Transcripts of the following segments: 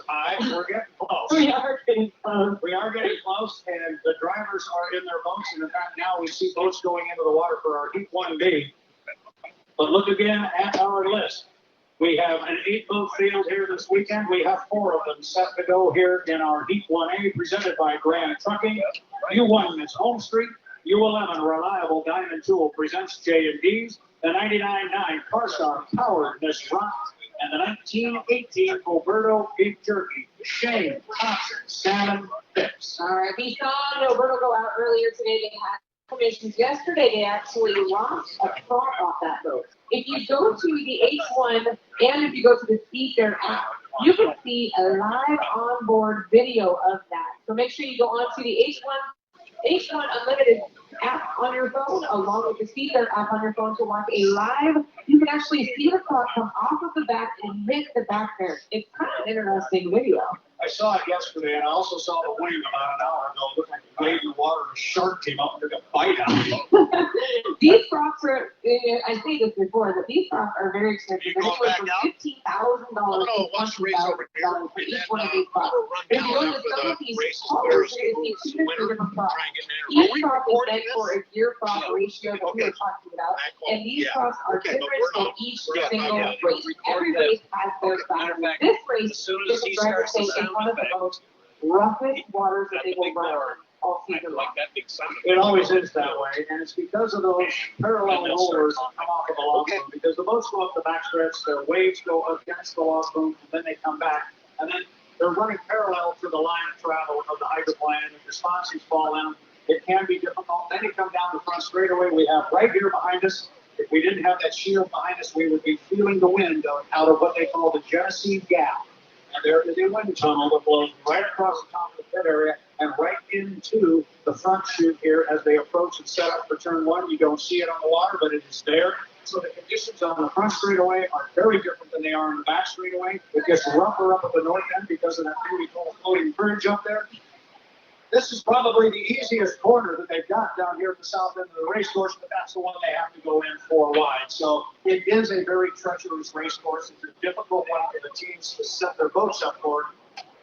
We're getting close. We are getting close. We are getting close, and the drivers are in their boats, and in fact now we see boats going into the water for our Heat 1B. But look again at our list. We have an 8-boat field here this weekend. We have 4 of them set to go here in our Heat 1A, presented by Grand Trucking. U1 is Home Street. U11 Reliable Diamond Tool presents J&D's. The 99.9 CarStar Powered Miss Rock. And the 1918 Alberto Beef Jerky. Shane Thompson Salmon Fix. All right, we saw Alberto go out earlier today. They had commissions. Yesterday, they actually launched a prop off that boat. If you go to the H1 and if you go to the Seafair app, you can see a live onboard video of that. So make sure you go onto the H1 Unlimited app on your phone, along with the Seafair app on your phone to watch a live. You can actually see the clock come off of the back and hit the back there. It's kind of an interesting video. I saw it yesterday, and I also saw the wing about an hour ago. It looked like a wave in the water, and a shark came up and took a bite out of it. These props are, I say this before, but these props are very expensive. They're anywhere from $15,000 to $20,000 for each one of these props. If you go to some of these colors, you're going to see 2 different props. Each prop is meant for a gear prop ratio that we were talking about, and these props are different for each single race. Every race has their style. This race is a driver stay in one of the most roughest waters that they will run all season long. It always is that way, and it's because of those parallel rollers that come off of the log boom, because the boats go up the backstretch, their waves go against the log boom, and then they come back, and then they're running parallel to the line of travel of the hydroplane, and if the sponsies fall in, it can be difficult. Then you come down the front straightaway we have right here behind us. If we didn't have that shield behind us, we would be feeling the wind out of what they call the Genesee Gap. And there is a wind tunnel that blows right across the top of the pit area and right into the front chute here as they approach and set up for turn 1. You don't see it on the water, but it is there. So the conditions on the front straightaway are very different than they are on the back straightaway. It gets rougher up at the north end because of that beautiful floating bridge up there. This is probably the easiest corner that they've got down here at the south end of the race course, but that's the one they have to go in 4 wide. So it is a very treacherous race course. It's a difficult one for the teams to set their boats up for.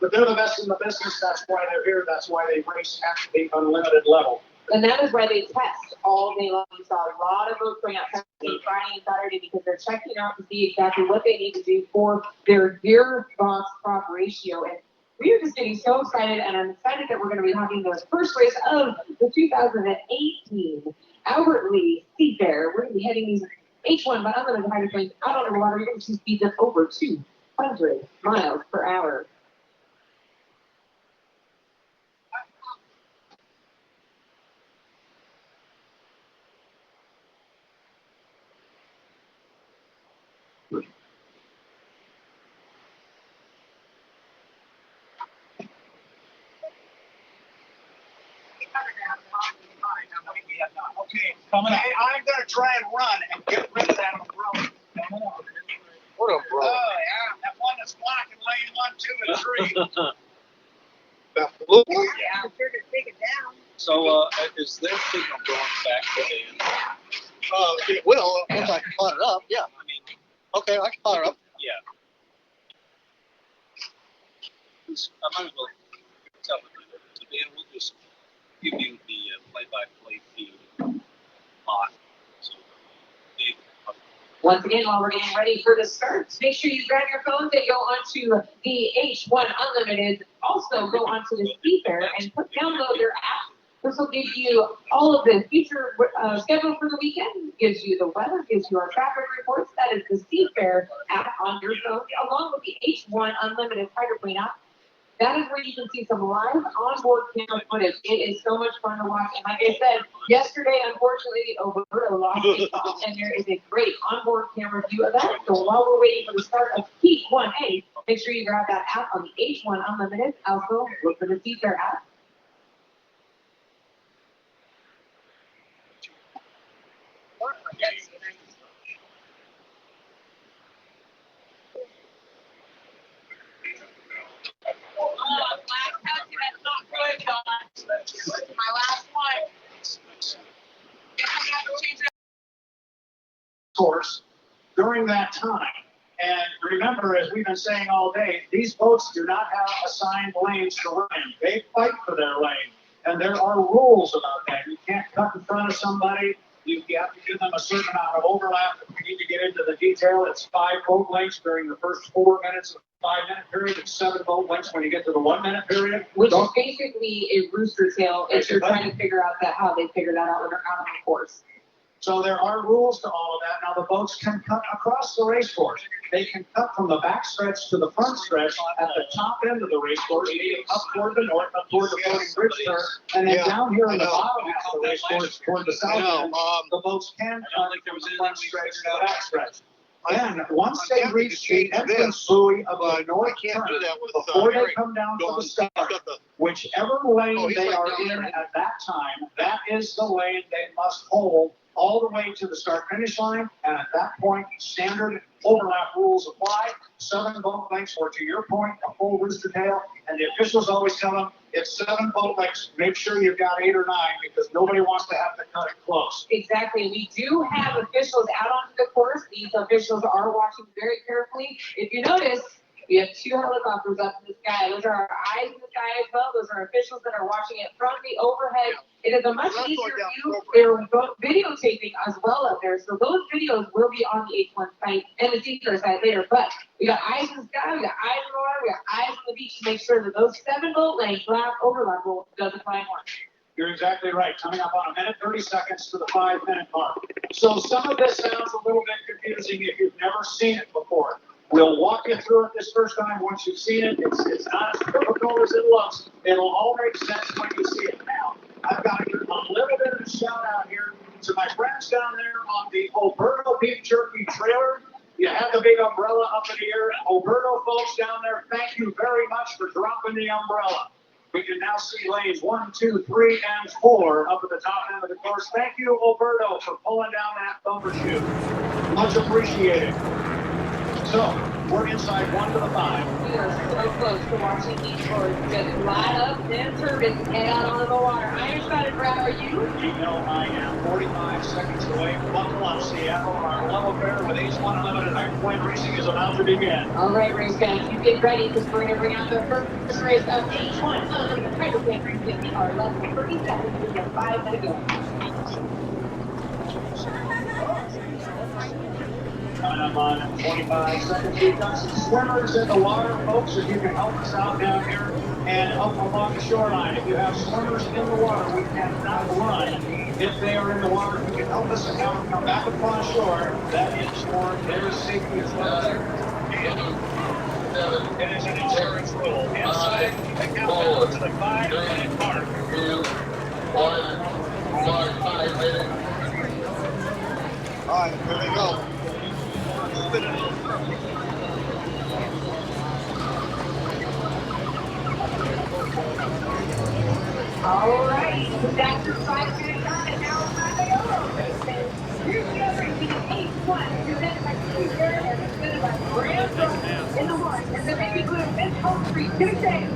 But they're the best in the business. That's why they're here. That's why they race at the unlimited level. And that is why they test all day long. We saw a lot of boats going out testing Friday and Saturday because they're checking out to see exactly what they need to do for their gearbox prop ratio. And we are just getting so excited, and I'm excited that we're going to be having the first race of the 2018 Albert Lee Seafair. We're going to be heading these H1 by unlimited hydroplanes out on the water. You're going to see speeds of over 200 miles per hour. Okay, coming. I'm going to try and run and get rid of that umbrella. What umbrella? Oh, yeah, that one that's blocking lane 1, 2, and 3. That blue one? Yeah, I'm sure to take it down. So, is their signal going back to the It will, once I caught it up, yeah. I mean, Okay, I caught it up. yeah. I might as well tell them that. So, Dan, we'll just give you the play-by-play feed on. So, Dave, Once again, while we're getting ready for the start, make sure you grab your phones and go onto the H1 Unlimited. Also, go onto the Seafair and download their app. This will give you all of the future schedule for the weekend, gives you the weather, gives you our traffic reports. That is the Seafair app on your phone, along with the H1 Unlimited hydroplane app. That is where you can see some live onboard camera footage. It is so much fun to watch. And like I said, yesterday, unfortunately, Alberto lost a prop, and there is a great onboard camera view of that. So while we're waiting for the start of Heat 1A, make sure you grab that app on the H1 Unlimited. Also, look for the Seafair app. My last one. Course during that time. And remember, remember, as we've been saying all day, these boats do not have assigned lanes to run in. They fight for their lane. And there are rules about that. You can't cut in front of somebody. You have to give them a certain amount of overlap. If we need to get into the detail, it's 5 boat lengths during the first 4 minutes of the 5-minute period. It's 7 boat lengths when you get to the 1-minute period. Which is basically a rooster tail if you're Basically. trying to figure out how they figured that out when they're out on the course. So there are rules to all of that. Now the boats can cut across the race course. They can cut from the back stretch to the front stretch at the top end of the race course, meaning up toward the north, up toward the floating bridge turn, and then Yeah, down here I in the know. bottom half of the race course toward the south know, end, the boats can I cut don't think there from was the anything front we stretch figured to the out. back stretch. Then, once I'm they tempted reach to the change entrance this, buoy of the but I north can't do turn, that with before they Eric come down to the going. start, He's got the- whichever lane Oh, he's they like are down in there. at that time, that is the lane they must hold all the way to the start-finish line, and at that point, standard overlap rules apply. 7 boat lengths, or to your point, a full rooster tail, and the officials always tell them, it's 7 boat lengths, make sure you've got 8 or 9, because nobody wants to have to cut it close. Exactly. We do have officials out onto the course. These officials are watching very carefully. If you notice, we have 2 helicopters up in the sky. Those are our eyes in the sky as well. Those are officials that are watching it from the overhead. It is a much That's easier going down view. appropriate. They're videotaping as well up there. So those videos will be on the H1 site and the Seeker site later. But we got eyes in the sky, we got eyes in the water, we got eyes on the beach to make sure that those 7 boat length overlap rule does apply more. You're exactly right. Coming up on 1 minute, 30 seconds to the 5-minute mark. So some of this sounds a little bit confusing if you've never seen it before. We'll walk you through it this first time. Once you've seen it, it's not as difficult as it looks. It'll all make sense when you see it. Now, I've got to give a little bit of a shout out here to my friends down there on the Oberto Beef Jerky trailer. You have the big umbrella up in the air. Oberto folks down there, thank you very much for dropping the umbrella. We can now see lanes 1, 2, 3, and 4 up at the top end of the course. Thank you, Oberto, for pulling down that bumper chute. Much appreciated. So, we're inside 1 to the 5. We are so close to watching these boats just light up their turbines and head out onto the water. I'm excited, Brad. Are you? You know I am 45 seconds away. Buckle up, Seattle. Our love affair with H1 Unlimited Hyperplane Racing is about to begin. All right, race fans, you get ready because we're going to bring out the first race of H1 Unlimited Hyperplane Racing. We are less than 30 seconds to get 5 minutes ago. Coming up on 25 seconds. We've got some swimmers in the water, folks. If you can help us out down here and up along the shoreline. If you have swimmers in the water, we cannot run. If they are in the water, if you can help us and now come back upon shore. That is for their safety as well as it is an insurance rule. Inside the countdown to the 5-minute mark. 2, 1, start 5 minutes. All right, here we go. All right, that's your 5-minute time, and now it's time to go. Here's the other racing H1, presented by Seeker and presented by Graham Jones in the 1, and the baby blue, Miss Home Street, 2 days.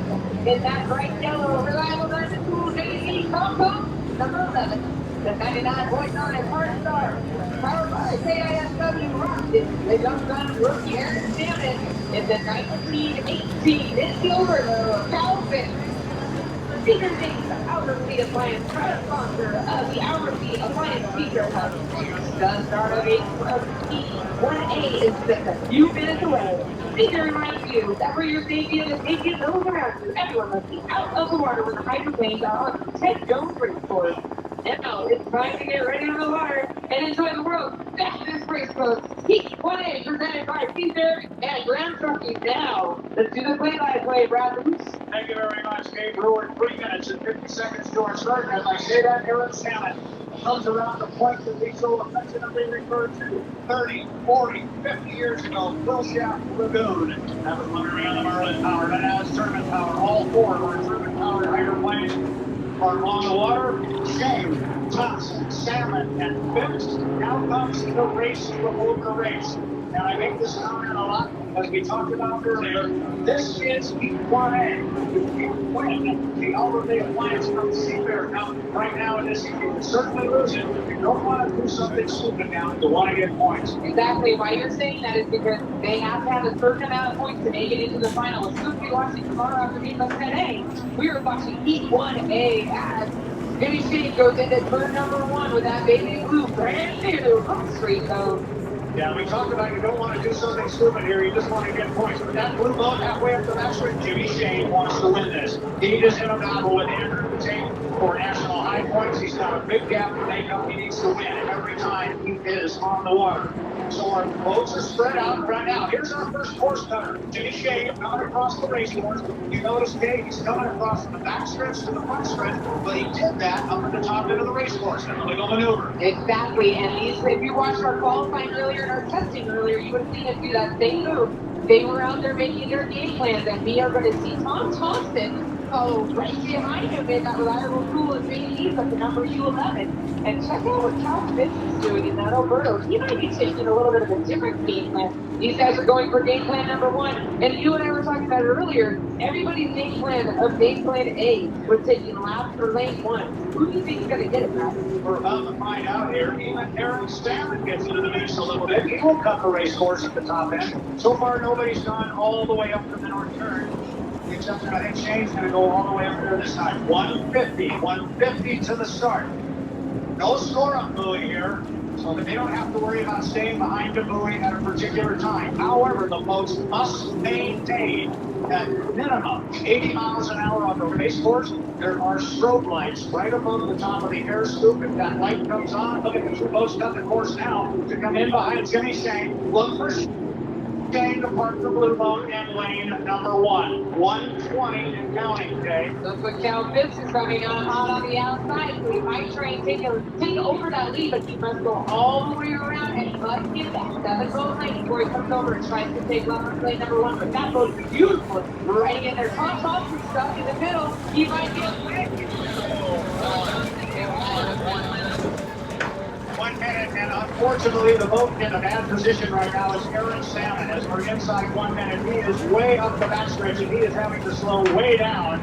In that bright yellow, reliable diamond tools, AC, Combo, number 11, the 99.9 Hard Star, powered by KISW Rockton, the young gun rookie Aaron Salmon, in the 1918 in silver, Calvin. Seeker Days Hourly Appliance, proud sponsor of the Hourly Appliance Feature Hub. The start of H1A is just a few minutes away. Seeker reminds you that for your safety and the safety of those around you, everyone must be out of the water when the hydroplanes are on Ted Jones race course. Now it's time to get ready on the water and enjoy the world's fastest race boat. H1A presented by Caesar and Grand Trucking. Now, let's do the play-by-play, Brad. Thank you very much, Gabe Brewer. 3 minutes and 50 seconds to our start. As I say that, Aaron Salmon comes around the point that we so affectionately referred to 30, 40, 50 years ago. Quillshaft Lagoon. That was when we ran the Merlin Power. And now it's German Power. All 4 of our German Power hydroplanes are on the water. Shane, Thompson, Salmon, and Phipps. Now comes the race before the race. and I make this comment a lot, as we talked about earlier, this is Heat 1A. You can't win the Albert Appliance from Seafair. Now, right now in this heat, you can certainly lose it. You don't want to do something stupid now. You want to get points. Exactly. Why you're saying that is because they have to have a certain amount of points to make it into the final. As soon as we watching tomorrow after Heat 10A, we are watching Heat 1A as Jimmy Shane goes into turn number 1 with that baby blue brand new straight code. Yeah, we talked about you don't want to do something stupid here. You just want to get points. But that blue boat halfway up the backstretch, Jimmy Shane wants to win this. He is in a battle with Andrew Tate for national high points. He's got a big gap to make up. He needs to win every time he is on the water. So our boats are spread out right now. Here's our first course cutter. Jimmy Shane coming across the race course. You notice, Dave, he's coming across from the back stretch to the front stretch, but he did that up at the top end of the race course in a legal maneuver. Exactly. And these, if you watched our qualifying earlier and our testing earlier, you would have seen us do that same move. They were out there making their game plans, and we are going to see Tom Thompson follow right behind him in that reliable tool of JD's at the number U11. And check out what Cal Fitz is doing in that Alberto. He might be taking a little bit of a different game plan. These guys are going for game plan number 1. And you and I were talking about it earlier. Everybody's game plan of game plan A was taking laps for lane 1. Who do you think is going to get it, Matt? We're about to find out here. Even Aaron Salmon gets into the mix a little bit. He will cut the race course at the top end. So far, nobody's gone all the way up to the north turn. Except I think Shane's going to go all the way up there this time. 150 to the start. No score up buoy here, so that they don't have to worry about staying behind the buoy at a particular time. However, the boats must maintain at minimum 80 miles an hour on the race course. There are strobe lights right above the top of the air scoop. If that light comes on, look at the two boats cut the course now to come in behind Jimmy Shane. Look for Shane to park the blue boat in lane number 1. 120 and counting, Jay. Looks like Cal Fitz is coming on hot on the outside, so he might try and take over that lead, but he must go all the way around and he must get that 7-boat lane before he comes over and tries to take left lane number 1. But that boat is beautiful. Right in there. Tom Thompson stuck in the middle. He might get away. 1 minute, and unfortunately the boat in a bad position right now is Aaron Salmon. As we're inside 1 minute, he is way up the backstretch and he is having to slow way down.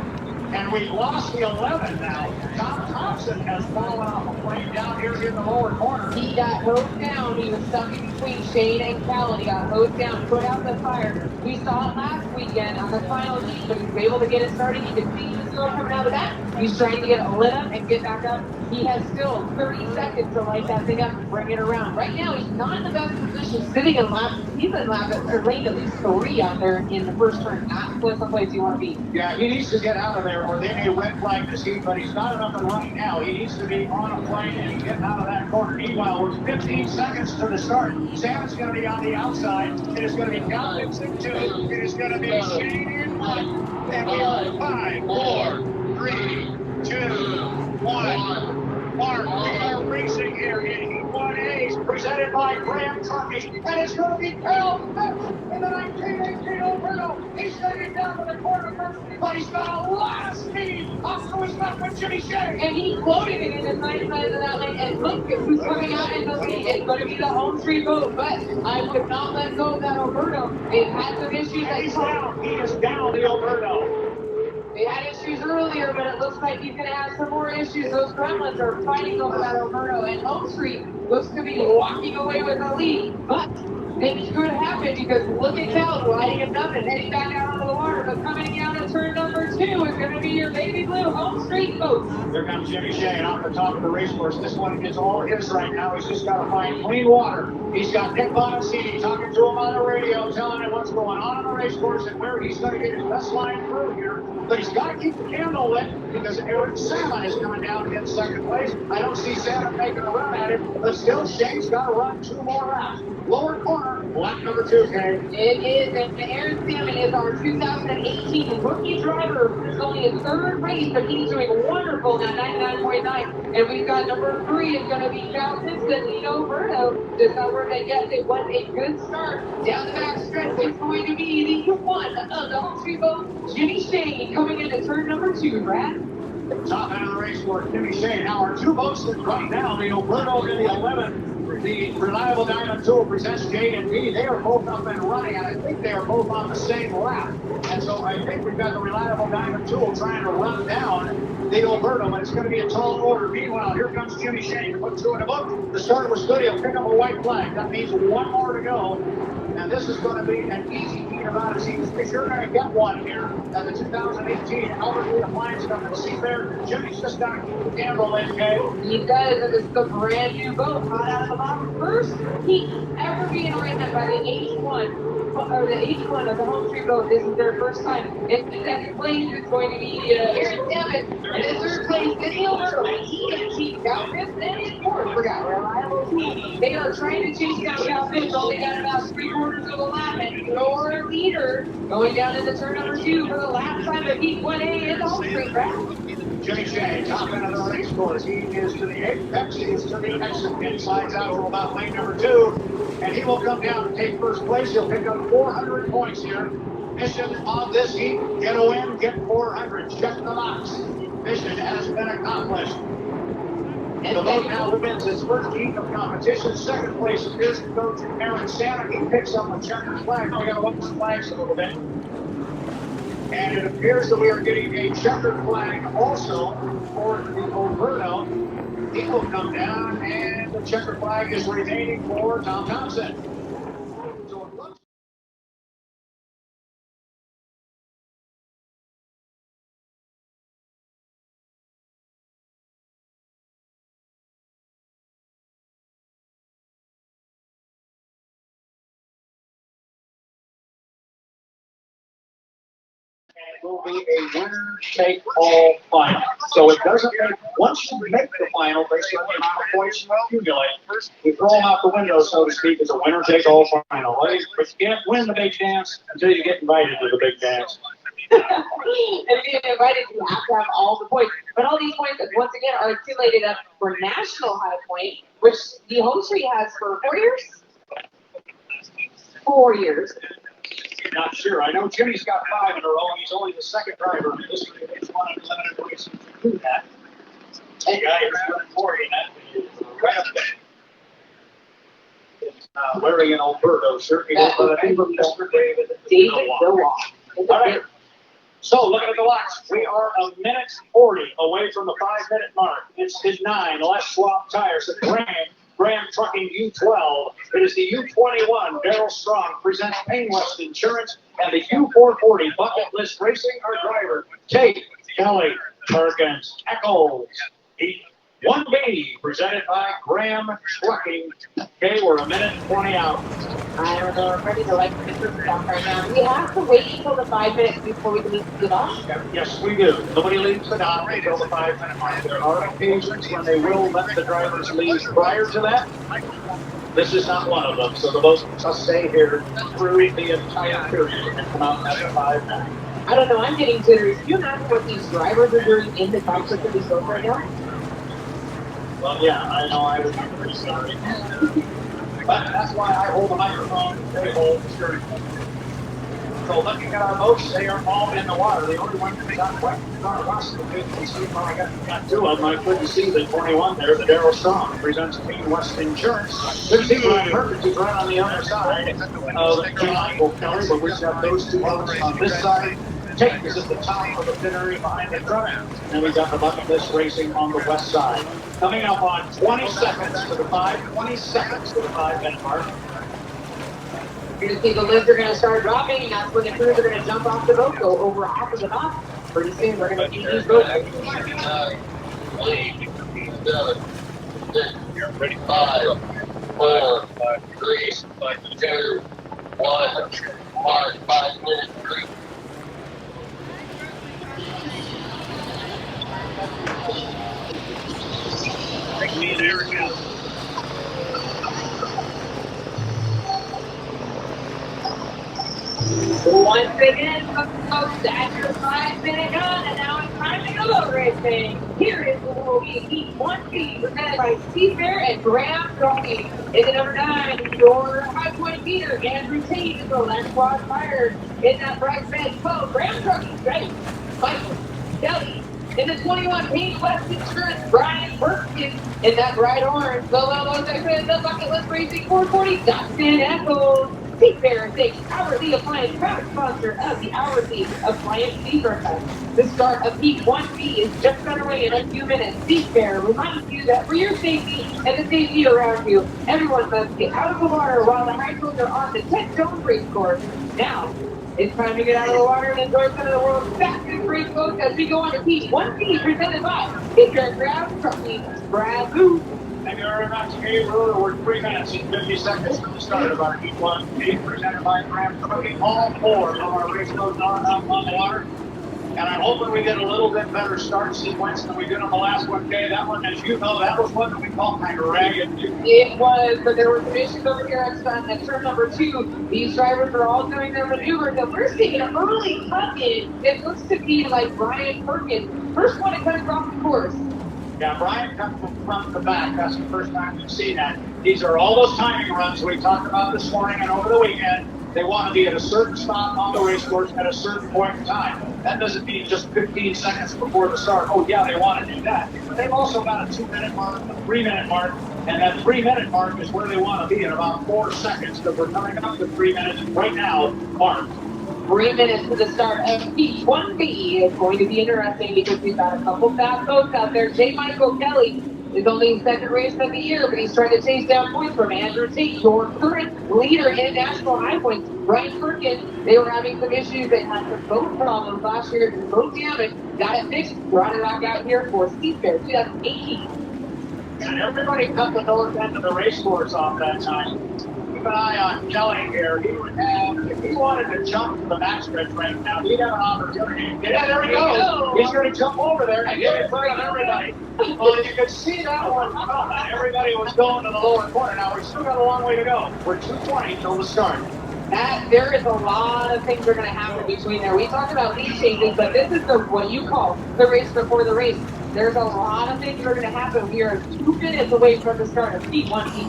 And we've lost the 11 now. Tom Thompson has fallen off a plane down here in the lower corner. He got hosed down. He was stuck in between Shane and Cal, and he got hosed down, put out the fire. We saw it last weekend on the final heat, but he was able to get it started. You can see the smoke coming out of that. He's trying to get it lit up and get back up. He has still 30 seconds to light that thing up and bring it around. Right now, he's not in the best position sitting in lap. He's in lane at least 3 out there in the first turn. Not the place you want to be. Yeah, he needs to get out of there or they may red flag this heat, but he's not up and running now. He needs to be on a plane and get out of that corner. Meanwhile, we're 15 seconds to the start. Sam's going to be on the outside. It is going to be Cal Fitz in 2. It is going to be Shane in 1. And we are 5, 4, 3, 2, 1. Mark, we are racing here in Heat 1A, presented by Graham Trucking, and it's going to be Cal Fitz in the 1918 Alberto. He's getting down to the corner first, but he's got a lot of speed up to his left with Jimmy Shane. And he floated it in the side of that lane, and look at who's coming out in the lead. It's going to be the home street boat, but I would not let go of that Alberto. They've had some issues. And he's down. He is down the Alberto. They had issues earlier, but it looks like he's going to have some more issues. Those gremlins are fighting over that Alberto, and Home Street looks to be walking away with the lead. But things could happen because look at Cal gliding him up and heading back out onto the water. But coming out of turn number 2 is going to be your baby blue Home Street boat. Here comes Jimmy Shane off the top of the race course. This one is all his right now. He's just got to find clean water. He's got Nick Bonaccini talking to him on the radio, telling him what's going on the race course and where he's going to get his best line through here. But he's got to keep the candle lit because Eric Salmon is coming down in second place. I don't see Salmon making a run at it, but still Shane's got to run 2 more laps. Lower corner, lap number 2, Kane. It is, and Aaron Salmon is our 2018 rookie driver. It's only his 3rd race, but he's doing wonderful at 99.9. And we've got number 3 is going to be Cal Fitz and Nino Berto. Discovered that yes, it was a good start. Down the back stretch, it's going to be the 1 of the home street boat, Jimmy Shane, coming into turn number 2, Brad. Top end of the race for Jimmy Shane. Now our 2 boats that right now, the Alberto in the 11. the Reliable Diamond Tool presents J&B. They are both up and running, and I think they are both on the same lap. And so I think we've got the Reliable Diamond Tool trying to run down the Alberto, but it's going to be a tall order. Meanwhile, here comes Jimmy Shane to put two in the book. The start was good. He'll pick up a white flag. That means one more to go. And this is going to be an easy feat about it. If you're going to get one here at the 2018 Albert Lea Appliance Cup at Seafair, Jimmy's just got to keep the gamble in, okay? He does, and this is a brand new boat, hot out of the box. First heat ever being ran by the H1. Or the H1 of the Home Street boat. This is their first time. In second place is going to be Aaron David. And in third place is Alberto. He and Chief Calfish. And in fourth, forgot Reliable Tool. They are trying to chase down Calfish. Only got about 3/4 of a lap. And your leader going down into turn number 2 for the last time of Heat 1A in the Home Street track. Jimmy Shea, top end of the race course. He is to the apex. He is to the exit pin. Slides out to about lane number 2. And he will come down and take first place. He'll pick up 400 points here. Mission of this heat, get a win, get 400. Check the box. Mission has been accomplished. The boat now wins his first heat of competition. Second place appears to go to Aaron Santa. He picks up a checkered flag. We got to watch the flags a little bit. And it appears that we are getting a checkered flag also for the Alberto. He will come down, and the checkered flag is remaining for Tom Thompson. So it looks it will be a winner-take-all final. So it doesn't make, once you make the final, based on the amount of points you accumulate, you throw them out the window, so to speak, as a winner-take-all final. But you can't win the big dance until you get invited to the big dance. And being invited, you have to have all the points. But all these points, once again, are accumulated up for National High Point, which the Home Street has for 4 years? 4 years. Not sure. I know Jimmy's got 5 in a row, and he's only the second driver in history of H1 unlimited racing to do that. Hey, guy who's running 40, and that is right up there. Wearing an Alberto shirt. He goes by the name of Mr. David Bilwall. All right. So, looking at the watch, we are a minute 40 away from the 5-minute mark. It's his 9, Les Schwab tires at Graham Trucking U12. It is the U21, Darrell Strong, presents Payne West Insurance, and the U440, Bucket List Racing, our driver, Tate Kelly Perkins Eccles. The 1B, presented by Graham Trucking. Okay, we're a minute 20 out. I don't know, I'm ready to like the stuff right now. We have to wait until the 5 minutes before we can leave the dock. Yes, we do. Nobody leaves the dock until the 5-minute mark. There are occasions when they will let the drivers leave prior to that. This is not one of them, so the boat must stay here through the entire period and come out after 5 minutes. I don't know, I'm getting jittery. Do you imagine what these drivers are doing in the cockpit of these boats right now? Well, yeah, I know I would be pretty sorry. But that's why I hold the microphone, they hold the steering wheel. So looking at our boats, they are all in the water. The only one that's not quite in front of us, you can see, well, I got 2 of them. I couldn't see the 21 there, the Darrell Strong, presents Payne West Insurance. Good to see Brian Perkins, who's right on the other side of Michael Kelly, but we've got those 2 boats on this side. Tate is at the top of the pin area behind the truck, and we've got the Bucket List Racing on the west side. Coming up on 20 seconds to the 5-minute mark. You're going to see the lids are going to start dropping, and that's when the crews are going to jump off the boat, go over off of the dock. Pretty soon, we're going to see these boats. 9, 8, 7, 6, 5, 4, 3, 2, 1. 5-minute break. Take me and Eric out. Once again, folks, that's your 5-minute gun, and now it's time to go racing. Here is the will be Heat 1B, presented by Seafair and Graham Trucking. In the number 9, your High Point leader, Andrew Tate, is the last squad fired. In that bright red coat, Graham Trucking, ready. Michael, Kelly, In the 21, Payne West Insurance, Brian Perkins. In that bright orange, the Lobos in the Bucket List Racing 440, Dustin Echols. Seafarer Stakes, Hourly Appliance, proud sponsor of the Hourly Appliance Fever Fest. The start of Heat 1B is just underway in a few minutes. Seafarer reminds you that for your safety and the safety around you, everyone must get out of the water while the high schools are on the 10-zone race course. Now, it's time to get out of the water and enjoy some of the world's fastest race boats as we go on to Heat 1B presented by Seafarer Grab Trucking, Brad Booth. Thank you very much, Gabe. We're 3 minutes and 50 seconds from the start of our Heat 1B presented by Graham Trucking. All four of our race boats are out on the water. And I'm hoping we get a little bit better start sequence than we did on the last one, Dave. That one, as you know, that was one that we called kind of ragged. It was, but there were some issues over here at turn number 2. These drivers are all doing their maneuvers, and we're seeing an early cut-in. It looks to be like Brian Perkins, first one to cut across the course. Yeah, Brian comes from front to back. That's the first time we've seen that. These are all those timing runs we talked about this morning and over the weekend. They want to be at a certain spot on the race course at a certain point in time. That doesn't mean just 15 seconds before the start. Oh, yeah, they want to do that. But they've also got a 2-minute mark, a 3-minute mark, and that 3-minute mark is where they want to be in about 4 seconds because we're coming up to 3 minutes right now, mark. 3 minutes to the start of Heat 1B. It's going to be interesting because we've got a couple fast boats out there. J. Michael Kelly is only his second race of the year, but he's trying to chase down points from Andrew Tate, your current leader in national high points. Brian Perkins, they were having some issues. They had some boat problems last year, boat damage, got it fixed, brought it back out here for Seafarer 2018. And everybody cut the north end of the race course off that time. Keep an eye on Kelly here. He would have, if he wanted to jump to the backstretch right now, he'd have an opportunity. Yeah, there he goes. He's going to jump over there and get in front of everybody. Well, you could see that one coming. Everybody was going to the lower corner. Now, we've still got a long way to go. We're 2:20 till the start. There is a lot of things that are going to happen between there. We talked about lead changes, but this is what you call the race before the race. There's a lot of things that are going to happen. We are 2 minutes away from the start of Heat 1B.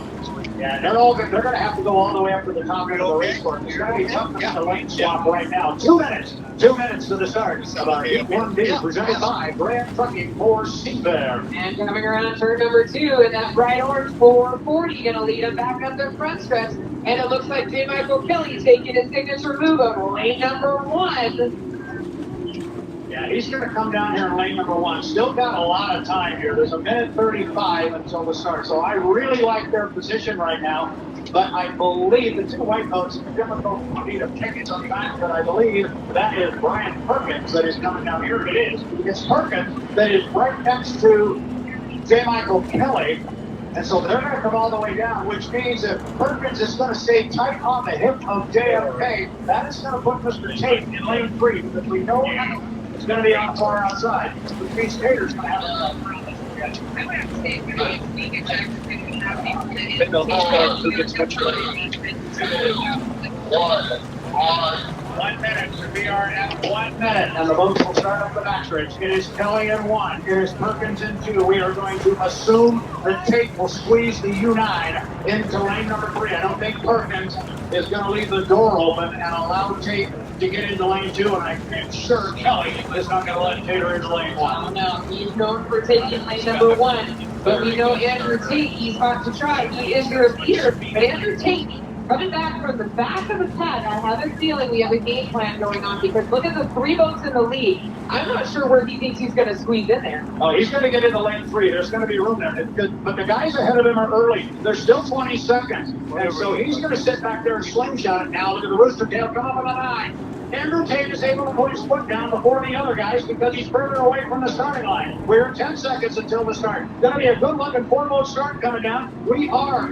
Yeah, they're going to have to go all the way up to the top end of the race course. It's going to be tough to get the lane swap right now. 2 minutes. 2 minutes to the start of our Heat 1B presented by Graham Trucking for Seafarer. And coming around turn number 2 in that bright orange 440, going to lead them back up their front stretch. And it looks like J. Michael Kelly taking his signature move on lane number 1. Yeah, he's going to come down here in lane number 1. Still got a lot of time here. There's 1:35 until the start. So I really like their position right now. But I believe the two white coats, it's difficult for me to pick it sometimes, but I believe that is Brian Perkins that is coming down here. It is. It's Perkins that is right next to J. Michael Kelly. And so they're going to come all the way down, which means if Perkins is going to stay tight on the hip of JFK, that is going to put Mr. Tate in lane 3, because we know it's going to be on far outside, which means Tater's going to have to run around this stretch. Who gets control? 1 minute, so we are at 1 minute, and the boats will start up the backstretch. It is Kelly in 1, it is Perkins in 2. We are going to assume that Tate will squeeze the U9 into lane number 3. I don't think Perkins is going to leave the door open and allow Tate to get into lane 2, and I'm sure Kelly is not going to let Tater into lane 1. No, he's known for taking lane number 1, but we know Andrew Tate, he's about to try. He is your leader, but Andrew Tate, coming back from the back of the pad, I have a feeling we have a game plan going on because look at the 3 boats in the lead. I'm not sure where he thinks he's going to squeeze in there. Oh, he's going to get into lane 3. There's going to be room there. But the guys ahead of him are early. There's still 20 seconds. And so he's going to sit back there and slingshot it now. Look at the rooster tail come up on the 9. Andrew Tate is able to put his foot down before the other guys because he's further away from the starting line. We're 10 seconds until the start. Going to be a good-looking 4-boat start coming down. We are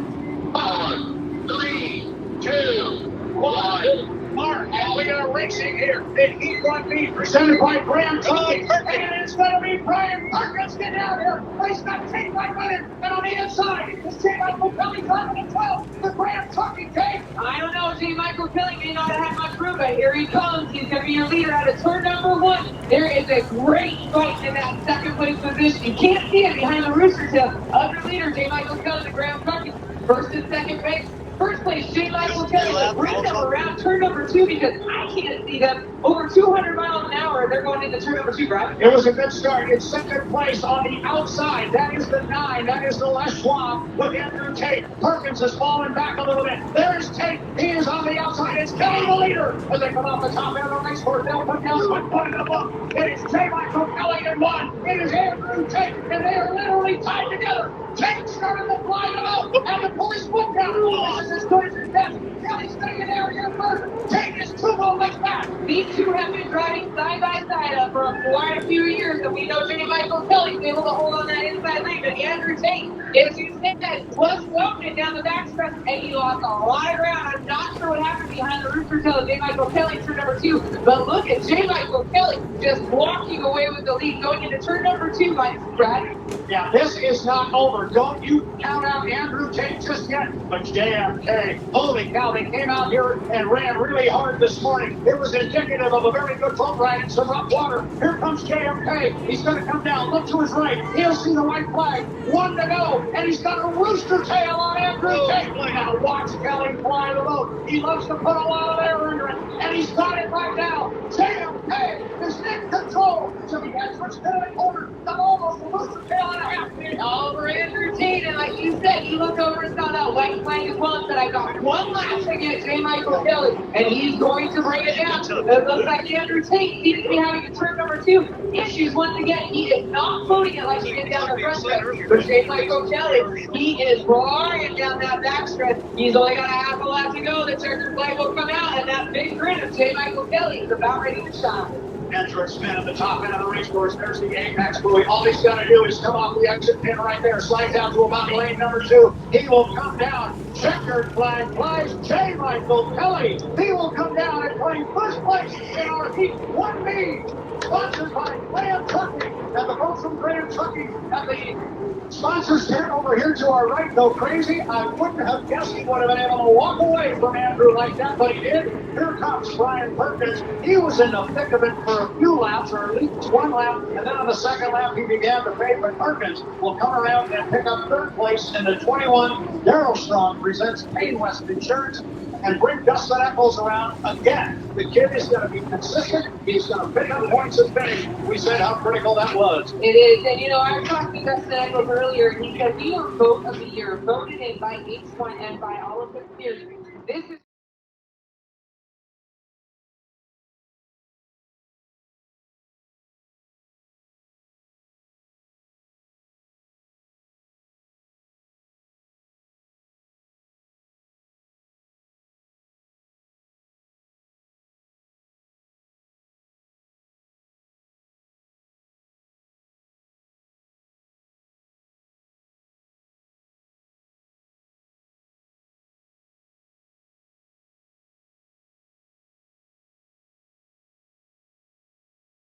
5, 3, 2, 1. Mark, and we got a racing here in Heat 1B presented by Graham Trucking. And it's going to be Brian Perkins getting out here. He's got Tate right with him. And on the inside, it's J. Michael Kelly driving the 12. The Graham Trucking Tate. I don't know, J. Michael Kelly may not have much room, but here he comes. He's going to be your leader out of turn number 1. There is a great fight in that second place position. You can't see it behind the rooster tail of your leader, J. Michael Kelly, the Graham Trucking. First and second base. first place, J. Michael Kelly, bring them around turn number 2 because I can't see them. Over 200 miles an hour, they're going into turn number 2, Brad. It was a good start. In second place on the outside, that is the 9. That is the Les Schwab with Andrew Tate. Perkins has fallen back a little bit. There's Tate. He is on the outside. It's Kelly the leader as they come off the top end of the race course. They'll put down 1 point in the book. It is J. Michael Kelly in 1. It is Andrew Tate, and they are literally tied together. Tate started to fly them out, and the police went down. This is as good as it gets. Kelly's staying there here first. Tate is 2 moments back. These two have been driving side by side for quite a few years, and we know J. Michael Kelly's able to hold on that inside lane, but Andrew Tate, as you said, was floating down the backstretch, and he lost a lot of ground. I'm not sure what happened behind the rooster tail of J. Michael Kelly in turn number 2, but look at J. Michael Kelly just walking away with the lead, going into turn number 2 by Brad. Yeah, this is not over. Don't you count out Andrew Tate just yet. But JMK, holy cow, they came out here and ran really hard this morning. It was indicative of a very good boat ride in some rough water. Here comes JMK. He's going to come down. Look to his right. He'll see the white flag. 1 to go. And he's got a rooster tail on Andrew Tate. Now watch Kelly fly the boat. He loves to put a lot of air under it. And he's got it right now. JMK is in control. So the entrance to the corner. Got almost a rooster tail and a half. Over Andrew Tate, and like you said, he looked over and saw that white flag as well and said, I got 1 lap to get J. Michael Kelly, and he's going to bring it down. It looks like Andrew Tate seems to be having a turn number 2 issues once again. He is not floating it like he did down the front stretch. But J. Michael Kelly, he is roaring down that back stretch. He's only got a half a lap to go. The checkered flag will come out, and that big grin of J. Michael Kelly is about ready to shine. Entrance man at the top end of the race course. There's the apex buoy. All he's got to do is come off the exit pin right there, slide down to about lane number 2. He will come down. Checkered flag flies. J. Michael Kelly. He will come down and claim first place in our Heat 1B. Sponsored by Graham Trucking. And the folks from Graham Trucking and the sponsors tent over here to our right go crazy. I wouldn't have guessed he would have been able to walk away from Andrew like that, but he did. Here comes Brian Perkins. He was in the thick of it for a few laps, or at least 1 lap, and then on the second lap he began to fade, but Perkins will come around and pick up 3rd place in the 21. Darrell Strong presents Kane West Insurance and bring Dustin Eccles around again. The kid is going to be consistent. He's going to pick up points and finish. We said how critical that was. It is, and you know, I was talking to Dustin Eccles earlier, and he said, we were vote of the year, voted in by H1 and by all of the peers. This is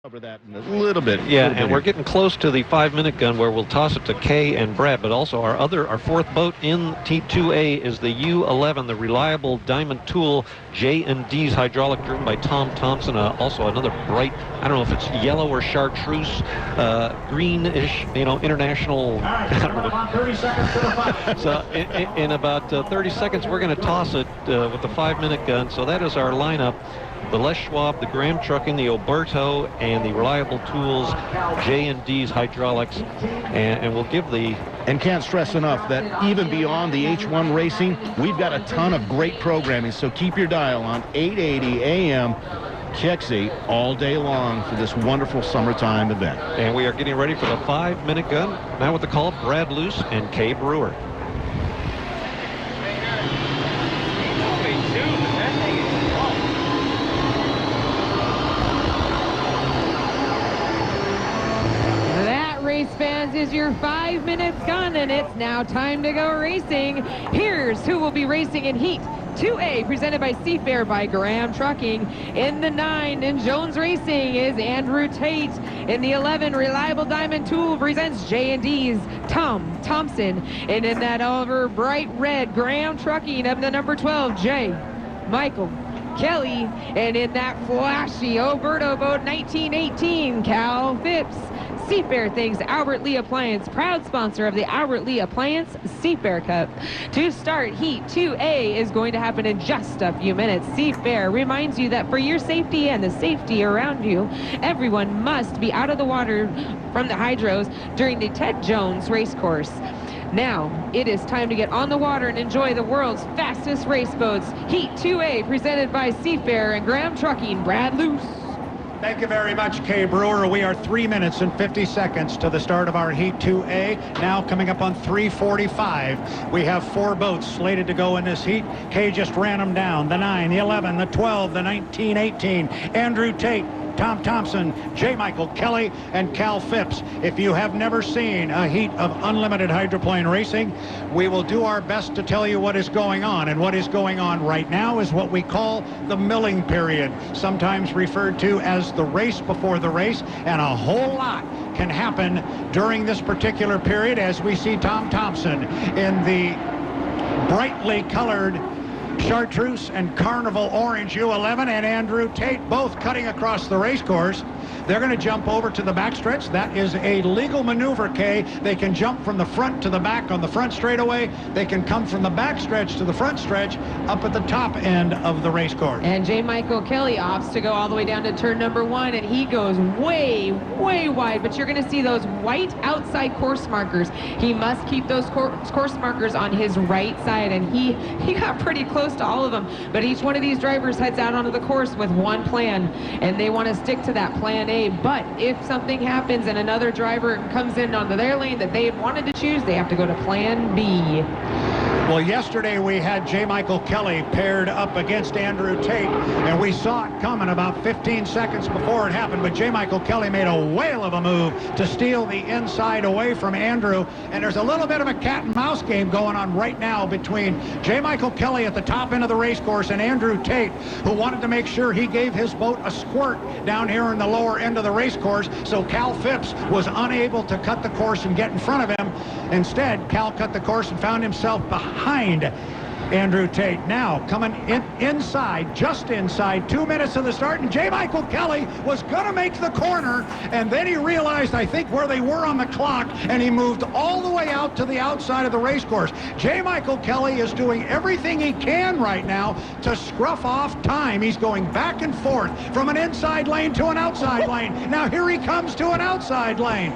over that in a little bit. Yeah, and we're getting close to the 5-minute gun where we'll toss it to Kay and Brad, but also our 4th boat in T2A is the U11, the reliable diamond tool J&D's hydraulic, driven by Tom Thompson. Also another bright, I don't know if it's yellow or chartreuse, greenish, you know, international. On 30 seconds to the final. So in about 30 seconds, we're going to toss it with the 5-minute gun. So that is our lineup. The Les Schwab, the Graham Trucking, the Oberto, and the Reliable Tools, J&D's Hydraulics, and we'll give the... And can't stress enough that even beyond the H1 racing, we've got a ton of great programming, so keep your dial on 880 AM KXE all day long for this wonderful summertime event. And we are getting ready for the 5-minute gun. Now with the call, Brad Luce and Kay Brewer. Race fans, is your 5 minutes gone, and it's now time to go racing. Here's who will be racing in Heat 2A, presented by Seafair by Graham Trucking. In the 9, in Jones Racing, is Andrew Tate. In the 11, Reliable Diamond Tool presents J&D's Tom Thompson. And in that over bright red, Graham Trucking of the number 12, J. Michael Kelly. And in that flashy Oberto boat 1918, Cal Phipps. Seafair thanks Albert Lee Appliance, proud sponsor of the Albert Lee Appliance Seafair Cup. To start, Heat 2A is going to happen in just a few minutes. Seafair reminds you that for your safety and the safety around you, everyone must be out of the water from the hydros during the Ted Jones race course. Now, it is time to get on the water and enjoy the world's fastest race boats. Heat 2A, presented by Seafair and Graham Trucking. Brad Luce. Thank you very much, Kay Brewer. We are 3 minutes and 50 seconds to the start of our Heat 2A. Now coming up on 3:45. We have 4 boats slated to go in this heat. Kay just ran them down. The 9, the 11, the 12, the 19, 18. Andrew Tate, Tom Thompson, J. Michael Kelly, and Cal Phipps. If you have never seen a heat of unlimited hydroplane racing, we will do our best to tell you what is going on. And what is going on right now is what we call the milling period, sometimes referred to as the race before the race, and a whole lot can happen during this particular period as we see Tom Thompson in the brightly colored Chartreuse and Carnival Orange U11, and Andrew Tate both cutting across the race course. They're going to jump over to the backstretch. That is a legal maneuver, Kay. They can jump from the front to the back on the front straightaway. They can come from the backstretch to the front stretch up at the top end of the race course. And J. Michael Kelly opts to go all the way down to turn number 1, and he goes way, way wide. But you're going to see those white outside course markers. He must keep those course markers on his right side, and he got pretty close to all of them. But each one of these drivers heads out onto the course with one plan, and they want to stick to that plan A. But if something happens and another driver comes in onto their lane that they had wanted to choose, they have to go to plan B. Well, yesterday we had J. Michael Kelly paired up against Andrew Tate, and we saw it coming about 15 seconds before it happened, but J. Michael Kelly made a whale of a move to steal the inside away from Andrew, and there's a little bit of a cat and mouse game going on right now between J. Michael Kelly at the top end of the race course and Andrew Tate, who wanted to make sure he gave his boat a squirt down here in the lower end of the race course, so Cal Phipps was unable to cut the course and get in front of him. Instead, Cal cut the course and found himself behind Andrew Tate. Now coming inside, just inside, 2 minutes of the start, and J. Michael Kelly was going to make the corner, and then he realized, I think, where they were on the clock, and he moved all the way out to the outside of the race course. J. Michael Kelly is doing everything he can right now to scruff off time. He's going back and forth from an inside lane to an outside lane. Now here he comes to an outside lane.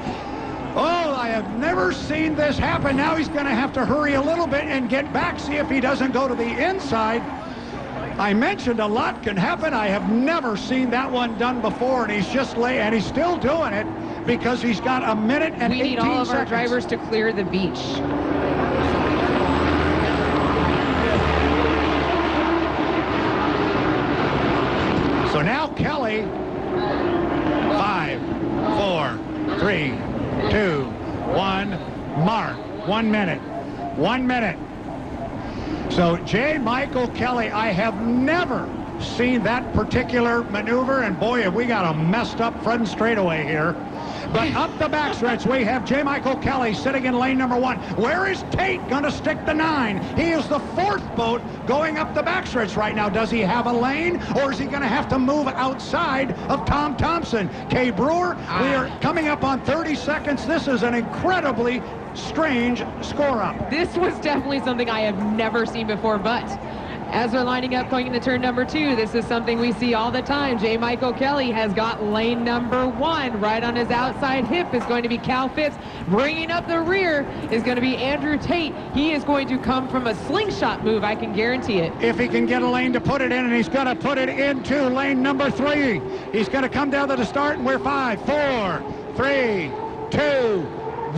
Oh, I have never seen this happen. Now he's going to have to hurry a little bit and get back, see if he doesn't go to the inside. I mentioned a lot can happen. I have never seen that one done before, and he's just and he's still doing it because he's got a minute and 18 seconds. We need all of our drivers to clear the beach. So now Kelly, 5, 4, 3, 2, 1, mark. 1 minute. 1 minute. So J. Michael Kelly, I have never seen that particular maneuver, and boy, have we got a messed up front straightaway here. But up the backstretch, we have J. Michael Kelly sitting in lane number 1. Where is Tate going to stick the 9? He is the 4th boat going up the backstretch right now. Does he have a lane, or is he going to have to move outside of Tom Thompson? Kay Brewer, we are coming up on 30 seconds. This is an incredibly strange score-up. This was definitely something I have never seen before, but as we're lining up going into turn number 2, this is something we see all the time. J. Michael Kelly has got lane number 1. Right on his outside hip is going to be Cal Phipps. Bringing up the rear is going to be Andrew Tate. He is going to come from a slingshot move, I can guarantee it. If he can get a lane to put it in, and he's going to put it into lane number 3. He's going to come down to the start, and we're 5, 4, 3, 2,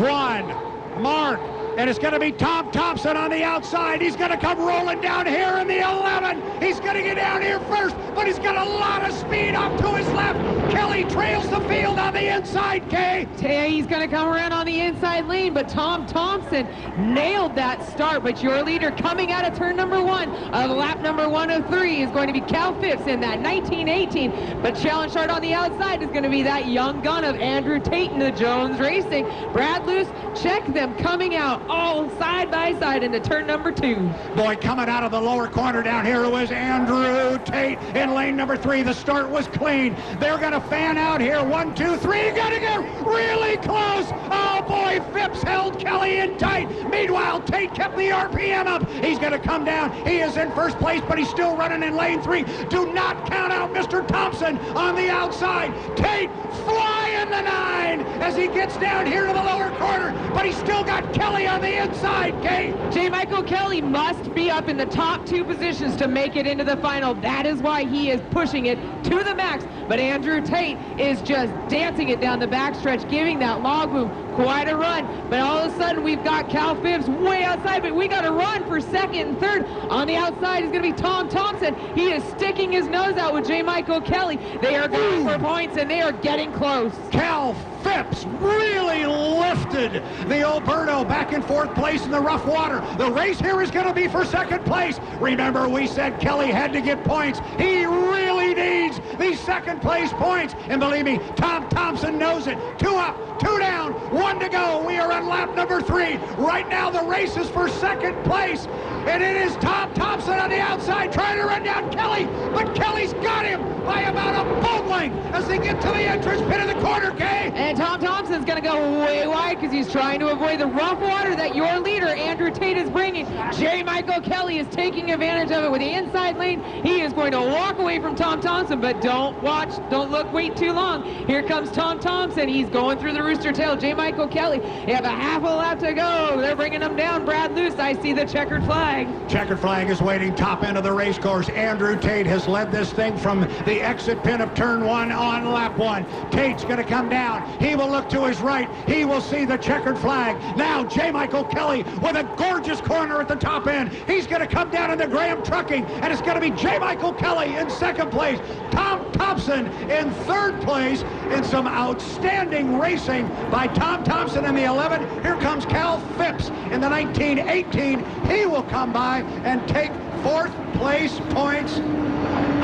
1, mark. And it's going to be Tom Thompson on the outside. He's going to come rolling down here in the 11. He's going to get down here first, but he's got a lot of speed off to his left. Kelly trails the field on the inside, Kay. He's going to come around on the inside lane, but Tom Thompson nailed that start. But your leader coming out of turn number 1 of lap number 103 is going to be Cal Phipps in that 1918. But challenge start on the outside is going to be that young gun of Andrew Tate in the Jones Racing. Brad Luce, check them coming out all side by side into turn number 2. Boy, coming out of the lower corner down here was Andrew Tate in lane number 3. The start was clean. They're going to fan out here. 1, 2, 3. Got to get really close. Oh, boy, Phipps held Kelly in tight. Meanwhile, Tate kept the RPM up. He's going to come down. He is in first place, but he's still running in lane 3. Do not count out Mr. Thompson on the outside. Tate flying the 9 as he gets down here to the lower corner, but he's still got Kelly on the inside, Kate. J. Michael Kelly must be up in the top 2 positions to make it into the final. That is why he is pushing it to the max. But Andrew Tate is just dancing it down the backstretch, giving that logboom quite a run. But all of a sudden, we've got Cal Phipps way outside, but we got to run for second and third. On the outside is going to be Tom Thompson. He is sticking his nose out with J. Michael Kelly. They are going for points, and they are getting close. Cal Phipps really lifted the Alberto back in 4th place in the rough water. The race here is going to be for 2nd place. Remember, we said Kelly had to get points. He really needs these 2nd place points. And believe me, Tom Thompson knows it. 2 up, 2 down, 1 to go. We are on lap number 3. Right now, the race is for 2nd place. And it is Tom Thompson on the outside trying to run down Kelly. But Kelly's got him by about a boat length as they get to the entrance pit of the corner, Kay. And Tom Thompson's going to go way wide because he's trying to avoid the rough water that your leader, Andrew Tate, is bringing. J. Michael Kelly is taking advantage of it with the inside lane. He is going to walk away from Tom Thompson, but don't look, wait too long. Here comes Tom Thompson. He's going through the rooster tail. J. Michael Kelly, you have a half a lap to go. They're bringing him down. Brad Luce, I see the checkered flag. Checkered flag is waiting top end of the race course. Andrew Tate has led this thing from the exit pin of turn 1 on lap 1. Tate's going to come down. He will look to his right. He will see the checkered flag. Now J. Michael Kelly with a gorgeous corner at the top end. He's going to come down in the Graham Trucking, and it's going to be J. Michael Kelly in 2nd place. Tom Thompson in 3rd place in some outstanding racing by Tom Thompson in the 11. Here comes Cal Phipps in the 1918. He will come by and take 4th place points.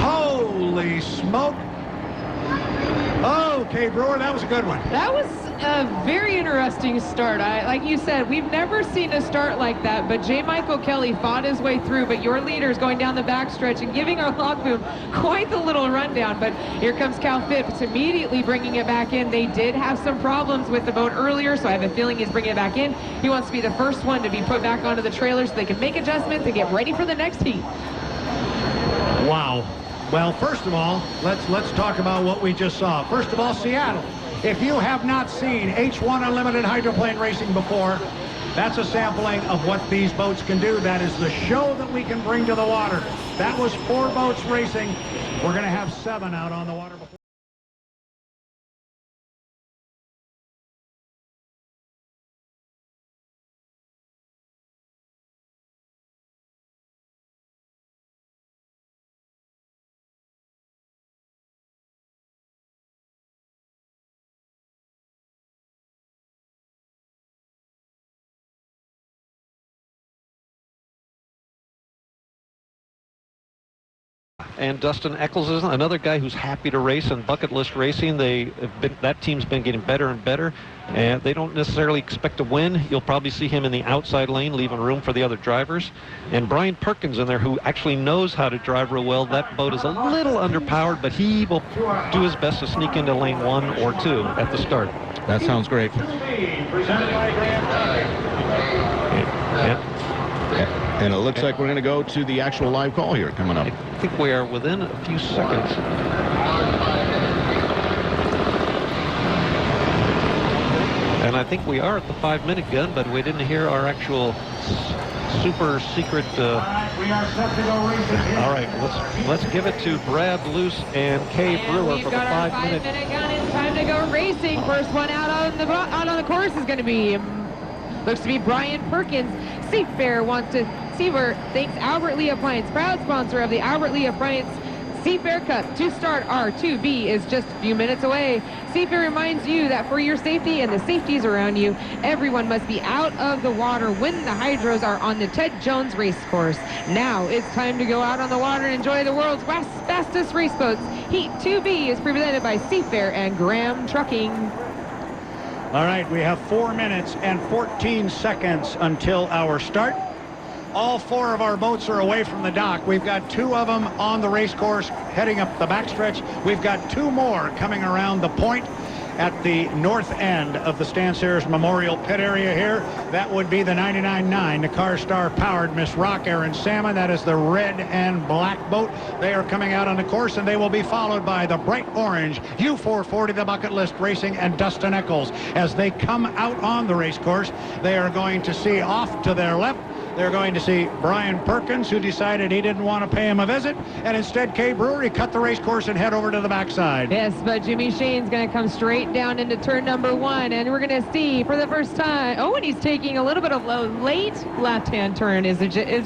Holy smoke. Okay, Brewer, that was a good one. That was a very interesting start. Like you said, we've never seen a start like that, but J. Michael Kelly fought his way through, but your leader is going down the backstretch and giving our logboom quite the little rundown. But here comes Cal Phipps immediately bringing it back in. They did have some problems with the boat earlier, so I have a feeling he's bringing it back in. He wants to be the first one to be put back onto the trailer so they can make adjustments and get ready for the next heat. Wow. Well, first of all, let's talk about what we just saw. First of all, Seattle. If you have not seen H1 Unlimited hydroplane racing before, that's a sampling of what these boats can do. That is the show that we can bring to the water. That was 4 boats racing. We're going to have 7 out on the water before. And Dustin Eccles is another guy who's happy to race in bucket list racing. That team's been getting better and better, and they don't necessarily expect to win. You'll probably see him in the outside lane, leaving room for the other drivers. And Brian Perkins in there, who actually knows how to drive real well. That boat is a little underpowered, but he will do his best to sneak into lane 1 or 2 at the start. That sounds great. And it looks like we're going to go to the actual live call here coming up. I think we are within a few seconds. And I think we are at the 5-minute gun, but we didn't hear our actual super secret. We are set to go racing. All right, let's give it to Brad Luce and Kay Brewer for the 5-minute. 5-minute gun. It's time to go racing. First one out on the course is going to be looks to be Brian Perkins. Seafair thanks Albert Lee Appliance, proud sponsor of the Albert Lee Appliance Seafair Cup. To start, R2B is just a few minutes away. Seafair reminds you that for your safety and the safeties around you, everyone must be out of the water when the hydros are on the Ted Jones race course. Now it's time to go out on the water and enjoy the world's fastest race boats. Heat 2B is presented by Seafair and Graham Trucking. All right, we have 4 minutes and 14 seconds until our start. All 4 of our boats are away from the dock. We've got 2 of them on the race course heading up the backstretch. We've got 2 more coming around the point at the north end of the Stan Sayers Memorial Pit area here. That would be the 99.9, the CARSTAR powered Miss Rock Aaron Salmon. That is the red and black boat. They are coming out on the course, and they will be followed by the bright orange U440, the Bucket List Racing, and Dustin Eccles. As they come out on the race course, they are going to see off to their left, they're going to see Brian Perkins, who decided he didn't want to pay him a visit, and instead Kay Brewer cut the race course and head over to the backside. Yes, but Jimmy Shane's going to come straight down into turn number 1, and we're going to see for the first time, oh, and he's taking a little bit of a late left-hand turn is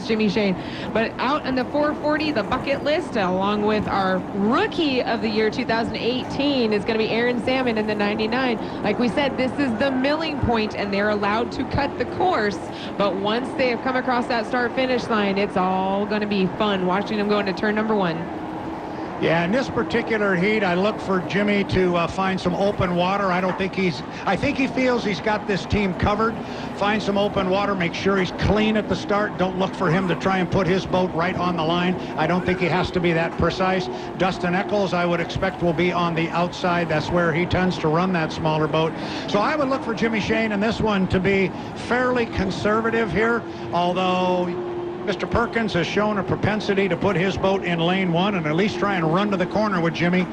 Jimmy Shane. But out in the 440, the Bucket List, along with our rookie of the year 2018, is going to be Aaron Salmon in the 99. Like we said, this is the milling point, and they're allowed to cut the course, but once they have come across that start-finish line, it's all going to be fun watching them go into turn number 1. Yeah, in this particular heat, I look for Jimmy to find some open water. I think he feels he's got this team covered. Find some open water, make sure he's clean at the start. Don't look for him to try and put his boat right on the line. I don't think he has to be that precise. Dustin Eccles, I would expect, will be on the outside. That's where he tends to run that smaller boat. So I would look for Jimmy Shane in this one to be fairly conservative here, although Mr. Perkins has shown a propensity to put his boat in lane 1 and at least try and run to the corner with Jimmy.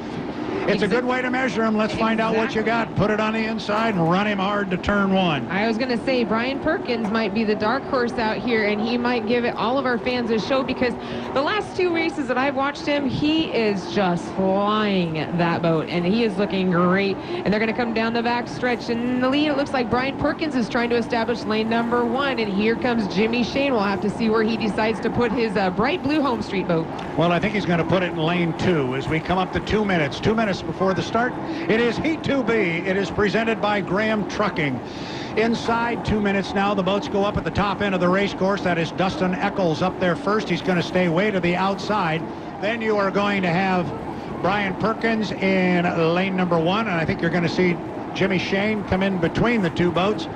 It's a good way to measure him. Let's find out what you got. Put it on the inside and run him hard to turn 1. I was going to say Brian Perkins might be the dark horse out here, and he might give it all of our fans a show, because the last 2 races that I've watched him, he is just flying that boat, and he is looking great. And they're going to come down the back stretch. And in the lead, it looks like Brian Perkins is trying to establish lane number 1, and here comes Jimmy Shane. We'll have to see where he decides to put his bright blue Home Street boat. Well, I think he's going to put it in lane 2 as we come up to 2 minutes. 2 minutes before the start. It is Heat 2B. It is presented by Graham Trucking. Inside 2 minutes now, the boats go up at the top end of the race course. That is Dustin Eccles up there first. He's going to stay way to the outside. Then you are going to have Brian Perkins in lane number 1, and I think you're going to see Jimmy Shane come in between the 2 boats.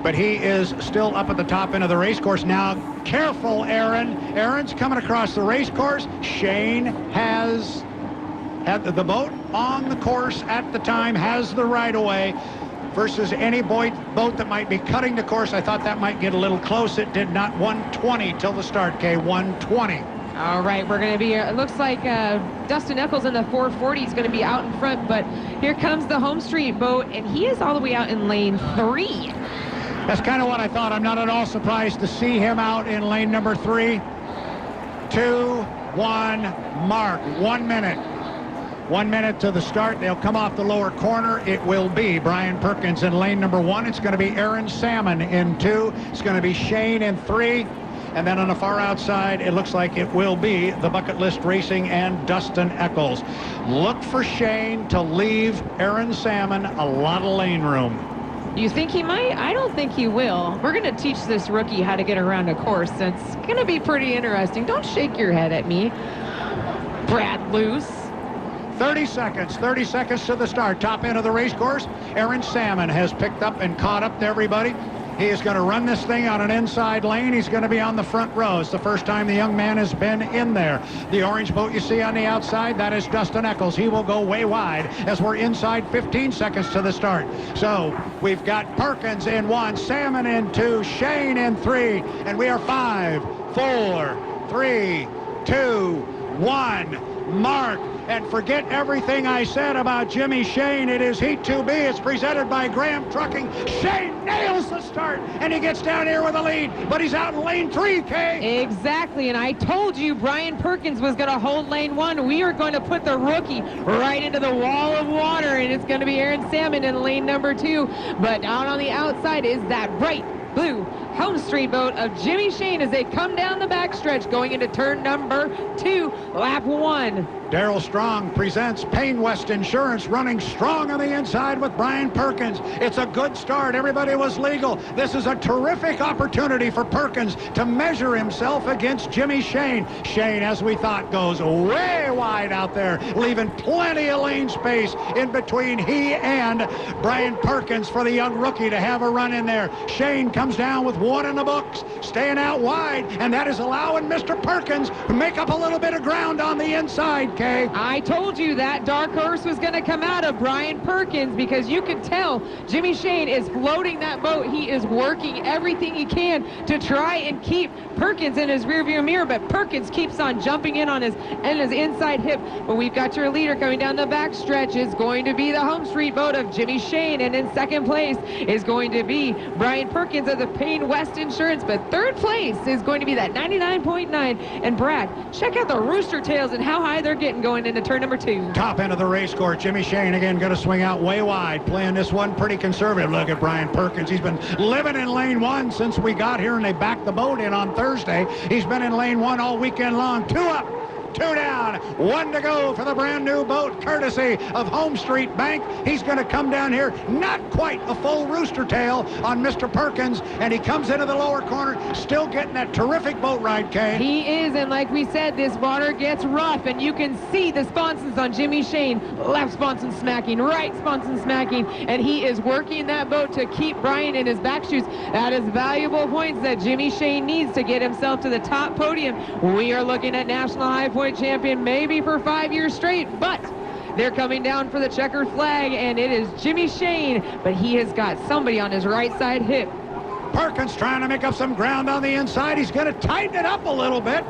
But he is still up at the top end of the race course. Now, careful, Aaron. Aaron's coming across the race course. Shane has had the boat on the course at the time, has the right of way versus any boat that might be cutting the course. I thought that might get a little close. It did not. 120 till the start, Kay. 120. All right, we're going to be, it looks like Dustin Eccles in the 440 is going to be out in front, but here comes the Home Street boat, and he is all the way out in lane 3. That's kind of what I thought. I'm not at all surprised to see him out in lane number 3. 2, 1, mark. 1 minute. 1 minute to the start. They'll come off the lower corner. It will be Brian Perkins in lane number 1. It's going to be Aaron Salmon in 2. It's going to be Shane in 3. And then on the far outside, it looks like it will be the Bucket List Racing and Dustin Eccles. Look for Shane to leave Aaron Salmon a lot of lane room. You think he might? I don't think he will. We're going to teach this rookie how to get around a course. It's going to be pretty interesting. Don't shake your head at me, Brad Luce. 30 seconds to the start. Top end of the race course. Aaron Salmon has picked up and caught up to everybody. He is going to run this thing on an inside lane. He's going to be on the front row. It's the first time the young man has been in there. The orange boat you see on the outside, that is Dustin Eccles. He will go way wide as we're inside 15 seconds to the start. So we've got Perkins in 1, Salmon in 2, Shane in 3, and we are 5, 4, 3, 2, 1, mark. And forget everything I said about Jimmy Shane. It is Heat 2B. It's presented by Graham Trucking. Shane nails the start, and he gets down here with a lead, but he's out in lane 3, Kay. Exactly, and I told you Brian Perkins was going to hold lane 1. We are going to put the rookie right into the wall of water, and it's going to be Aaron Salmon in lane number 2. But out on the outside is that bright blue Home Street boat of Jimmy Shane as they come down the backstretch going into turn number 2, lap 1. Darrell Strong presents Payne West Insurance, running strong on the inside with Brian Perkins. It's a good start. Everybody was legal. This is a terrific opportunity for Perkins to measure himself against Jimmy Shane. Shane, as we thought, goes way wide out there, leaving plenty of lane space in between he and Brian Perkins for the young rookie to have a run in there. Shane comes down with one in the books, staying out wide, and that is allowing Mr. Perkins to make up a little bit of ground on the inside. I told you that dark horse was going to come out of Brian Perkins, because you can tell Jimmy Shane is floating that boat. He is working everything he can to try and keep Perkins in his rearview mirror, but Perkins keeps on jumping in on his inside hip. But we've got your leader coming down the back stretch. It's going to be the home street boat of Jimmy Shane, and in second place is going to be Brian Perkins of the Payne West Insurance, but third place is going to be that 99.9. And Brad, check out the Rooster Tails and how high they're getting going into turn number 2. Top end of the race course. Jimmy Shane again going to swing out way wide, playing this one pretty conservative. Look at Brian Perkins. He's been living in lane 1 since we got here and they backed the boat in on Thursday. He's been in lane 1 all weekend long. 2 up, 2 down, 1 to go for the brand new boat, courtesy of Home Street Bank. He's going to come down here, not quite a full rooster tail on Mr. Perkins, and he comes into the lower corner, still getting that terrific boat ride, Kay. He is, and like we said, this water gets rough, and you can see the sponsons on Jimmy Shane. Left sponson smacking, right sponson smacking, and he is working that boat to keep Brian in his back shoes. That is valuable points that Jimmy Shane needs to get himself to the top podium. We are looking at National High Point champion maybe for 5 years straight, but they're coming down for the checkered flag, and it is Jimmy Shane, but he has got somebody on his right side hip. Perkins trying to make up some ground on the inside. He's going to tighten it up a little bit.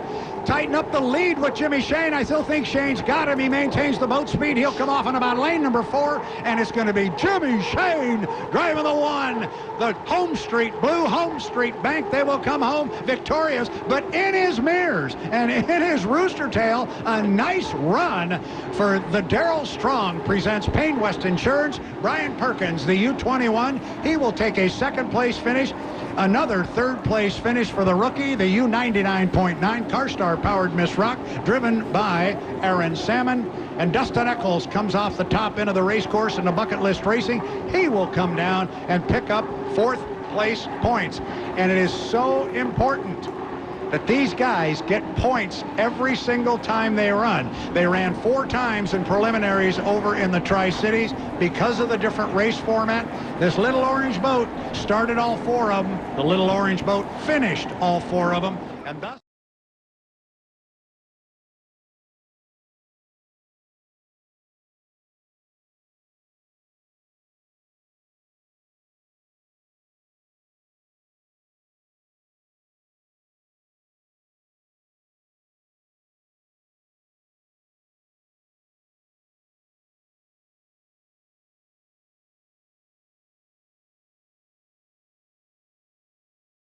Tighten up the lead with Jimmy Shane. I still think Shane's got him. He maintains the boat speed. He'll come off on about lane number 4, and it's going to be Jimmy Shane driving the 1. The Home Street, Blue Home Street Bank. They will come home victorious, but in his mirrors and in his rooster tail, a nice run for the Darrell Strong presents Payne West Insurance. Brian Perkins, the U21, he will take a second place finish. Another third place finish for the rookie, the U99.9 Carstar powered Miss Rock, driven by Aaron Salmon. And Dustin Eccles comes off the top end of the race course in the Bucket List Racing. He will come down and pick up 4th place points. And it is so important that these guys get points every single time they run. They ran 4 times in preliminaries over in the Tri-Cities because of the different race format. This little orange boat started all 4 of them. The little orange boat finished all 4 of them. And thus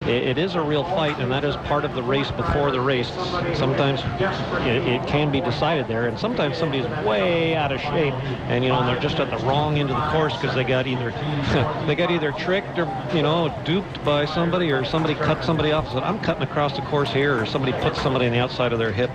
It is a real fight, and that is part of the race before the race. Sometimes it can be decided there, and sometimes somebody's way out of shape, and they're just at the wrong end of the course because they got either tricked or duped by somebody, or somebody cut somebody off and said, I'm cutting across the course here, or somebody put somebody on the outside of their hip.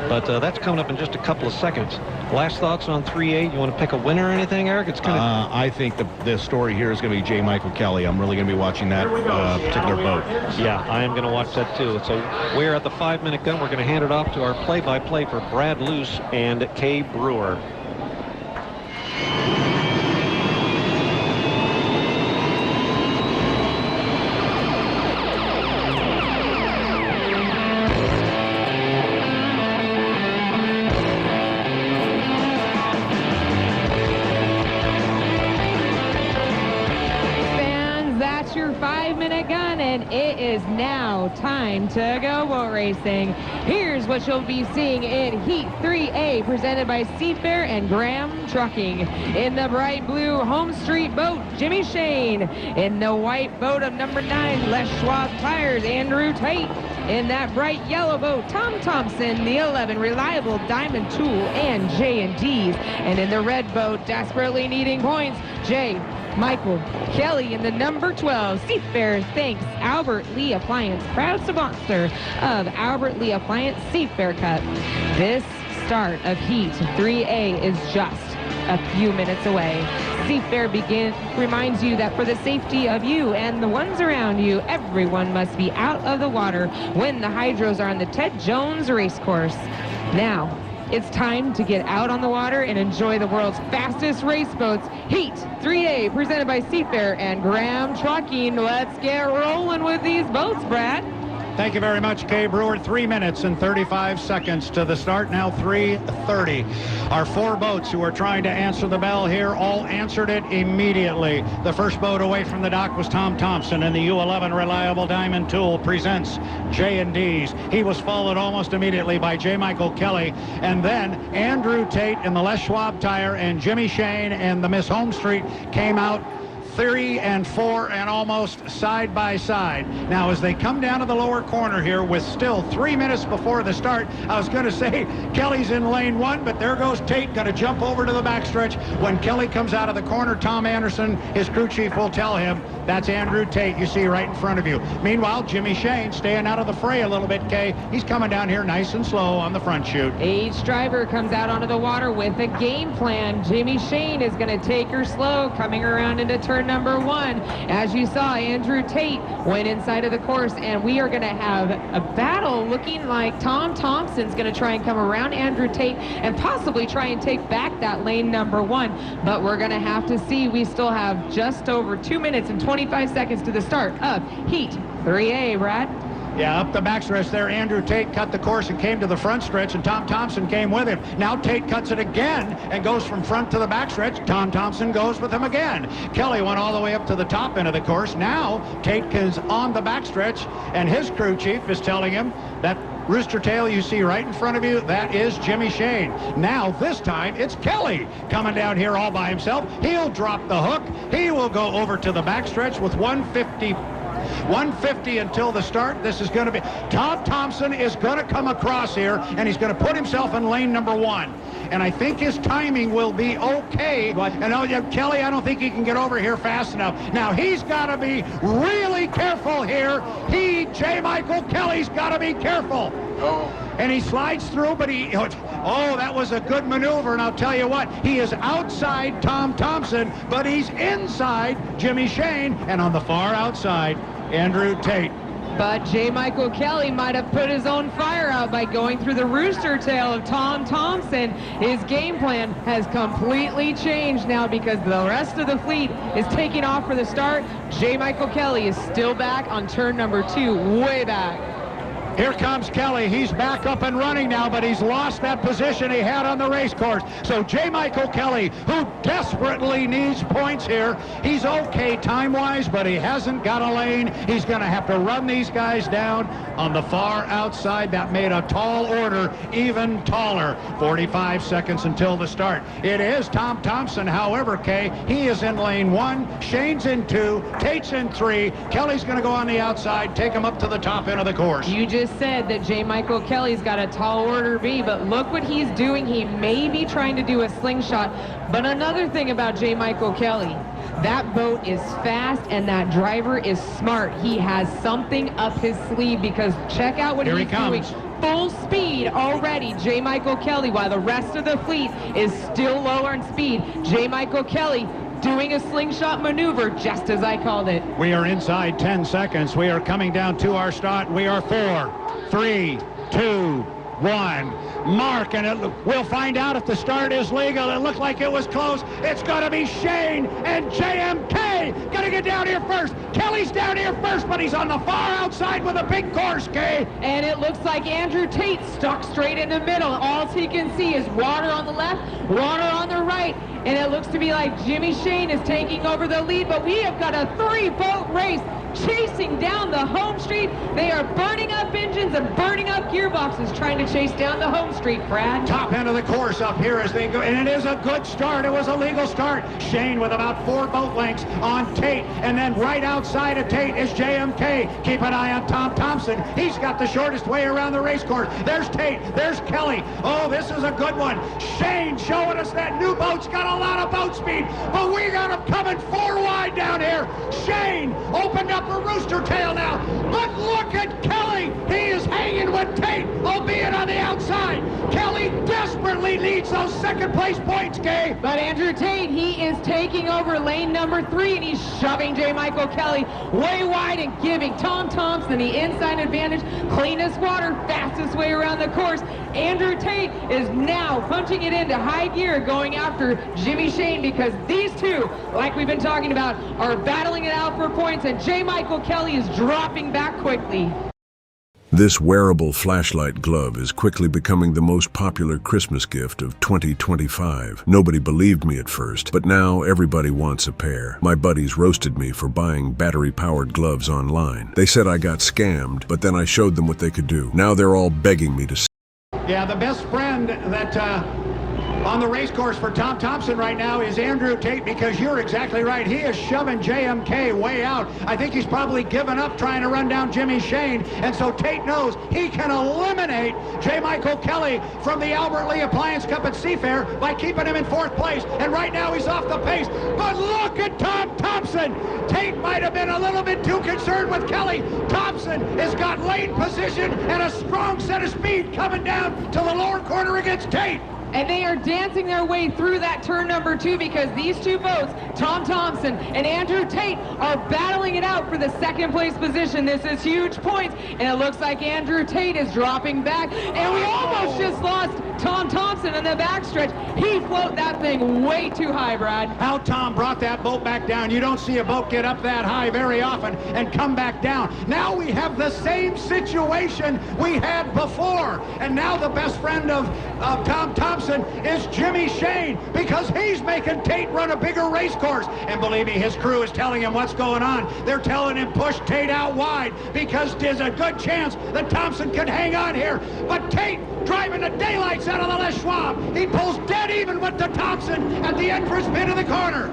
But that's coming up in just a couple of seconds. Last thoughts on 3A? You want to pick a winner or anything, Eric? It's kind of. I think the story here is going to be J. Michael Kelly. I'm really going to be watching that particular boat. Yeah, I am going to watch that too. So we're at the 5-minute gun. We're going to hand it off to our play-by-play for Brad Luce and Kay Brewer. Your 5-minute gun, and it is now time to go boat racing. Here's what you'll be seeing in Heat 3A, presented by Seafair and Graham Trucking. In the bright blue Home Street boat, Jimmy Shane. In the white boat of number 9, Les Schwab Tires, Andrew Tate. In that bright yellow boat, Tom Thompson, the 11, Reliable Diamond Tool, and J&D's. And in the red boat, desperately needing points, J. Michael Kelly. In the number 12, Seafair thanks Albert Lee Appliance, proud sponsor of Albert Lee Appliance Seafair Cup. This start of Heat 3A is just a few minutes away. Seafair reminds you that for the safety of you and the ones around you, everyone must be out of the water when the hydros are on the Ted Jones Racecourse. Now, it's time to get out on the water and enjoy the world's fastest race boats. Heat 3A, presented by Seafair and Graham Trucking. Let's get rolling with these boats, Brad. Thank you very much, Kay Brewer. 3 minutes and 35 seconds to the start. Now 3:30. Our 4 boats who are trying to answer the bell here all answered it immediately. The first boat away from the dock was Tom Thompson, and the U11 Reliable Diamond Tool presents J&D's. He was followed almost immediately by J. Michael Kelly, and then Andrew Tate in the Les Schwab tire and Jimmy Shane and the Miss Home Street came out 3 and 4 and almost side by side. Now, as they come down to the lower corner here with still 3 minutes before the start, I was going to say Kelly's in lane 1, but there goes Tate, going to jump over to the backstretch. When Kelly comes out of the corner, Tom Anderson, his crew chief, will tell him that's Andrew Tate you see right in front of you. Meanwhile, Jimmy Shane staying out of the fray a little bit, Kay. He's coming down here nice and slow on the front chute. Each driver comes out onto the water with a game plan. Jimmy Shane is going to take her slow, coming around into turn number 1. As you saw, Andrew Tate went inside of the course, and we are going to have a battle looking like Tom Thompson's going to try and come around Andrew Tate and possibly try and take back that lane number 1. But we're going to have to see. We still have just over 2 minutes and 25 seconds to the start of Heat 3A, Brad. Yeah, up the backstretch there, Andrew Tate cut the course and came to the front stretch, and Tom Thompson came with him. Now Tate cuts it again and goes from front to the backstretch. Tom Thompson goes with him again. Kelly went all the way up to the top end of the course. Now Tate is on the backstretch, and his crew chief is telling him that rooster tail you see right in front of you, that is Jimmy Shane. Now, this time, it's Kelly coming down here all by himself. He'll drop the hook. He will go over to the backstretch with 150 until the start. This is going to be Tom Thompson is going to come across here, and he's going to put himself in lane number 1. And I think his timing will be okay. And Kelly, I don't think he can get over here fast enough. Now, he's got to be really careful here. J. Michael Kelly's got to be careful. And he slides through, but that was a good maneuver. And I'll tell you what, he is outside Tom Thompson, but he's inside Jimmy Shane, and on the far outside, Andrew Tate. But J. Michael Kelly might have put his own fire out by going through the rooster tail of Tom Thompson. His game plan has completely changed now because the rest of the fleet is taking off for the start. J. Michael Kelly is still back on turn number 2, way back. Here comes Kelly. He's back up and running now, but he's lost that position he had on the race course. So J. Michael Kelly, who desperately needs points here, he's okay time-wise, but he hasn't got a lane. He's going to have to run these guys down on the far outside. That made a tall order even taller. 45 seconds until the start. It is Tom Thompson, however, Kay. He is in lane 1. Shane's in 2. Tate's in 3. Kelly's going to go on the outside, take him up to the top end of the course. You just said that J. Michael Kelly's got a tall order B, but look what he's doing. He may be trying to do a slingshot, but another thing about J. Michael Kelly, that boat is fast and that driver is smart. He has something up his sleeve because check out what he's doing. Full speed already, J. Michael Kelly, while the rest of the fleet is still lower in speed. J. Michael Kelly doing a slingshot maneuver, just as I called it. We are inside 10 seconds. We are coming down to our start. We are 4, 3, 2, 1. Mark, and we'll find out if the start is legal. It looked like it was close. It's going to be Shane and JMK going to get down here first. Kelly's down here first, but he's on the far outside with a big course, Kay. And it looks like Andrew Tate stuck straight in the middle. All he can see is water on the left, water on the right. And it looks to be like Jimmy Shane is taking over the lead, but we have got a 3-boat race chasing down the home street. They are burning up engines and burning up gearboxes trying to chase down the home street, Brad. Top end of the course up here as they go, and it is a good start. It was a legal start. Shane with about 4 boat lengths on Tate, and then right outside of Tate is JMK. Keep an eye on Tom Thompson. He's got the shortest way around the race course. There's Tate. There's Kelly. Oh, this is a good one. Shane showing us that new boat's got a lot of boat speed, but we got him coming 4 wide down here. Shane opened up a rooster tail now, but look at Kelly. He is hanging with Tate, albeit on the outside. Kelly desperately needs those second-place points, Kay. But Andrew Tate, he is taking over lane number 3, and he's shoving J. Michael Kelly way wide and giving Tom Thompson the inside advantage. Cleanest water, fastest way around the course. Andrew Tate is now punching it into high gear, going after Jimmy Shane, because these two, like we've been talking about, are battling it out for points, and J. Michael Kelly is dropping back quickly. This wearable flashlight glove is quickly becoming the most popular Christmas gift of 2025. Nobody believed me at first, but now everybody wants a pair. My buddies roasted me for buying battery-powered gloves online. They said I got scammed, but then I showed them what they could do. Now they're all begging me to. Yeah, the best friend that on the race course for Tom Thompson right now is Andrew Tate, because you're exactly right. He is shoving JMK way out. I think he's probably given up trying to run down Jimmy Shane, and so Tate knows he can eliminate J. Michael Kelly from the Albert Lee Appliance Cup at Seafair by keeping him in 4th place, and right now he's off the pace. But look at Tom Thompson. Tate might have been a little bit too concerned with Kelly. Thompson has got lane position and a strong set of speed coming down to the lower corner against Tate. And they are dancing their way through that turn number 2, because these two boats, Tom Thompson and Andrew Tate, are battling it out for the 2nd place position. This is huge points, and it looks like Andrew Tate is dropping back, and we almost just lost Tom Thompson in the backstretch. He floated that thing way too high, Brad. How Tom brought that boat back down. You don't see a boat get up that high very often and come back down. Now we have the same situation we had before, and now the best friend of Tom Thompson is Jimmy Shane, because he's making Tate run a bigger race course. And believe me, his crew is telling him what's going on. They're telling him push Tate out wide, because there's a good chance that Thompson can hang on here. But Tate driving the daylights out of the Les Schwab. He pulls dead even with the Thompson at the entrance pin of the corner.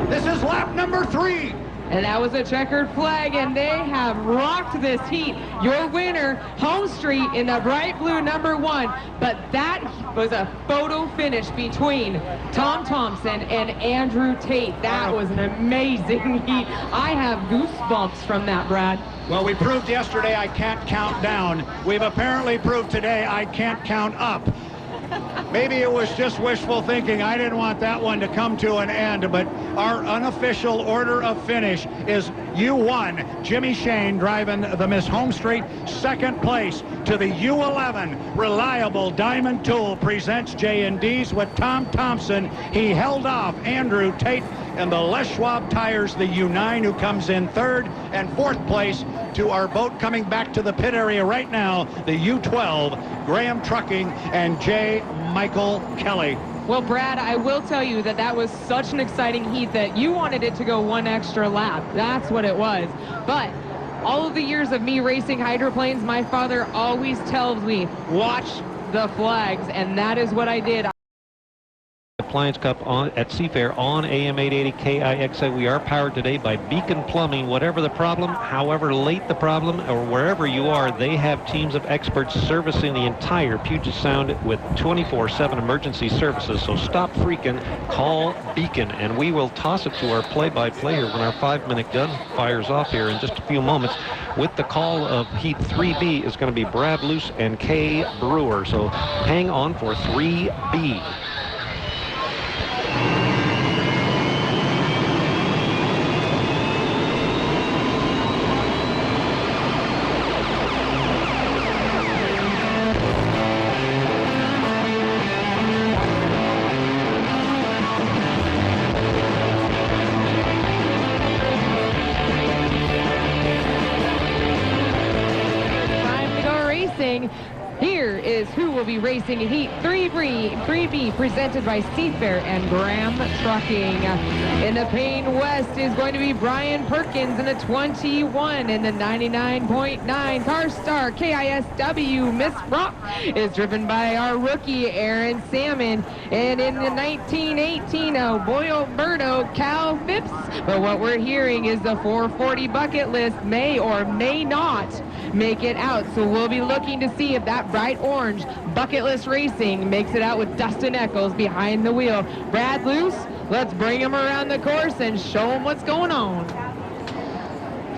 This is lap number 3. And that was a checkered flag, and they have rocked this heat. Your winner, Home Street, in the bright blue number 1. But that was a photo finish between Tom Thompson and Andrew Tate. That was an amazing heat. I have goosebumps from that, Brad. Well, we proved yesterday I can't count down. We've apparently proved today I can't count up. Maybe it was just wishful thinking. I didn't want that one to come to an end, but our unofficial order of finish is U1, Jimmy Shane driving the Miss Home Street, 2nd place to the U11 Reliable Diamond Tool presents J&D's with Tom Thompson. He held off Andrew Tate, and the Les Schwab Tires, the U9, who comes in 3rd, and 4th place to our boat coming back to the pit area right now, the U12 Graham Trucking and J. Michael Kelly. Well, Brad, I will tell you that that was such an exciting heat that you wanted it to go one extra lap. That's what it was. But all of the years of me racing hydroplanes, my father always tells me, watch the flags, and that is what I did. Appliance Cup at Seafair on AM 880 KIXA. We are powered today by Beacon Plumbing. Whatever the problem, however late the problem, or wherever you are, they have teams of experts servicing the entire Puget Sound with 24/7 emergency services. So stop freaking, call Beacon, and we will toss it to our play-by-play here when our 5-minute gun fires off here in just a few moments. With the call of Heat 3B is going to be Brad Luce and Kay Brewer. So hang on for 3B. Here is who will be racing in Heat 3B, presented by Seafair and Graham Trucking. In the Payne West is going to be Brian Perkins in the 21. In the 99.9 Car Star KISW, Miss Rock is driven by our rookie Aaron Salmon. And in the 1918 Boyalberto Cal Phipps. But what we're hearing is the 440 bucket list may or may not make it out. So we'll be looking to see if that bright orange bucket list racing makes it out with Dustin Eccles behind the wheel. Brad Luce, let's bring him around the course and show him what's going on.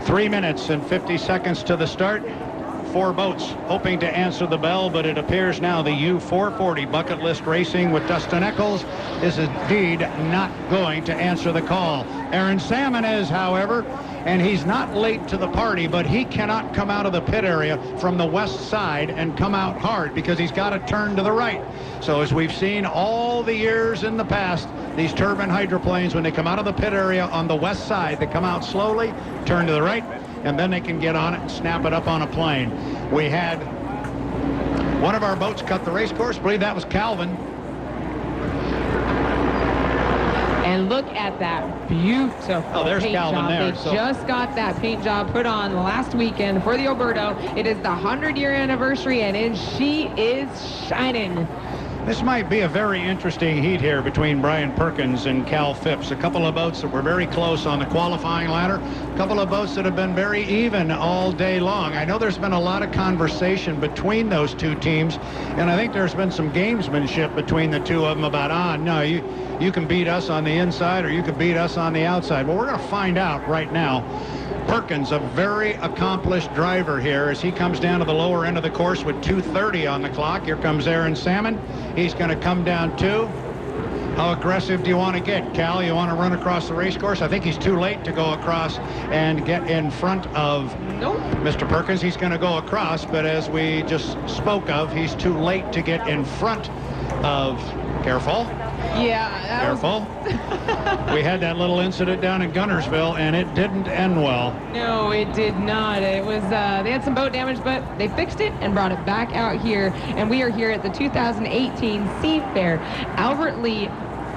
3 minutes and 50 seconds to the start. 4 boats hoping to answer the bell, but it appears now the U440 Bucket List Racing with Dustin Eccles is indeed not going to answer the call. Aaron Salmon is, however, and he's not late to the party, but he cannot come out of the pit area from the west side and come out hard because he's got to turn to the right. So as we've seen all the years in the past, these turbine hydroplanes, when they come out of the pit area on the west side, they come out slowly, turn to the right, and then they can get on it and snap it up on a plane. We had one of our boats cut the race course. I believe that was Calvin. And look at that beautiful there's paint Calvin job. there, They just got that paint job put on last weekend for the Alberto. It is the 100-year anniversary, and she is shining. This might be a very interesting heat here between Brian Perkins and Cal Phipps. A couple of boats that were very close on the qualifying ladder. A couple of boats that have been very even all day long. I know there's been a lot of conversation between those two teams, and I think there's been some gamesmanship between the two of them about, no, you can beat us on the inside or you can beat us on the outside. Well, we're going to find out right now. Perkins, a very accomplished driver here as he comes down to the lower end of the course with 2:30 on the clock. Here comes Aaron Salmon. He's going to come down too. How aggressive do you want to get, Cal? You want to run across the race course? I think he's too late to go across and get in front of Mr. Perkins. He's going to go across, but as we just spoke of, he's too late to get in front of... Careful. Yeah. Careful. We had that little incident down in Gunnersville, and it didn't end well. No, it did not. It was, they had some boat damage, but they fixed it and brought it back out here. And we are here at the 2018 Seafair. Albert Lea,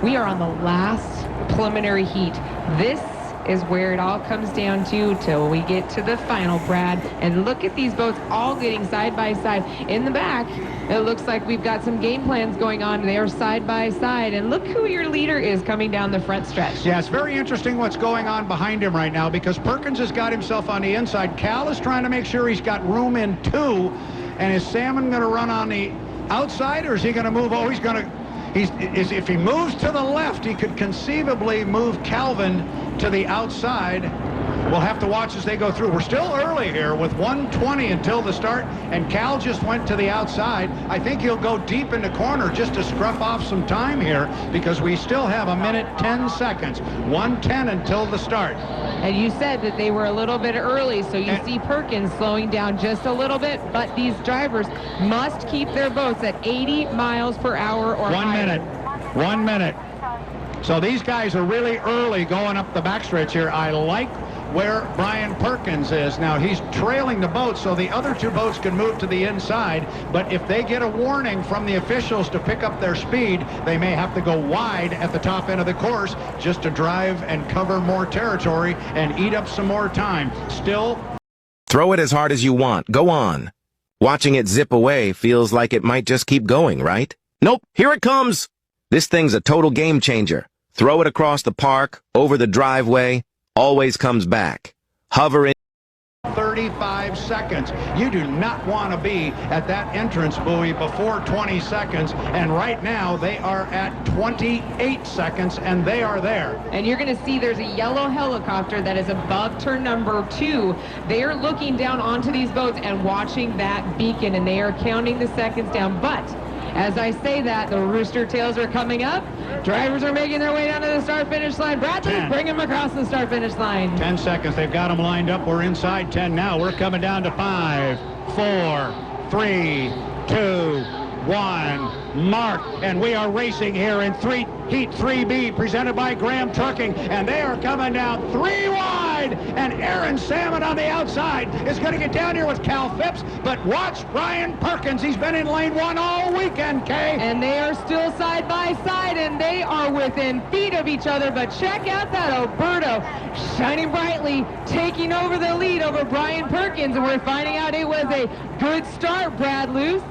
we are on the last preliminary heat. This is where it all comes down to till we get to the final, Brad. And look at these boats all getting side by side. In the back, it looks like we've got some game plans going on. They are side by side. And look who your leader is coming down the front stretch. Yeah, it's very interesting what's going on behind him right now because Perkins has got himself on the inside. Cal is trying to make sure he's got room in 2. And is Salmon going to run on the outside, or is he going to move? Oh, he's going to... if he moves to the left, he could conceivably move Calvin to the outside. We'll have to watch as they go through. We're still early here with 1:20 until the start, and Cal just went to the outside. I think he'll go deep in the corner just to scruff off some time here because we still have 1:10 seconds. 1:10 until the start. And you said that they were a little bit early, so you see Perkins slowing down just a little bit, but these drivers must keep their boats at 80 miles per hour or higher. 1 minute. So these guys are really early going up the backstretch here. I like where Brian Perkins is. Now, he's trailing the boat, so the other 2 boats can move to the inside, but if they get a warning from the officials to pick up their speed, they may have to go wide at the top end of the course just to drive and cover more territory and eat up some more time. Still... Throw it as hard as you want. Go on. Watching it zip away feels like it might just keep going, right? Nope, here it comes! This thing's a total game changer. Throw it across the park, over the driveway, always comes back. Hover in 35 seconds. You do not want to be at that entrance buoy before 20 seconds, and right now they are at 28 seconds, and they are there. And you're going to see there's a yellow helicopter that is above turn number 2. They are looking down onto these boats and watching that beacon, and they are counting the seconds down. But as I say that, the rooster tails are coming up. Drivers are making their way down to the start-finish line. Bradley, bring them across the start-finish line. 10 seconds. They've got them lined up. We're inside 10 now. We're coming down to 5, 4, 3, 2, 1. Mark. And we are racing here in Heat 3B, presented by Graham Trucking. And they are coming down 3 wide. And Aaron Salmon on the outside is going to get down here with Cal Phipps. But watch Brian Perkins. He's been in lane 1 all weekend, Kay. And they are still side by side, and they are within feet of each other. But check out that Alberto shining brightly, taking over the lead over Brian Perkins. And we're finding out it was a good start, Brad Luce.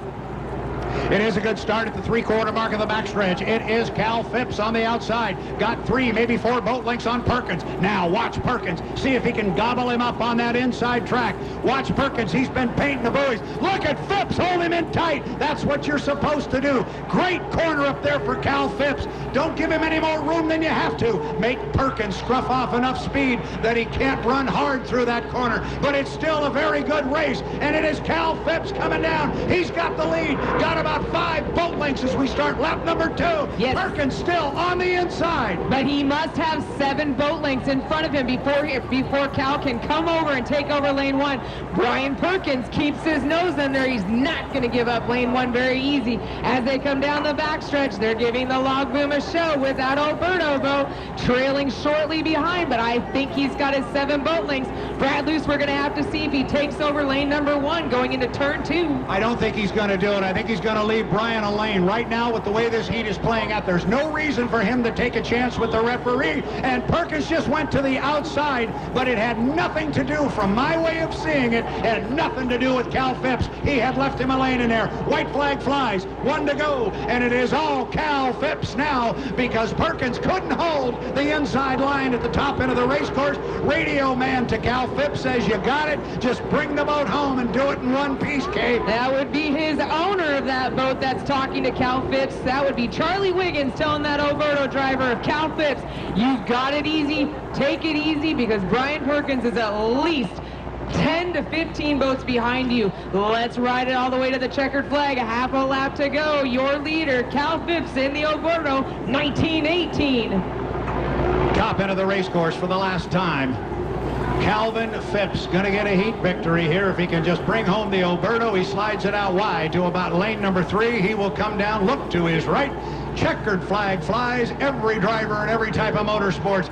It is a good start at the three-quarter mark of the backstretch. It is Cal Phipps on the outside. Got 3, maybe 4 boat lengths on Perkins. Now watch Perkins. See if he can gobble him up on that inside track. Watch Perkins. He's been painting the buoys. Look at Phipps. Hold him in tight. That's what you're supposed to do. Great corner up there for Cal Phipps. Don't give him any more room than you have to. Make Perkins scruff off enough speed that he can't run hard through that corner. But it's still a very good race. And it is Cal Phipps coming down. He's got the lead. Got about 5 boat lengths as we start lap number 2. Yes. Perkins still on the inside. But he must have 7 boat lengths in front of him before Cal can come over and take over lane 1. Brian Perkins keeps his nose in there. He's not going to give up lane 1 very easy. As they come down the backstretch, they're giving the log boom a show with that Alberto boat trailing shortly behind, but I think he's got his 7 boat lengths. Brad Luce, we're going to have to see if he takes over lane number 1 going into turn 2. I don't think he's going to do it. I think he's going to leave Brian a lane. Right now, with the way this heat is playing out, there's no reason for him to take a chance with the referee. And Perkins just went to the outside, but it had nothing to do, from my way of seeing it, had nothing to do with Cal Phipps. He had left him a lane in there. White flag flies, 1 to go, and it is all Cal Phipps now because Perkins couldn't hold the inside line at the top end of the race course. Radio man to Cal Phipps says, you got it, just bring the boat home and do it in one piece, Kay. That would be his owner of that boat that's talking to Cal Phipps. That would be Charlie Wiggins telling that Alberto driver of Cal Phipps, you've got it easy, take it easy, because Brian Perkins is at least 10 to 15 boats behind you. Let's ride it all the way to the checkered flag. A half a lap to go. Your leader, Cal Phipps in the Alberto, 1918. Top end of the race course for the last time. Calvin Phipps going to get a heat victory here if he can just bring home the Alberto. He slides it out wide to about lane number 3. He will come down, look to his right. Checkered flag flies. Every driver in every type of motorsports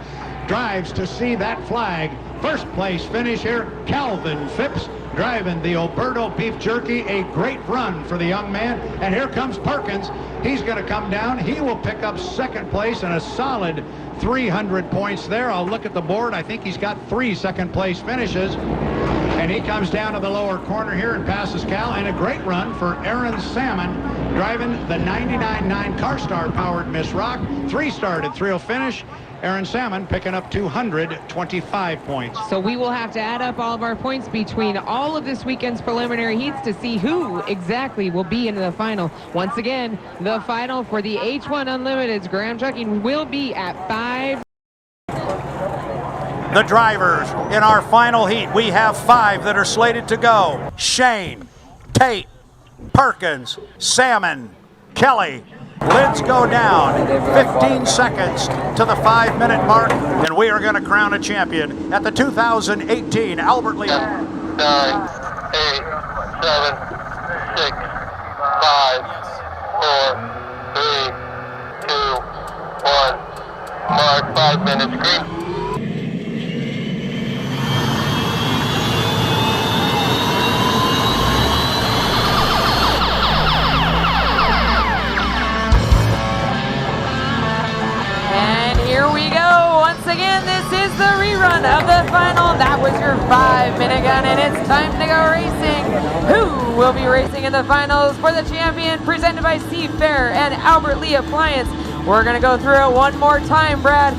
drives to see that flag. First place finish here, Calvin Phipps driving the Alberto Beef Jerky. A great run for the young man. And here comes Perkins. He's going to come down. He will pick up second place and a solid 300 points there. I'll look at the board. I think he's got 3 second place finishes. And he comes down to the lower corner here and passes Cal. And a great run for Aaron Salmon driving the 99.9 CarStar powered Miss Rock. 3-starred at 3-0 finish. Aaron Salmon picking up 225 points. So we will have to add up all of our points between all of this weekend's preliminary heats to see who exactly will be in the final. Once again, the final for the H1 Unlimited's Graham Trucking will be at 5. The drivers in our final heat, we have 5 that are slated to go. Shane, Tate, Perkins, Salmon, Kelly. Lids go down. 15 seconds to the 5-minute mark, and we are going to crown a champion at the 2018 Albert Lea. 10, 9, 8, 7, 6, 5, 4, 3, 2, 1. Mark 5 minutes green. Here we go. Once again, this is the rerun of the final. That was your 5-minute gun, and it's time to go racing. Who will be racing in the finals for the champion, presented by Seafair and Albert Lea Appliance? We're going to go through it one more time, Brad.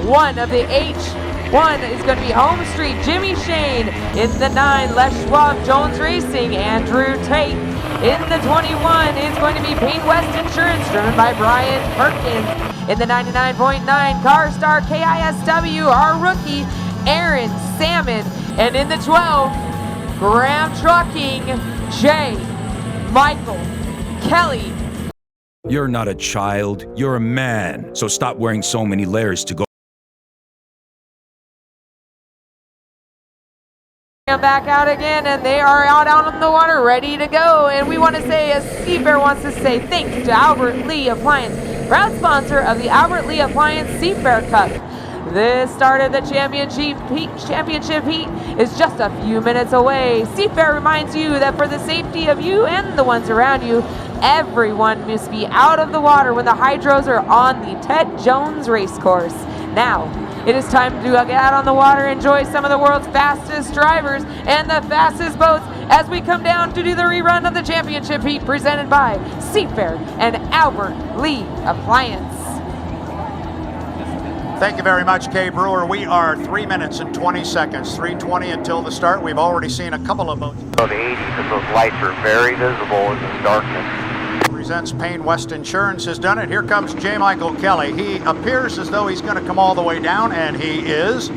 1 of the H1 is going to be Home Street, Jimmy Shane. In the 9, Les Schwab Jones Racing, Andrew Tate. In the 21 is going to be Payne West Insurance, driven by Brian Perkins. In the 99.9 CarStar KISW, our rookie, Aaron Salmon. And in the 12, Graham Trucking, J. Michael Kelly. You're not a child, you're a man. So stop wearing so many layers to go. Back out again, and they are out on the water, ready to go. And we want to say, as Seafair wants to say, thanks to Albert Lea Appliance, proud sponsor of the Albert Lea Appliance Seafair Cup. This start of the championship heat is just a few minutes away. Seafair reminds you that for the safety of you and the ones around you, everyone must be out of the water when the hydros are on the Ted Jones race course. Now, It is time to get out on the water, enjoy some of the world's fastest drivers and the fastest boats as we come down to do the rerun of the championship heat presented by Seafair and Albert Lee Appliance. Thank you very much, Kay Brewer. We are 3 minutes and 20 seconds, 3:20 until the start. We've already seen a couple of boats. So the 80, because those lights are very visible in this darkness. Presents Payne West Insurance has done it. Here comes J. Michael Kelly. He appears as though he's going to come all the way down, and he is.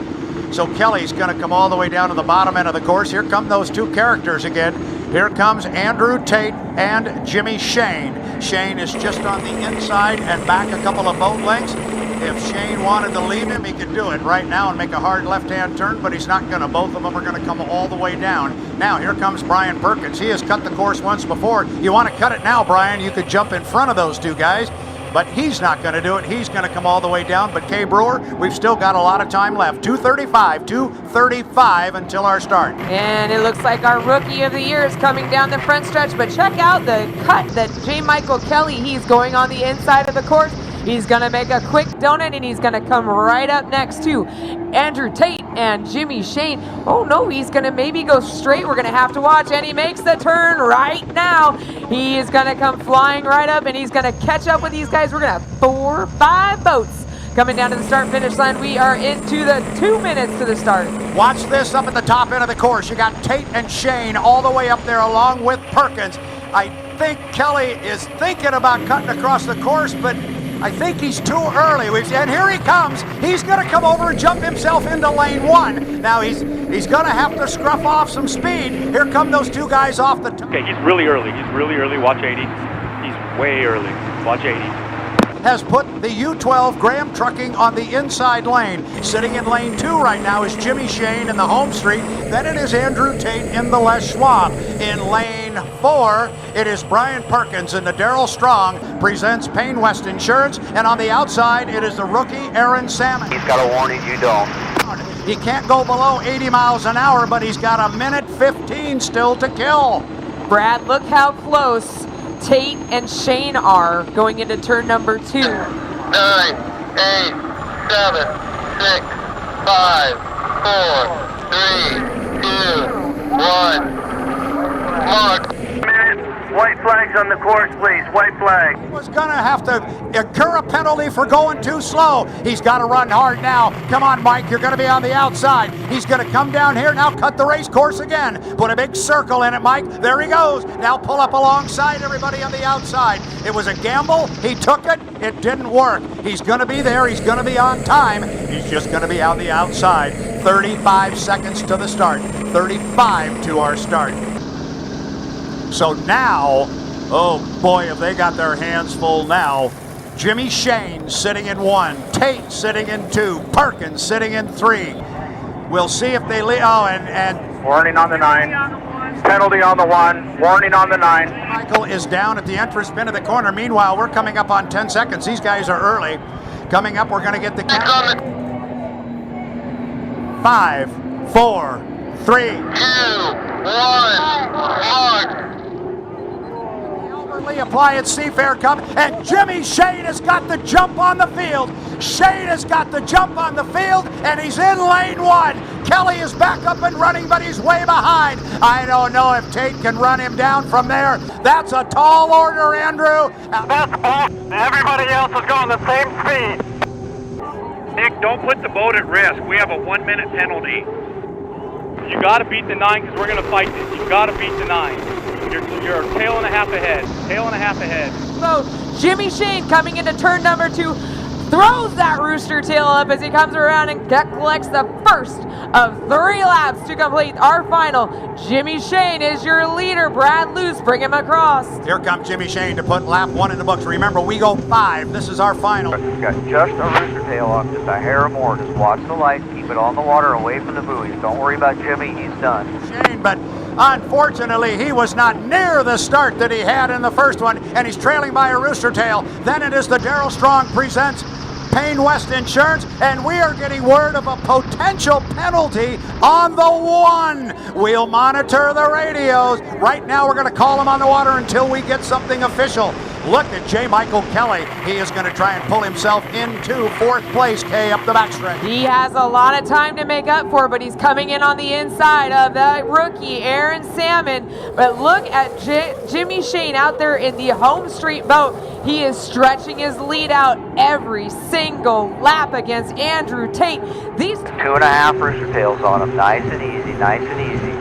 So Kelly's going to come all the way down to the bottom end of the course. Here come those two characters again. Here comes Andrew Tate and Jimmy Shane. Shane is just on the inside and back a couple of boat lengths. If Shane wanted to leave him, he could do it right now and make a hard left-hand turn, but he's not going to. Both of them are going to come all the way down. Now, here comes Brian Perkins. He has cut the course once before. You want to cut it now, Brian, you could jump in front of those two guys, but he's not going to do it. He's going to come all the way down. But Kay Brewer, we've still got a lot of time left. 2:35 until our start. And it looks like our rookie of the year is coming down the front stretch, but check out the cut that J. Michael Kelly, he's going on the inside of the course. He's going to make a quick donut, and he's going to come right up next to Andrew Tate and Jimmy Shane. Oh, no, he's going to maybe go straight. We're going to have to watch, and he makes the turn right now. He is going to come flying right up, and he's going to catch up with these guys. We're going to have 4 or 5 boats coming down to the start-finish line. We are into the 2 minutes to the start. Watch this up at the top end of the course. You got Tate and Shane all the way up there along with Perkins. I think Kelly is thinking about cutting across the course, but I think he's too early. And here he comes. He's going to come over and jump himself into lane 1. Now he's going to have to scruff off some speed. Here come those two guys off the top. Okay, he's really early. He's really early. Watch 80. He's way early. Watch 80. Has put the U12 Graham Trucking on the inside lane. Sitting in lane 2 right now is Jimmy Shane in the home street. Then it is Andrew Tate in the Les Schwab. In lane 4, it is Brian Perkins, and the Darrell Strong presents Payne West Insurance. And on the outside, it is the rookie Aaron Salmon. He's got a warning, you don't. He can't go below 80 miles an hour, but he's got 1:15 still to kill. Brad, look how close Tate and Shane are going into turn number 2. 9, 8, 7, 6, 5, 4, 3, 2, 1. Mark. White flags on the course, please. White flag. Was going to have to incur a penalty for going too slow. He's got to run hard now. Come on, Mike. You're going to be on the outside. He's going to come down here now, cut the race course again. Put a big circle in it, Mike. There he goes. Now pull up alongside everybody on the outside. It was a gamble. He took it. It didn't work. He's going to be there. He's going to be on time. He's just going to be on the outside. 35 seconds to the start. 35 to our start. So now, oh boy, have they got their hands full now. Jimmy Shane sitting in 1, Tate sitting in 2, Perkins sitting in 3. We'll see if they leave. Oh, and Warning on the 9. Penalty on the 1. Warning on the 9. Michael is down at the entrance pin of the corner. Meanwhile, we're coming up on 10 seconds. These guys are early. Coming up, we're going to get the count. 5, 4, 3, 2, 1. Mark. Appliance Seafair coming, and Jimmy Shane has got the jump on the field. Shane has got the jump on the field, and he's in lane 1. Kelly is back up and running, but he's way behind. I don't know if Tate can run him down from there. That's a tall order, Andrew. Everybody else is going the same speed. Nick, don't put the boat at risk. We have a 1-minute penalty. You got to beat the 9 because we're going to fight this. You got to beat the 9. You're a tail and a half ahead. Tail and a half ahead. So Jimmy Shane coming into turn number 2 throws that rooster tail up as he comes around and collects the first of 3 laps to complete our final. Jimmy Shane is your leader. Brad Luce, bring him across. Here comes Jimmy Shane to put lap 1 in the books. Remember, we go 5. This is our final. Got just a rooster tail off, just a hair more. Just watch the lights, keep it on the water, away from the buoys. Don't worry about Jimmy, he's done. Shane, but unfortunately, he was not near the start that he had in the first one, and he's trailing by a rooster tail. Then it is the Darrell Strong presents Payne West Insurance, and we are getting word of a potential penalty on the 1. We'll monitor the radios. Right now, we're going to call him on the water until we get something official. Look at J. Michael Kelly. He is going to try and pull himself into fourth place, Kay, up the backstretch. He has a lot of time to make up for, but he's coming in on the inside of the rookie, Aaron Salmon. But look at Jimmy Shane out there in the home street boat. He is stretching his lead out every single lap against Andrew Tate. These 2.5 rooster tails on him. Nice and easy, nice and easy.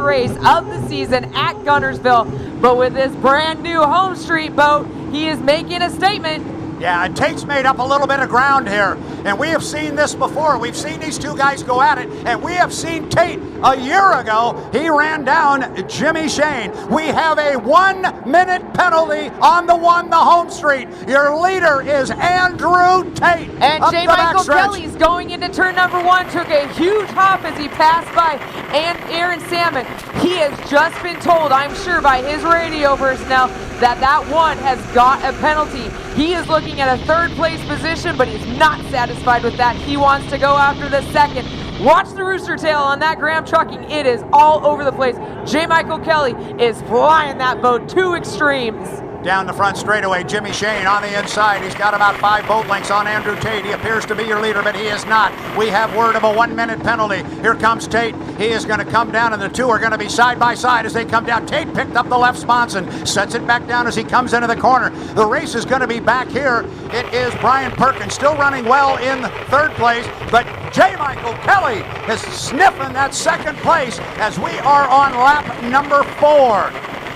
race of the season at Guntersville, but with this brand new home street boat, he is making a statement. Yeah, and Tate's made up a little bit of ground here, and we have seen this before. We've seen these two guys go at it, and we have seen Tate a year ago. He ran down Jimmy Shane. We have a 1-minute penalty on the home street. Your leader is Andrew Tate. And J. Michael Kelly's going into turn number 1, took a huge hop as he passed by Aaron Salmon. He has just been told, I'm sure by his radio personnel, that one has got a penalty. He is looking at a third place position, but he's not satisfied with that. He wants to go after the second. Watch the rooster tail on that Graham Trucking. It is all over the place. J. Michael Kelly is flying that boat to extremes. Down the front straightaway, Jimmy Shane on the inside. He's got about 5 boat lengths on Andrew Tate. He appears to be your leader, but he is not. We have word of a 1-minute penalty. Here comes Tate. He is going to come down, and the two are going to be side by side as they come down. Tate picked up the left sponson, sets it back down as he comes into the corner. The race is going to be back here. It is Brian Perkins still running well in third place, but J. Michael Kelly is sniffing that second place as we are on lap number 4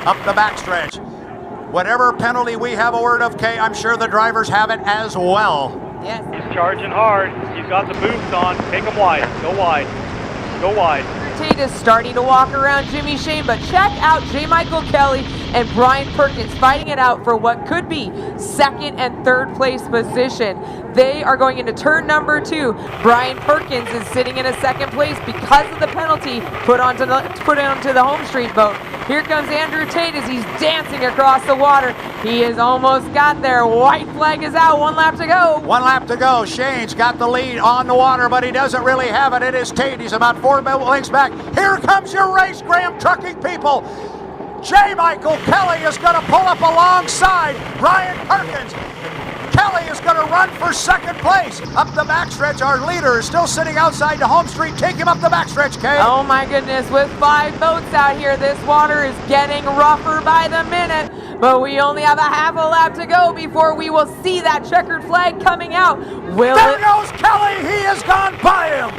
up the backstretch. Whatever penalty we have a word of, Kay, I'm sure the drivers have it as well. Yes. He's charging hard. He's got the boots on. Take him wide. Go wide. Go wide. Tate is starting to walk around Jimmy Shane, but check out J. Michael Kelly and Brian Perkins fighting it out for what could be second and third place position. They are going into turn number 2. Brian Perkins is sitting in a second place because of the penalty put onto the home street boat. Here comes Andrew Tate as he's dancing across the water. He has almost got there. White flag is out. 1 lap to go. 1 lap to go. Shane's got the lead on the water, but he doesn't really have it. It is Tate. He's about 4 lengths back. Here comes your race, Graham Trucking people. J. Michael Kelly is going to pull up alongside Brian Perkins. Kelly is going to run for second place. Up the backstretch, our leader is still sitting outside the home street. Take him up the backstretch, Kay. Oh my goodness, with 5 boats out here, this water is getting rougher by the minute. But we only have a half a lap to go before we will see that checkered flag coming out. There goes Kelly. He has gone by him.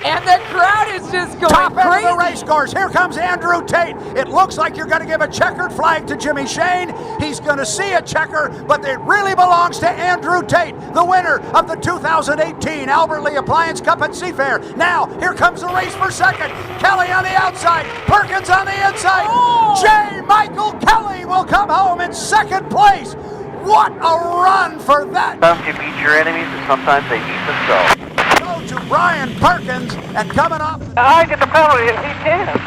And the crowd is just going Top crazy. end of the race course. Here comes Andrew Tate. It looks like you're going to give a checkered flag to Jimmy Shane. He's going to see a checker, but it really belongs to Andrew Tate, the winner of the 2018 Albert Lee Appliance Cup at Seafair. Now, here comes the race for second. Kelly on the outside, Perkins on the inside. Oh. J. Michael Kelly will come home in second place. What a run for that. Sometimes you beat your enemies, and sometimes they beat themselves. To Brian Perkins, and coming up, I get the penalty and he can't.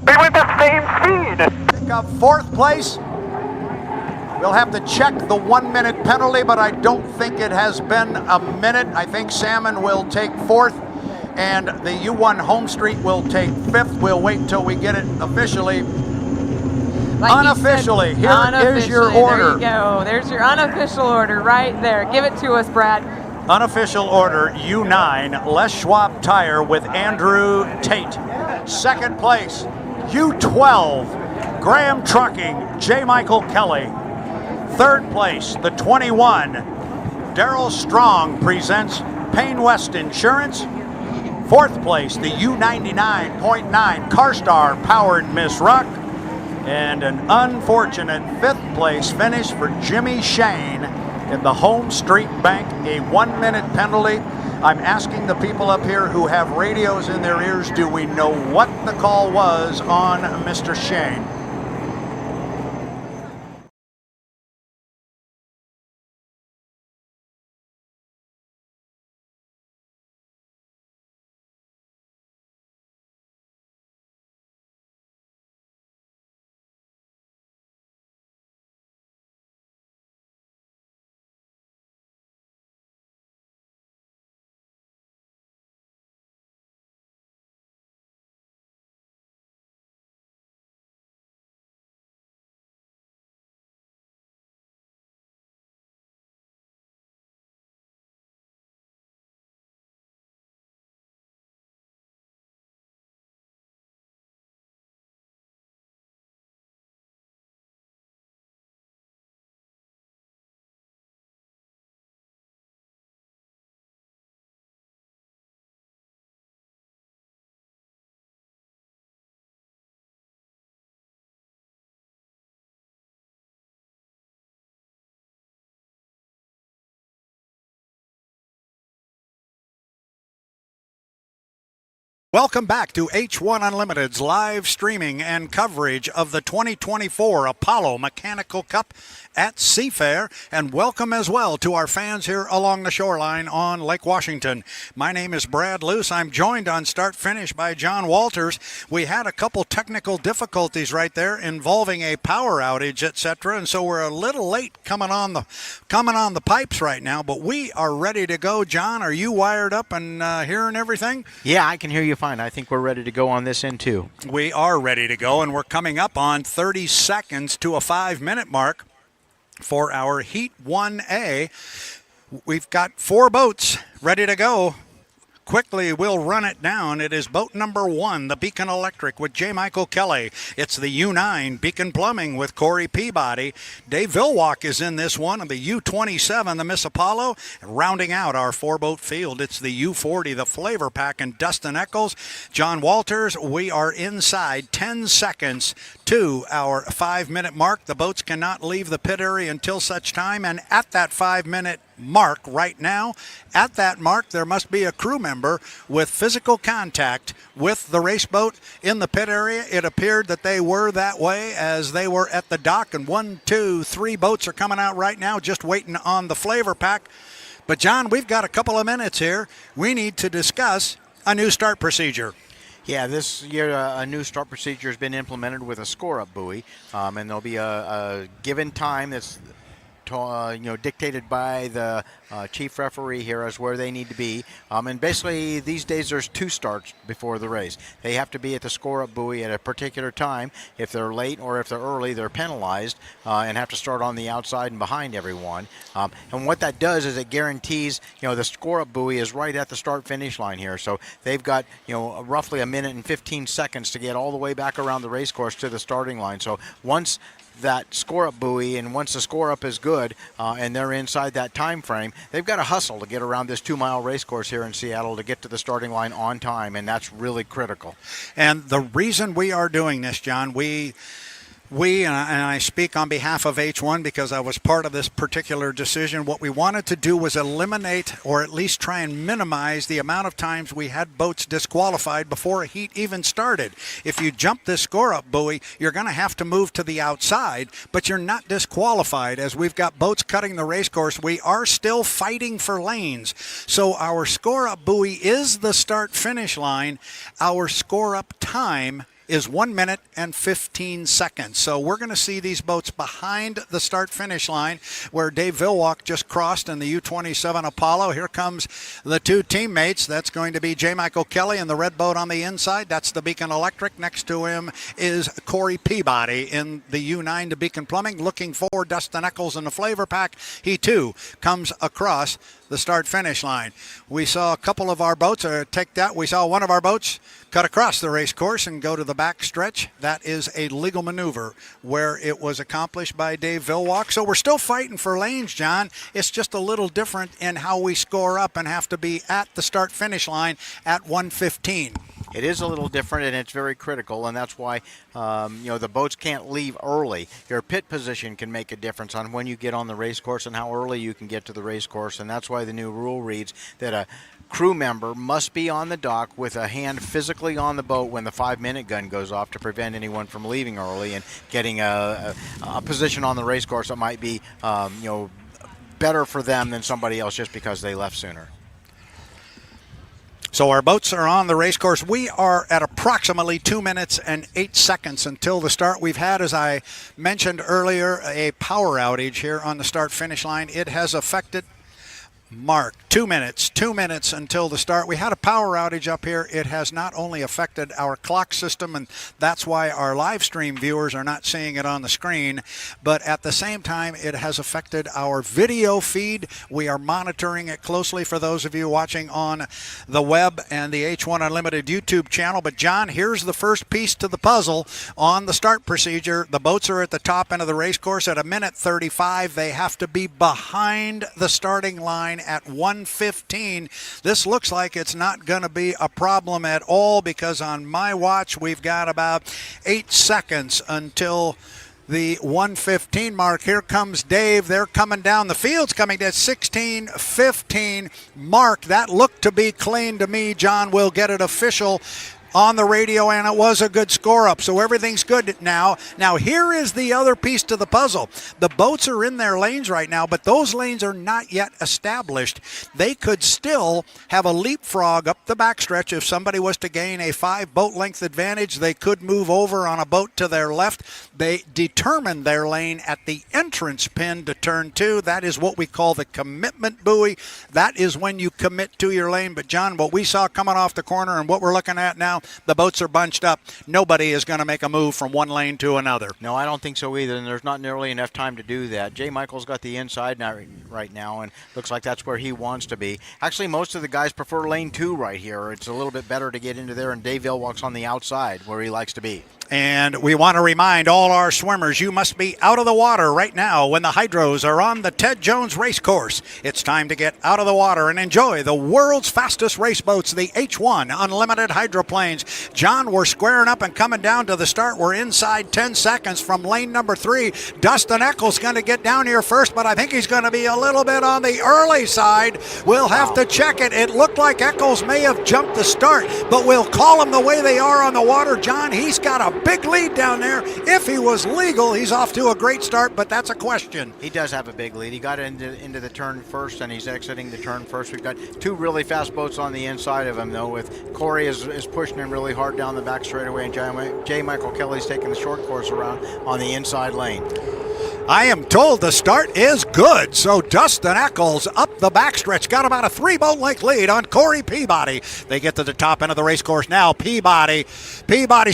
They went the same speed. Pick up fourth place. We'll have to check the 1-minute penalty, but I don't think it has been a minute. I think Salmon will take fourth, and the U1 Home Street will take fifth. We'll wait until we get it officially. Unofficially, here is your order. There you go. There's your unofficial order right there. Give it to us, Brad. Unofficial order, U9, Les Schwab Tire with Andrew Tate. Second place, U12, Graham Trucking, J. Michael Kelly. Third place, the 21, Darrell Strong presents Payne West Insurance. Fourth place, the U99.9 CarStar powered Miss Ruck. And an unfortunate fifth place finish for Jimmy Shane in the home street bank, a 1-minute penalty. I'm asking the people up here who have radios in their ears, do we know what the call was on Mr. Shane? Welcome back to H1 Unlimited's live streaming and coverage of the 2024 Apollo Mechanical Cup at Seafair, and welcome as well to our fans here along the shoreline on Lake Washington. My name is Brad Luce. I'm joined on start-finish by John Walters. We had a couple technical difficulties right there involving a power outage, etc., and so we're a little late coming on the pipes right now, but we are ready to go. John, are you wired up and hearing everything? Yeah, I can hear you fine. I think we're ready to go on this end too. We are ready to go, and we're coming up on 30 seconds to a 5-minute mark for our Heat 1A. We've got 4 boats ready to go. Quickly, we'll run it down. It is boat number 1, the Beacon Electric with J. Michael Kelly. It's the U9, Beacon Plumbing with Corey Peabody. Dave Vilwalk is in this one, and the U27, the Miss Apollo. And rounding out our 4-boat field, it's the U40, the Flavor Pack, and Dustin Eccles. John Walters, we are inside 10 seconds to our 5-minute mark. The boats cannot leave the pit area until such time, and at that 5-minute mark right now, at that mark, there must be a crew member with physical contact with the race boat in the pit area. It appeared that they were that way as they were at the dock, and 1, 2, 3 boats are coming out right now just waiting on the Flavor Pack. But John, we've got a couple of minutes here. We need to discuss a new start procedure. Yeah, this year a new start procedure has been implemented with a score-up buoy, and there'll be a given time that's dictated by the chief referee here as where they need to be. And basically, these days there's 2 starts before the race. They have to be at the score-up buoy at a particular time. If they're late or if they're early, they're penalized and have to start on the outside and behind everyone. And what that does is it guarantees, the score-up buoy is right at the start-finish line here. So they've got, roughly 1 minute and 15 seconds to get all the way back around the race course to the starting line. So once that score-up buoy, and once the score-up is good and they're inside that time frame, they've got to hustle to get around this 2-mile race course here in Seattle to get to the starting line on time, and that's really critical. And the reason we are doing this, John, we and I speak on behalf of H1 because I was part of this particular decision. What we wanted to do was eliminate, or at least try and minimize, the amount of times we had boats disqualified before a heat even started. If you jump this score-up buoy, you're going to have to move to the outside, but you're not disqualified. As we've got boats cutting the race course, we are still fighting for lanes. So our score-up buoy is the start-finish line. Our score-up time is 1 minute and 15 seconds. So we're going to see these boats behind the start-finish line where Dave Vilwalk just crossed in the U27 Apollo. Here comes the 2 teammates. That's going to be J. Michael Kelly in the red boat on the inside. That's the Beacon Electric. Next to him is Corey Peabody in the U9 to Beacon Plumbing. Looking for Dustin Eccles in the Flavor Pack. He too comes across the start-finish line. We saw a couple of our boats take that. We saw one of our boats cut across the race course and go to the back stretch. That is a legal maneuver where it was accomplished by Dave Vilwalk. So we're still fighting for lanes, John. It's just a little different in how we score up and have to be at the start-finish line at 1:15. It is a little different, and it's very critical, and that's why the boats can't leave early. Your pit position can make a difference on when you get on the race course and how early you can get to the race course, and that's why the new rule reads that a crew member must be on the dock with a hand physically on the boat when the 5-minute gun goes off to prevent anyone from leaving early and getting a position on the race course that might be better for them than somebody else just because they left sooner. So our boats are on the race course. We are at approximately 2 minutes and 8 seconds until the start. We've had, as I mentioned earlier, a power outage here on the start-finish line. It has affected Mark, 2 minutes until the start. We had a power outage up here. It has not only affected our clock system, and that's why our live stream viewers are not seeing it on the screen, but at the same time, it has affected our video feed. We are monitoring it closely for those of you watching on the web and the H1 Unlimited YouTube channel. But John, here's the first piece to the puzzle on the start procedure. The boats are at the top end of the race course at 1:35. They have to be behind the starting line at 1:15. This looks like it's not going to be a problem at all because on my watch we've got about 8 seconds until the 1:15 mark. Here comes Dave. They're coming down. The field's coming at 16:15 mark. That looked to be clean to me. John will get it official on the radio, and it was a good score up, so everything's good now. Now here is the other piece to the puzzle. The boats are in their lanes right now, but those lanes are not yet established. They could still have a leapfrog up the backstretch. If somebody was to gain a 5 boat length advantage, they could move over on a boat to their left. They determine their lane at the entrance pin to turn 2. That is what we call the commitment buoy. That is when you commit to your lane. But John, what we saw coming off the corner and what we're looking at now, the boats are bunched up. Nobody is going to make a move from one lane to another. No, I don't think so either, and there's not nearly enough time to do that. Jay Michael's got the inside now, right now, and looks like that's where he wants to be. Actually, most of the guys prefer lane 2 right here. It's a little bit better to get into there, and Dave Vilwalk's on the outside where he likes to be. And we want to remind all our swimmers, you must be out of the water right now when the hydros are on the Ted Jones race course. It's time to get out of the water and enjoy the world's fastest race boats, the H1 Unlimited Hydroplanes. John, we're squaring up and coming down to the start. We're inside 10 seconds from lane number 3. Dustin Eccles going to get down here first, but I think he's going to be a little bit on the early side. We'll have to check it. It looked like Eccles may have jumped the start, but we'll call them the way they are on the water. John, he's got a big lead down there. If he was legal, he's off to a great start, but that's a question. He does have a big lead. He got into the turn first, and he's exiting the turn first. We've got 2 really fast boats on the inside of him, though, with Corey is pushing him really hard down the back straightaway, and Jay Michael Kelly's taking the short course around on the inside lane. I am told the start is good, so Dustin Eccles up the backstretch, got about a 3 boat length lead on Corey Peabody. They get to the top end of the race course now. Peabody's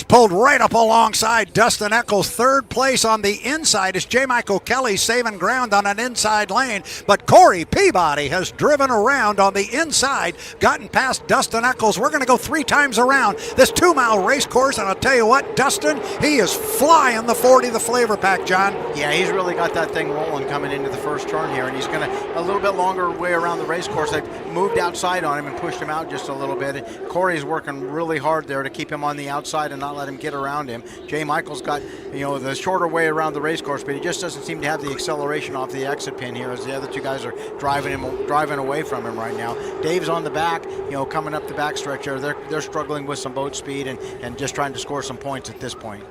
pulled right up alongside Dustin Eccles. 3rd place on the inside is J. Michael Kelly saving ground on an inside lane, but Corey Peabody has driven around on the inside, gotten past Dustin Eccles. We're going to go 3 times around this 2-mile race course, and I'll tell you what, Dustin, he is flying the 40, the flavor pack, John. Yeah, he's really got that thing rolling coming into the first turn here, and he's going to a little bit longer way around the race course. They've moved outside on him and pushed him out just a little bit. And Corey's working really hard there to keep him on the outside and not let him get around him. Jay Michael's got, the shorter way around the race course, but he just doesn't seem to have the acceleration off the exit pin here as the other 2 guys are driving away from him right now. Dave's on the back, coming up the backstretch there. They're struggling with some boat speed and just trying to score some points at this point.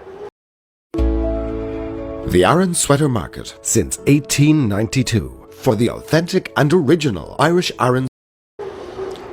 The Aaron Sweater Market since 1892 for the authentic and original Irish Aaron.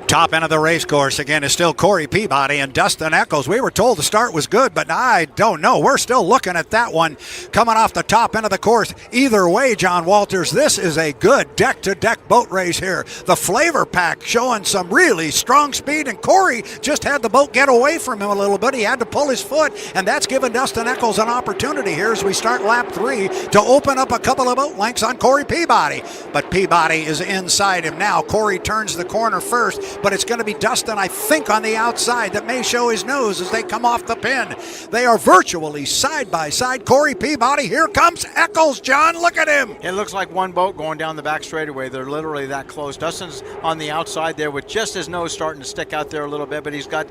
Top end of the race course again is still Corey Peabody and Dustin Eccles. We were told the start was good, but I don't know. We're still looking at that one coming off the top end of the course. Either way, John Walters, this is a good deck-to-deck boat race here. The flavor pack showing some really strong speed, and Corey just had the boat get away from him a little bit. He had to pull his foot, and that's given Dustin Eccles an opportunity here as we start lap 3 to open up a couple of boat lengths on Corey Peabody. But Peabody is inside him now. Corey turns the corner first, but it's going to be Dustin, I think, on the outside that may show his nose as they come off the pin. They are virtually side by side. Corey Peabody, here comes Eccles, John, look at him. It looks like one boat going down the back straightaway. They're literally that close. Dustin's on the outside there with just his nose starting to stick out there a little bit, but he's got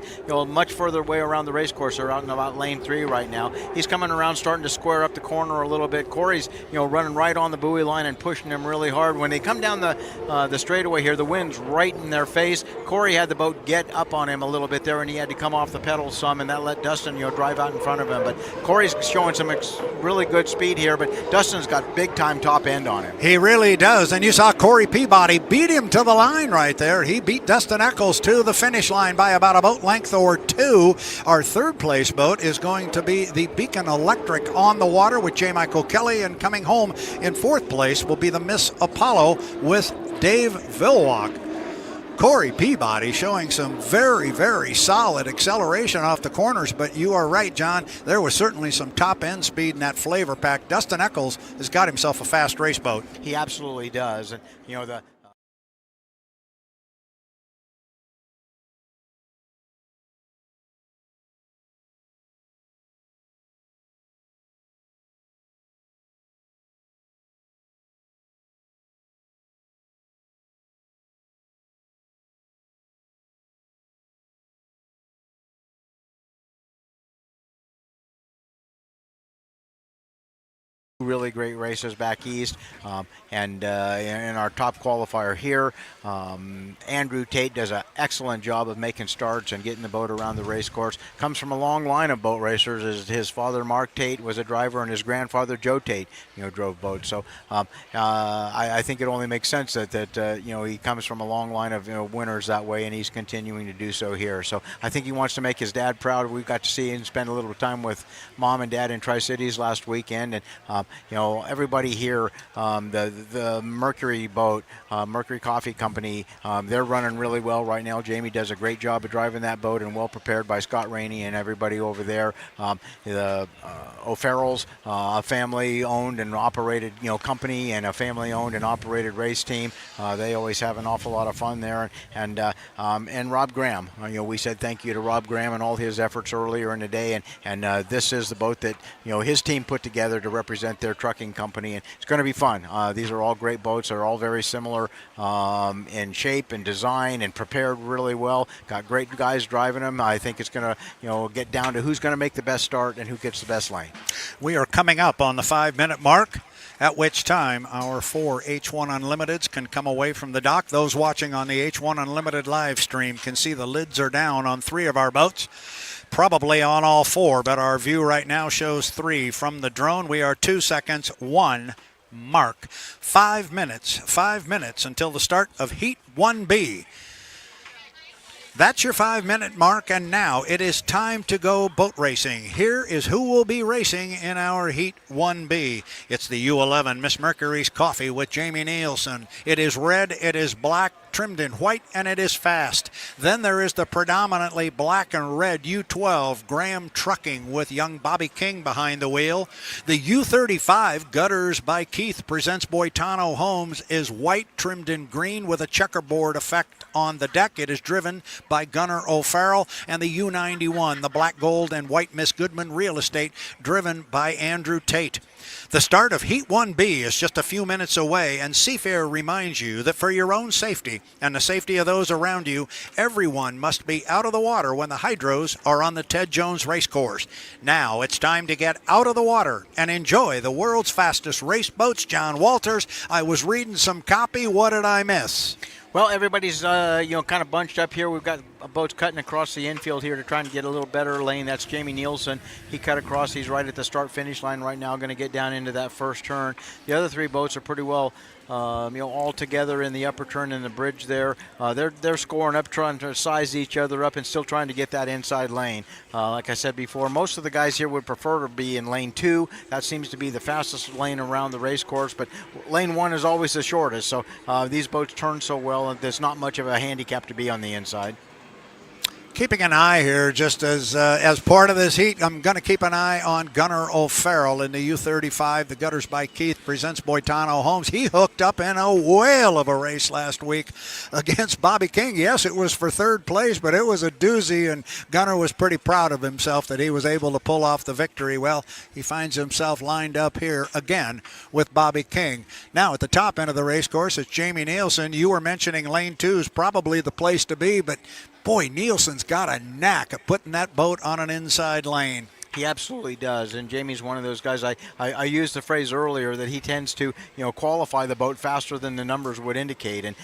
much further way around the race course. They're out in about lane 3 right now. He's coming around, starting to square up the corner a little bit. Corey's running right on the buoy line and pushing him really hard. When they come down the straightaway here, the wind's right in their face. Corey had the boat get up on him a little bit there, and he had to come off the pedals some, and that let Dustin drive out in front of him. But Corey's showing some really good speed here, but Dustin's got big time top end on him. He really does, and you saw Corey Peabody beat him to the line right there. He beat Dustin Eccles to the finish line by about a boat length or 2. Our 3rd place boat is going to be the Beacon Electric on the water with J. Michael Kelly, and coming home in 4th place will be the Miss Apollo with Dave Vilwalk. Corey Peabody showing some very, very solid acceleration off the corners, but you are right, John. There was certainly some top-end speed in that flavor pack. Dustin Eccles has got himself a fast race boat. He absolutely does. And, the really great races back east, and in our top qualifier here, Andrew Tate does an excellent job of making starts and getting the boat around the race course. Comes from a long line of boat racers. His father Mark Tate was a driver, and his grandfather Joe Tate, drove boats. So I think it only makes sense that he comes from a long line of winners that way, and he's continuing to do so here. So I think he wants to make his dad proud. We got to see and spend a little time with Mom and Dad in Tri-Cities last weekend, and everybody here, the Mercury boat, Mercury Coffee Company, they're running really well right now. Jamie does a great job of driving that boat, and well prepared by Scott Rainey and everybody over there. The O'Farrell's, a family-owned and operated, company, and a family-owned and operated race team. They always have an awful lot of fun there, and Rob Graham. We said thank you to Rob Graham and all his efforts earlier in the day, and this is the boat that his team put together to represent their trucking company, and it's going to be fun. These are all great boats. They're all very similar in shape and design, and prepared really well. Got great guys driving them. I think it's going to get down to who's going to make the best start and who gets the best lane. We are coming up on the 5-minute mark, at which time our 4 H1 Unlimiteds can come away from the dock. Those watching on the H1 Unlimited live stream can see the lids are down on 3 of our boats. Probably on all 4, but our view right now shows 3. From the drone, we are 2 seconds, 1 mark. 5 minutes until the start of Heat 1B. That's your 5-minute mark, and now it is time to go boat racing. Here is who will be racing in our Heat 1B. It's the U11 Miss Mercury's Coffee with Jamie Nielsen. It is red, it is black, trimmed in white, and it is fast. Then there is the predominantly black and red U12 Graham Trucking with young Bobby King behind the wheel. The U35 Gutters by Keith presents Boitano Homes is white, trimmed in green with a checkerboard effect on the deck. It is driven by Gunnar O'Farrell. And the U91, the black, gold, and white Miss Goodman Real Estate, driven by Andrew Tate. The start of Heat 1B is just a few minutes away, and Seafair reminds you that for your own safety and the safety of those around you, everyone must be out of the water when the hydros are on the Ted Jones Racecourse. Now it's time to get out of the water and enjoy the world's fastest race boats. John Walters, I was reading some copy. What did I miss? Well, everybody's kind of bunched up here. We've got boats cutting across the infield here to try and get a little better lane. That's Jamie Nielsen. He cut across. He's right at the start-finish line right now, going to get down into that first turn. The other 3 boats are pretty well all together in the upper turn in the bridge there. They're scoring up, trying to size each other up and still trying to get that inside lane. Like I said before, most of the guys here would prefer to be in lane 2. That seems to be the fastest lane around the race course, but lane 1 is always the shortest. So these boats turn so well, and there's not much of a handicap to be on the inside. Keeping an eye here, just as part of this heat, I'm going to keep an eye on Gunnar O'Farrell in the U35. The Gutters by Keith presents Boitano Homes. He hooked up in a whale of a race last week against Bobby King. Yes, it was for 3rd place, but it was a doozy, and Gunnar was pretty proud of himself that he was able to pull off the victory. Well, he finds himself lined up here again with Bobby King. Now, at the top end of the race course, it's Jamie Nielsen. You were mentioning lane 2 is probably the place to be, but boy, Nielsen's got a knack of putting that boat on an inside lane. He absolutely does, and Jamie's one of those guys. I used the phrase earlier that he tends to qualify the boat faster than the numbers would indicate, and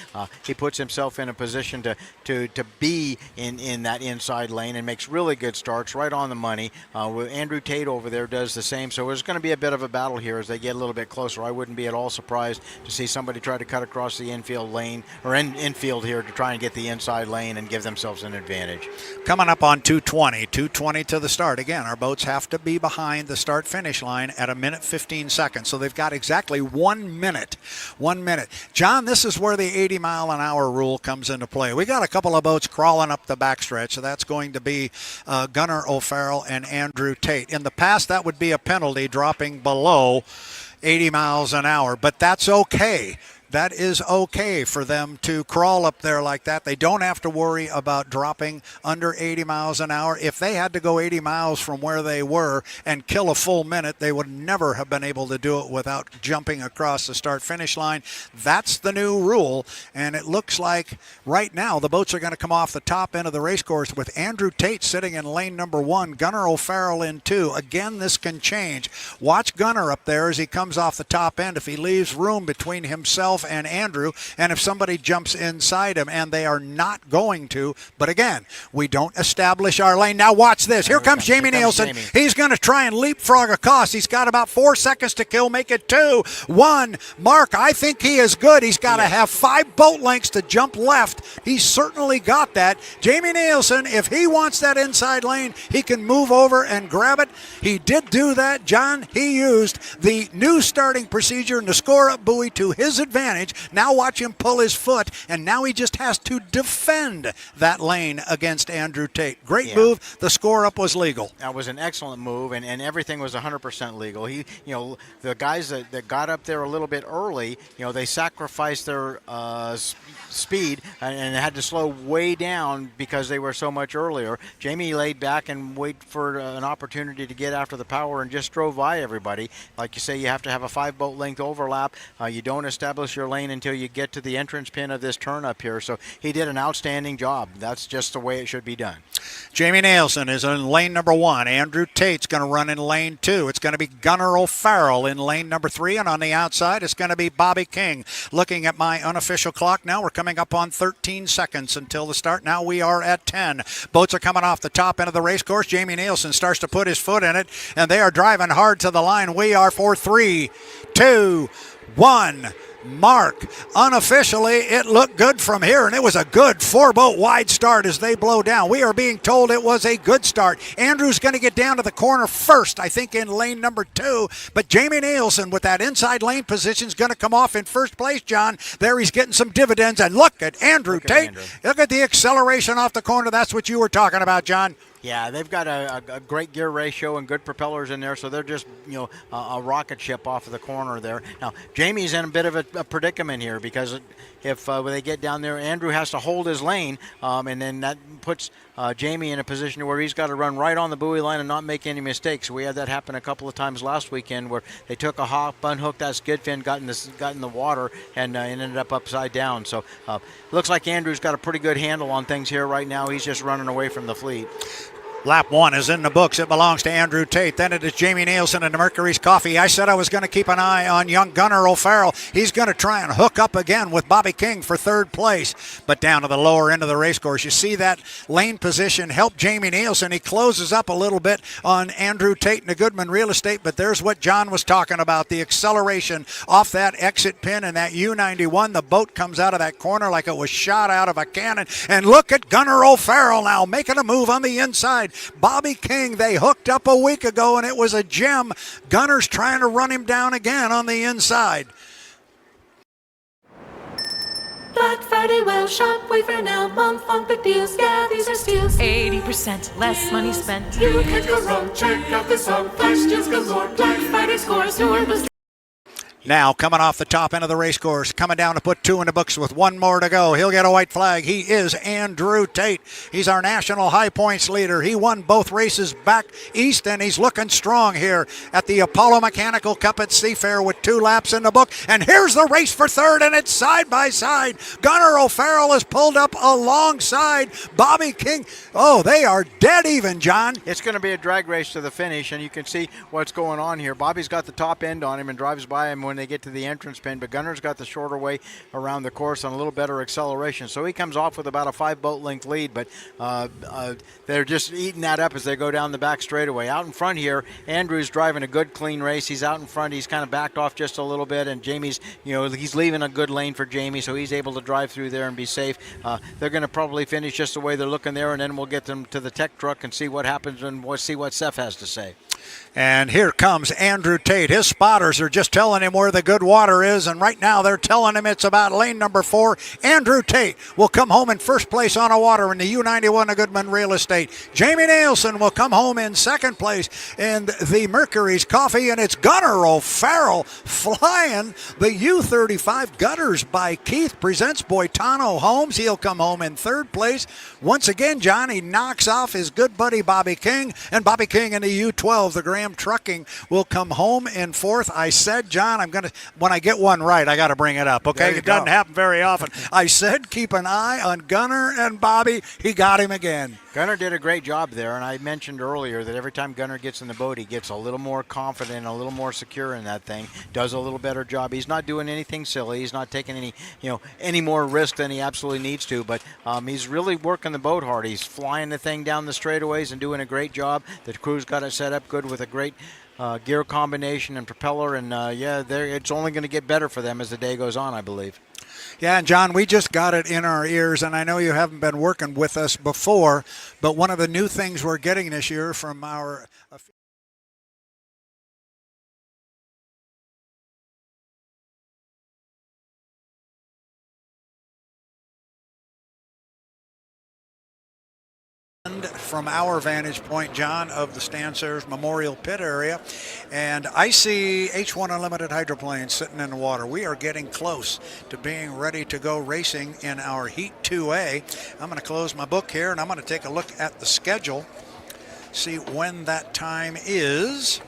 he puts himself in a position to be in that inside lane and makes really good starts right on the money. Andrew Tate over there does the same, so there's going to be a bit of a battle here as they get a little bit closer. I wouldn't be at all surprised to see somebody try to cut across the infield lane or infield here to try and get the inside lane and give themselves an advantage. Coming up on 2:20 to the start. Again, our boats have to be behind the start-finish line at 1:15. So they've got exactly 1 minute. 1 minute. John, this is where the 80-mile-an-hour rule comes into play. We got a couple of boats crawling up the backstretch, so that's going to be Gunnar O'Farrell and Andrew Tate. In the past, that would be a penalty, dropping below 80 miles an hour, but that's okay. that is okay for them to crawl up there like that. They don't have to worry about dropping under 80 miles an hour. If they had to go 80 miles from where they were and kill a full minute, they would never have been able to do it without jumping across the start-finish line. That's the new rule, and it looks like right now the boats are going to come off the top end of the race course with Andrew Tate sitting in lane number 1, Gunnar O'Farrell in 2. Again, this can change. Watch Gunnar up there as he comes off the top end. If he leaves room between himself and Andrew, and if somebody jumps inside him, and they are not going to, but again, we don't establish our lane. Now watch this. Here comes Jamie Nielsen. He's going to try and leapfrog across. He's got about 4 seconds to kill. Make it 2, 1. Mark, I think he is good. He's got to have 5 boat lengths to jump left. He's certainly got that. Jamie Nielsen, if he wants that inside lane, he can move over and grab it. He did do that, John. He used the new starting procedure and the score-up buoy to his advantage. Now watch him pull his foot, and now he just has to defend that lane against Andrew Tate. Great move. The score-up was legal. That was an excellent move, and everything was 100% legal. The guys that got up there a little bit early, they sacrificed their speed and had to slow way down because they were so much earlier. Jamie laid back and waited for an opportunity to get after the power and just drove by everybody. Like you say, you have to have a 5 boat length overlap. You don't establish your lane until you get to the entrance pin of this turn up here. So he did an outstanding job. That's just the way it should be done. Jamie Nielsen is in lane number 1. Andrew Tate's going to run in lane 2. It's going to be Gunnar O'Farrell in lane number 3. And on the outside, it's going to be Bobby King. Looking at my unofficial clock now, we're coming up on 13 seconds until the start. Now we are at 10. Boats are coming off the top end of the race course. Jamie Nielsen starts to put his foot in it, and they are driving hard to the line. We are for 3, 2, 1. Mark. Unofficially, it looked good from here, and it was a good 4-boat wide start as they blow down. We are being told it was a good start. Andrew's going to get down to the corner first, I think, in lane number 2, but Jamie Nielsen with that inside lane position is going to come off in first place, John. There he's getting some dividends, and look at Andrew Tate. Look at the acceleration off the corner. That's what you were talking about, John. Yeah, they've got a great gear ratio and good propellers in there, so they're just a rocket ship off of the corner there. Now, Jamie's in a bit of a predicament here because if when they get down there, Andrew has to hold his lane, and then that puts Jamie in a position where he's got to run right on the buoy line and not make any mistakes. We had that happen a couple of times last weekend where they took a hop, unhooked that skid fin, got in the water, and ended up upside down. So looks like Andrew's got a pretty good handle on things here right now. He's just running away from the fleet. Lap 1 is in the books. It belongs to Andrew Tate. Then it is Jamie Nielsen and the Mercury's Coffee. I said I was going to keep an eye on young Gunnar O'Farrell. He's going to try and hook up again with Bobby King for 3rd place. But down to the lower end of the race course, you see that lane position help Jamie Nielsen. He closes up a little bit on Andrew Tate and the Goodman Real Estate, but there's what John was talking about, the acceleration off that exit pin and that U91. The boat comes out of that corner like it was shot out of a cannon. And look at Gunnar O'Farrell now making a move on the inside. Bobby King, they hooked up a week ago, and it was a gem. Gunnar's trying to run him down again on the inside. Black Friday, well, shop, wait for now, month-long big deals, yeah, these are steals. 80% less money spent. You can't go wrong, check out this song, flash deals galore, Black Friday scores, your best. Now coming off the top end of the race course, coming down to put 2 in the books with 1 more to go. He'll get a white flag. He is Andrew Tate. He's our national high points leader. He won both races back east, and he's looking strong here at the Apollo Mechanical Cup at Seafair with 2 laps in the book. And here's the race for 3rd, and it's side by side. Gunnar O'Farrell is pulled up alongside Bobby King. Oh, they are dead even, John. It's going to be a drag race to the finish, and you can see what's going on here. Bobby's got the top end on him and drives by him when they get to the entrance pin, but Gunnar's got the shorter way around the course on a little better acceleration. So he comes off with about a 5 boat length lead, but they're just eating that up as they go down the back straightaway. Out in front here, Andrew's driving a good clean race. He's out in front. He's kind of backed off just a little bit, and Jamie's, he's leaving a good lane for Jamie, so he's able to drive through there and be safe. They're going to probably finish just the way they're looking there, and then we'll get them to the tech truck and see what happens, and we'll see what Seth has to say. And here comes Andrew Tate. His spotters are just telling him where the good water is, and right now they're telling him it's about lane number 4. Andrew Tate will come home in first place on the water in the U91 of Goodman Real Estate. Jamie Nielsen will come home in second place in the Mercury's Coffee, and it's Gunnar O'Farrell flying the U35 Gutters by Keith presents Boitano Homes. He'll come home in third place. Once again, Johnny knocks off his good buddy Bobby King, and Bobby King in the U12, the Graham Trucking, will come home in fourth. I said, John, when I get one right, I got to bring it up, okay? It doesn't happen very often. I said keep an eye on Gunnar and Bobby. He got him again. Gunnar did a great job there, and I mentioned earlier that every time Gunnar gets in the boat, he gets a little more confident, a little more secure in that thing, does a little better job. He's not doing anything silly. He's not taking any more risk than he absolutely needs to, but he's really working the boat hard. He's flying the thing down the straightaways and doing a great job. The crew's got it set up good with a great gear combination and propeller, and it's only going to get better for them as the day goes on, I believe. Yeah, and John, we just got it in our ears, and I know you haven't been working with us before, but one of the new things we're getting this year from our from our vantage point, John, of the Stansers Memorial Pit area, and I see H1 Unlimited hydroplanes sitting in the water. We are getting close to being ready to go racing in our Heat 2A. I'm going to close my book here, and I'm going to take a look at the schedule, see when that time is,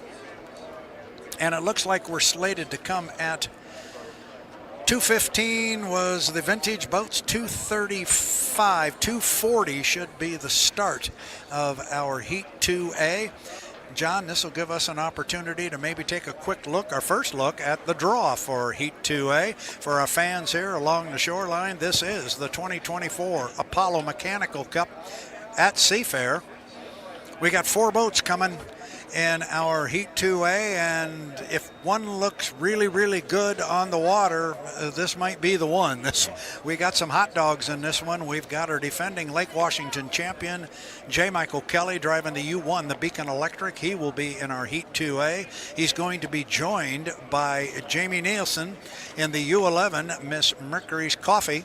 and it looks like we're slated to come at 2:15 was the vintage boats. 2:35, 2:40 should be the start of our Heat 2A. John, this will give us an opportunity to maybe take a quick look, our first look at the draw for Heat 2A. For our fans here along the shoreline, this is the 2024 Apollo Mechanical Cup at Seafair. We got 4 boats coming in our Heat 2A, and if one looks really, really good on the water, this might be the one. We got some hot dogs in this one. We've got our defending Lake Washington champion, J. Michael Kelly, driving the U1, the Beacon Electric. He will be in our Heat 2A. He's going to be joined by Jamie Nielsen in the U11, Miss Mercury's Coffee.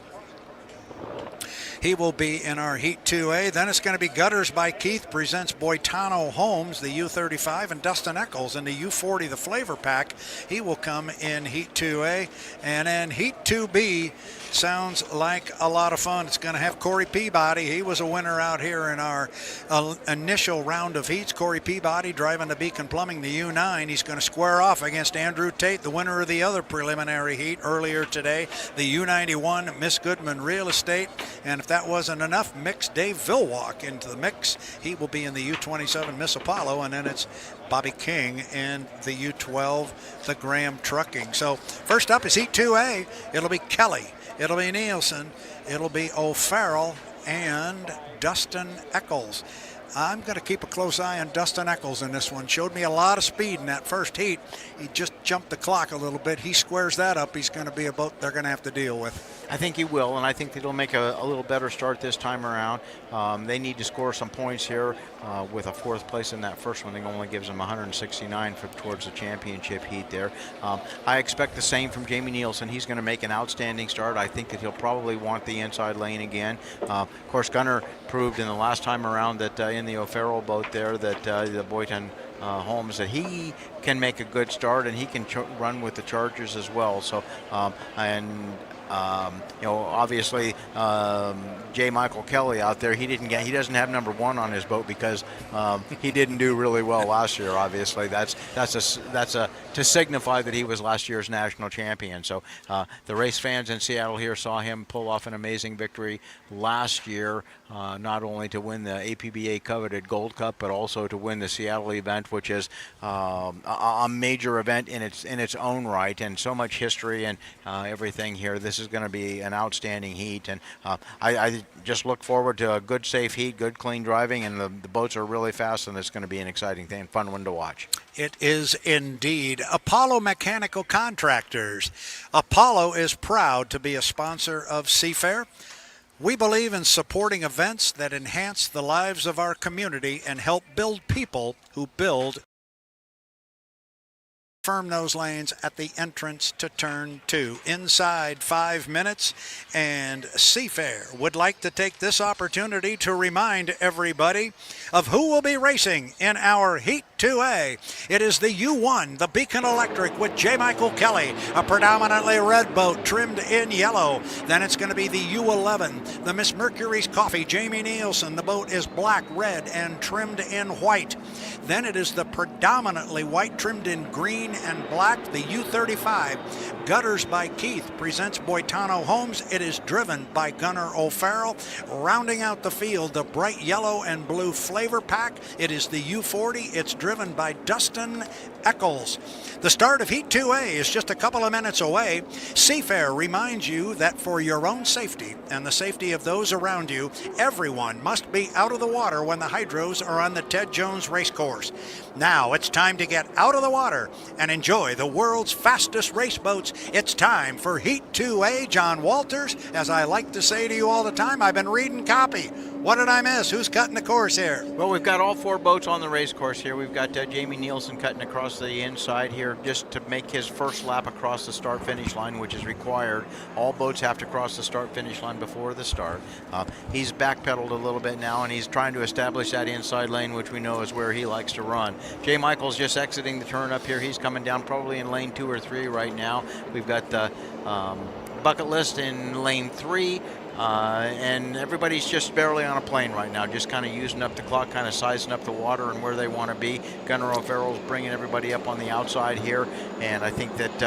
He will be in our Heat 2A. Then it's going to be Gutters by Keith presents Boitano Homes, the U35, and Dustin Eccles in the U40, the Flavor Pack. He will come in Heat 2A. And then Heat 2B sounds like a lot of fun. It's going to have Corey Peabody. He was a winner out here in our initial round of heats. Corey Peabody driving the Beacon Plumbing, the U9. He's going to square off against Andrew Tate, the winner of the other preliminary heat earlier today, the U91 Miss Goodman Real Estate. And if that wasn't enough, mix Dave Vilwalk into the mix. He will be in the U27 Miss Apollo, and then it's Bobby King in the U12, the Graham Trucking. So first up is Heat 2A. It'll be Kelly. It'll be Nielsen. It'll be O'Farrell and Dustin Eccles. I'm going to keep a close eye on Dustin Eccles in this one. Showed me a lot of speed in that first heat. He just jumped the clock a little bit. He squares that up. He's going to be a boat they're going to have to deal with. I think he will, and I think they'll make a little better start this time around. They need to score some points here with a 4th place in that first one. It only gives them 169 towards the championship heat there. I expect the same from Jamie Nielsen. He's going to make an outstanding start. I think that he'll probably want the inside lane again. Of course, Gunnar proved in the last time around that in the O'Farrell boat there that the Boyton Holmes, that he can make a good start and he can run with the Chargers as well. So obviously J. Michael Kelly out there, he doesn't have number 1 on his boat because he didn't do really well last year. Obviously, that's to signify that he was last year's national champion. So the race fans in Seattle here saw him pull off an amazing victory last year, not only to win the APBA coveted Gold Cup, but also to win the Seattle event, which is a major event in its own right, and so much history and everything here. This is going to be an outstanding heat, and I just look forward to a good, safe heat, good, clean driving, and the boats are really fast, and it's going to be an exciting thing, fun one to watch. It is indeed. Apollo Mechanical Contractors. Apollo is proud to be a sponsor of Seafair. We believe in supporting events that enhance the lives of our community and help build people who build Firm those lanes at the entrance to turn 2. Inside 5 minutes, and Seafair would like to take this opportunity to remind everybody of who will be racing in our Heat 2A. It is the U1, the Beacon Electric with J. Michael Kelly, a predominantly red boat trimmed in yellow. Then it's going to be the U11, the Miss Mercury's Coffee, Jamie Nielsen. The boat is black, red, and trimmed in white. Then it is the predominantly white trimmed in green and black, the U35. Gutters by Keith presents Boitano Homes. It is driven by Gunnar O'Farrell. Rounding out the field, the bright yellow and blue flavor pack. It is the U40. It's driven by Dustin Eccles. The start of Heat 2A is just a couple of minutes away. Seafair reminds you that for your own safety and the safety of those around you, everyone must be out of the water when the hydros are on the Ted Jones race course. Now it's time to get out of the water and enjoy the world's fastest race boats. It's time for Heat 2A. John Walters, as I like to say to you all the time, I've been reading copy. What did I miss? Who's cutting the course here? Well, we've got all 4 boats on the race course here. We've got Jamie Nielsen cutting across the inside here just to make his first lap across the start-finish line, which is required. All boats have to cross the start-finish line before the start. He's backpedaled a little bit now, and he's trying to establish that inside lane, which we know is where he likes to run. Jay Michael's just exiting the turn up here. He's coming down probably in lane 2 or 3 right now. We've got the Bucket List in lane 3. And everybody's just barely on a plane right now, just kind of using up the clock, kind of sizing up the water and where they want to be. Gunnar O'Farrell's bringing everybody up on the outside here, and I think that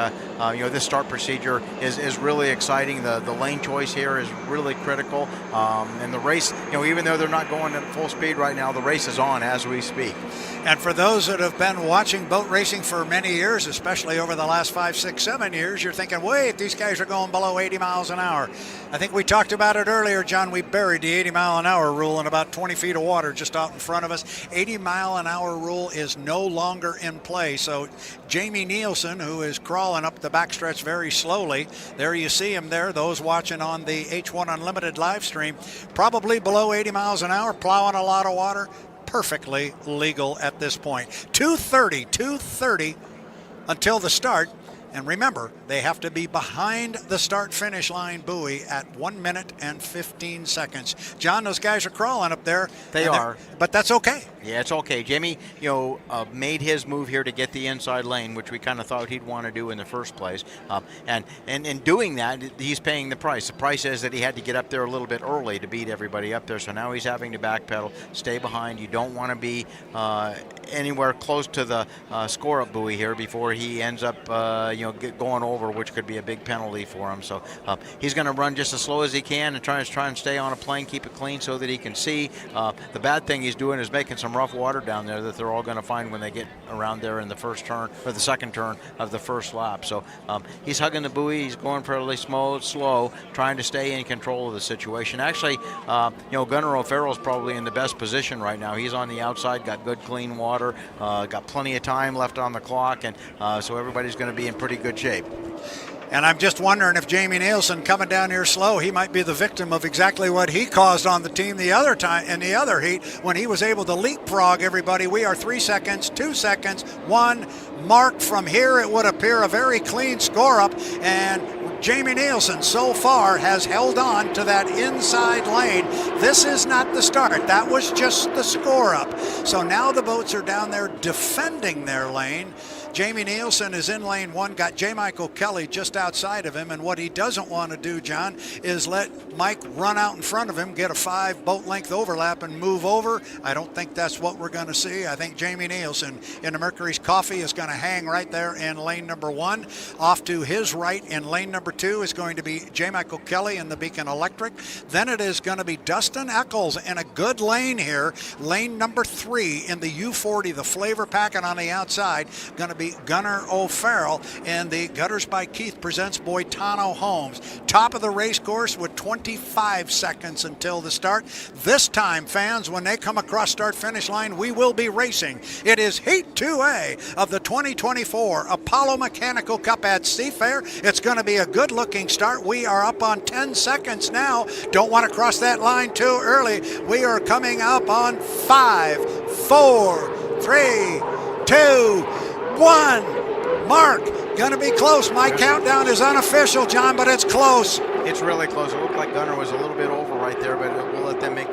this start procedure is really exciting. The lane choice here is really critical, and the race, even though they're not going at full speed right now, the race is on as we speak. And for those that have been watching boat racing for many years, especially over the last 5, 6, 7 years, you're thinking, wait, these guys are going below 80 miles an hour. I think we talked about it earlier, John. We buried the 80 mile an hour rule in about 20 feet of water just out in front of us. 80 mile an hour rule is no longer in play. So Jamie Nielsen, who is crawling up the backstretch very slowly, there you see him there, those watching on the H1 Unlimited live stream, probably below 80 miles an hour, plowing a lot of water. Perfectly legal at this point. 2:30 until the start. And remember, they have to be behind the start-finish line buoy at 1 minute and 15 seconds. John, those guys are crawling up there. They are. But that's okay. Yeah, it's okay. Jamie, made his move here to get the inside lane, which we kind of thought he'd want to do in the first place. And in doing that, he's paying the price. The price is that he had to get up there a little bit early to beat everybody up there. So now he's having to backpedal, stay behind. You don't want to be anywhere close to the score-up buoy here before he ends up, going over, which could be a big penalty for him. So he's going to run just as slow as he can and try and stay on a plane, keep it clean so that he can see. The bad thing he's doing is making some rough water down there that they're all going to find when they get around there in the first turn or the second turn of the first lap. So he's hugging the buoy. He's going fairly slow, trying to stay in control of the situation. Actually, Gunnar O'Farrell's probably in the best position right now. He's on the outside, got good clean water, got plenty of time left on the clock, and so everybody's going to be in pretty good shape. And I'm just wondering if Jamie Nielsen coming down here slow, he might be the victim of exactly what he caused on the team the other time in the other heat when he was able to leapfrog everybody. We are 3 seconds, 2 seconds, 1 mark from here. It would appear a very clean score up, and Jamie Nielsen so far has held on to that inside lane. This is not the start. That was just the score up. So now the boats are down there defending their lane. Jamie Nielsen is in lane 1, got J. Michael Kelly just outside of him, and what he doesn't want to do, John, is let Mike run out in front of him, get a 5 boat length overlap and move over. I don't think that's what we're going to see. I think Jamie Nielsen in the Mercury's Coffee is going to hang right there in lane number 1. Off to his right in lane number 2 is going to be J. Michael Kelly in the Beacon Electric. Then it is going to be Dustin Eccles in a good lane here. Lane number 3 in the U40, the flavor packet on the outside, going to be Gunnar O'Farrell, and the Gutters by Keith presents Boitano Homes. Top of the race course with 25 seconds until the start. This time, fans, when they come across start-finish line, we will be racing. It is Heat 2A of the 2024 Apollo Mechanical Cup at Seafair. It's going to be a good-looking start. We are up on 10 seconds now. Don't want to cross that line too early. We are coming up on 5, 4, 3, 2, 1. Mark, gonna be close. My countdown is unofficial, John, but it's close. It's really close. It looked like Gunner was a little bit over right there, but we'll let them make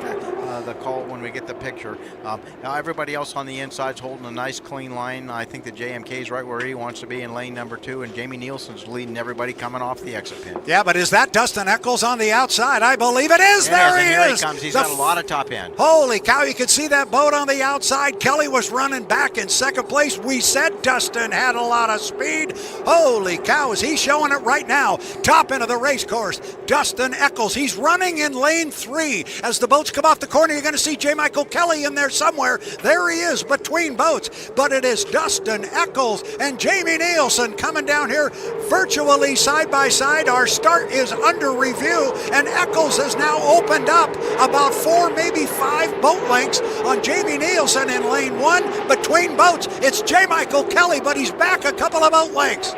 the call when we get the picture. Now everybody else on the inside's holding a nice clean line. I think that JMK's right where he wants to be in lane number 2, and Jamie Nielsen's leading everybody coming off the exit pin. Yeah, but is that Dustin Eccles on the outside? I believe it is. There he here is. He comes. He's got a lot of top end. Holy cow, you could see that boat on the outside. Kelly was running back in second place. We said Dustin had a lot of speed. Holy cow, is he showing it right now? Top end of the race course, Dustin Eccles. He's running in lane 3. As the boats come off the corner, you're going to see J. Michael Kelly in there somewhere. There he is between boats. But it is Dustin Eccles and Jamie Nielsen coming down here virtually side by side. Our start is under review, and Eccles has now opened up about 4, maybe 5 boat lengths on Jamie Nielsen in lane 1. Between boats, it's J. Michael Kelly, but he's back a couple of boat lengths.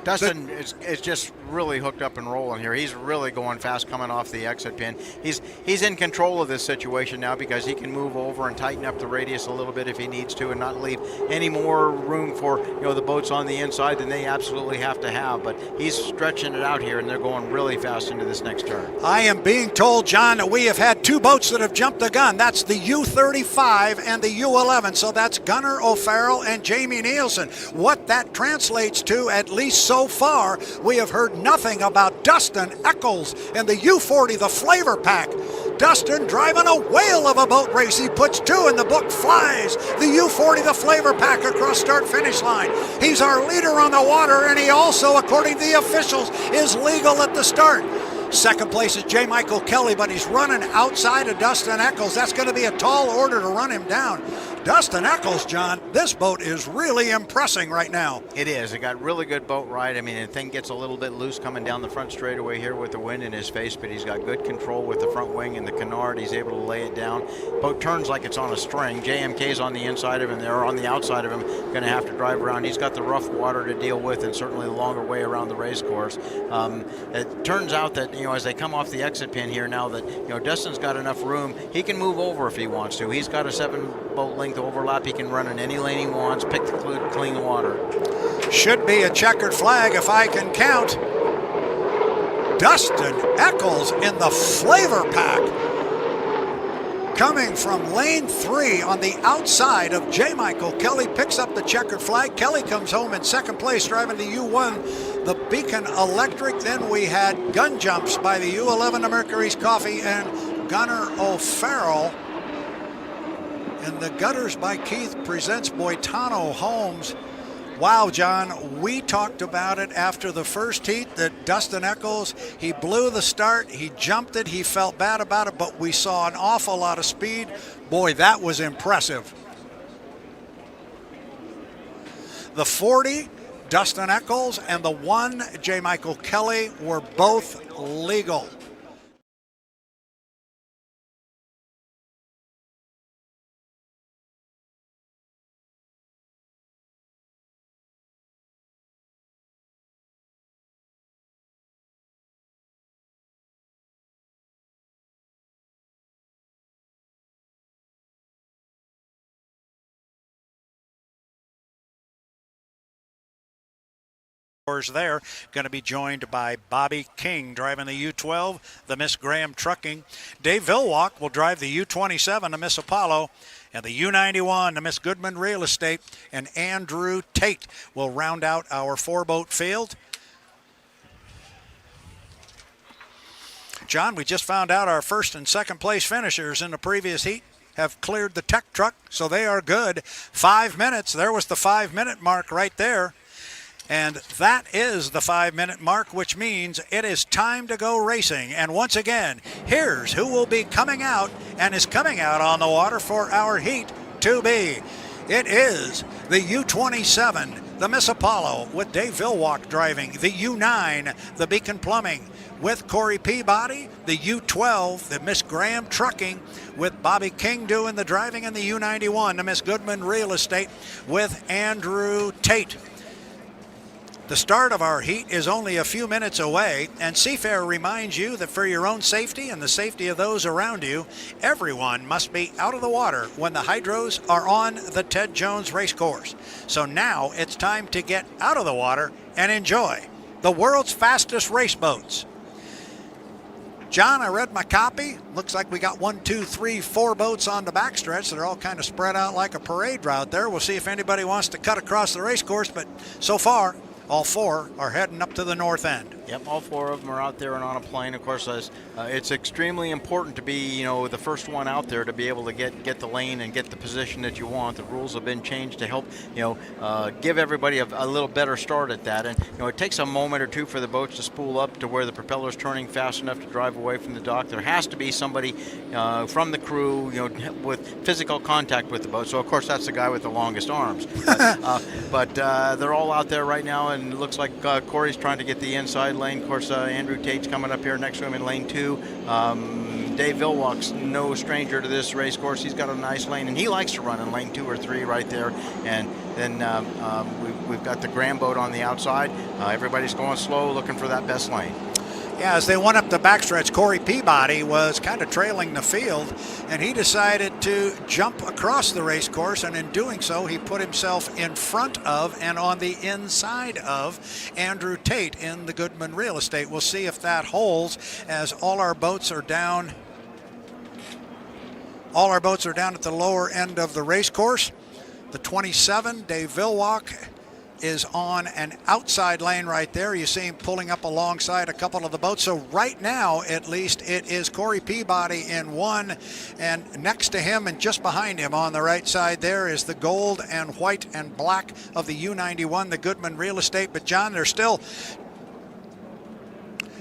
Dustin is just really hooked up and rolling here. He's really going fast coming off the exit pin. He's in control of this situation now because he can move over and tighten up the radius a little bit if he needs to and not leave any more room for the boats on the inside than they absolutely have to have. But he's stretching it out here, and they're going really fast into this next turn. I am being told, John, that we have had 2 boats that have jumped the gun. That's the U-35 and the U-11. So that's Gunnar O'Farrell and Jamie Nielsen. What that translates to, at least so far, we have heard nothing about Dustin Eccles and the U-40, the flavor pack. Dustin driving a whale of a boat race. He puts 2 in the book, flies the U-40, the flavor pack, across start-finish line. He's our leader on the water, and he also, according to the officials, is legal at the start. Second place is J. Michael Kelly, but he's running outside of Dustin Eccles. That's going to be a tall order to run him down. Dustin Eccles, John, this boat is really impressing right now. It is. It got really good boat ride. I mean, the thing gets a little bit loose coming down the front straightaway here with the wind in his face, but he's got good control with the front wing and the canard. He's able to lay it down. Boat turns like it's on a string. JMK's on the inside of him. They're on the outside of him. Going to have to drive around. He's got the rough water to deal with and certainly the longer way around the race course. It turns out that, as they come off the exit pin here now that, Dustin's got enough room. He can move over if he wants to. He's got a 7 boat length overlap. He can run in any lane he wants, pick the clean water. Should be a checkered flag if I can count. Dustin Eccles in the flavor pack, coming from lane 3 on the outside of J. Michael Kelly, picks up the checkered flag. Kelly comes home in second place driving the U1, the Beacon Electric. Then we had gun jumps by the U11, the Mercury's Coffee, and Gunnar O'Farrell. And the Gutters by Keith presents Boitano Homes. Wow, John, we talked about it after the first heat that Dustin Eccles, he blew the start, he jumped it, he felt bad about it, but we saw an awful lot of speed. Boy, that was impressive. The 40, Dustin Eccles, and the 1, J. Michael Kelly, were both legal. There, going to be joined by Bobby King driving the U12, the Miss Graham Trucking. Dave Vilwalk will drive the U27, the Miss Apollo, and the U91, the Miss Goodman Real Estate, and Andrew Tate will round out our 4-boat field. John, we just found out our first and second place finishers in the previous heat have cleared the tech truck, so they are good. 5 minutes, there was the 5-minute mark right there. And that is the 5-minute mark, which means it is time to go racing. And once again, here's who will be coming out and is coming out on the water for our heat 2B. It is the U27, the Miss Apollo, with Dave Vilwalk driving. The U9, the Beacon Plumbing, with Corey Peabody. The U12, the Miss Graham Trucking, with Bobby King doing the driving. And the U91, the Miss Goodman Real Estate, with Andrew Tate. The start of our heat is only a few minutes away, and Seafair reminds you that for your own safety and the safety of those around you, everyone must be out of the water when the hydros are on the Ted Jones Racecourse. So now it's time to get out of the water and enjoy the world's fastest race boats. John, I read my copy. Looks like we got 1, 2, 3, 4 boats on the backstretch. They're all kind of spread out like a parade route there. We'll see if anybody wants to cut across the racecourse, but so far, all 4 are heading up to the north end. Yep, all 4 of them are out there and on a plane. Of course, it's extremely important to be, the first one out there to be able to get the lane and get the position that you want. The rules have been changed to help, give everybody a little better start at that. And it takes a moment or two for the boats to spool up to where the propeller's turning fast enough to drive away from the dock. There has to be somebody from the crew, with physical contact with the boat. So of course that's the guy with the longest arms. But they're all out there right now, and it looks like Corey's trying to get the inside lane. Of course, Andrew Tate's coming up here next to him in lane 2. Dave Villwock's no stranger to this race course. He's got a nice lane, and he likes to run in lane 2 or 3 right there. And then we've got the Graham boat on the outside. Everybody's going slow, looking for that best lane. Yeah, as they went up the backstretch, Corey Peabody was kind of trailing the field, and he decided to jump across the race course, and in doing so, he put himself in front of and on the inside of Andrew Tate in the Goodman Real Estate. We'll see if that holds, as all our boats are down. All our boats are down at the lower end of the race course. The 27, Dave Villwock, is on an outside lane right there. You see him pulling up alongside a couple of the boats. So right now, at least, it is Corey Peabody in 1, and next to him and just behind him on the right side there is the gold and white and black of the U91, the Goodman Real Estate. But John,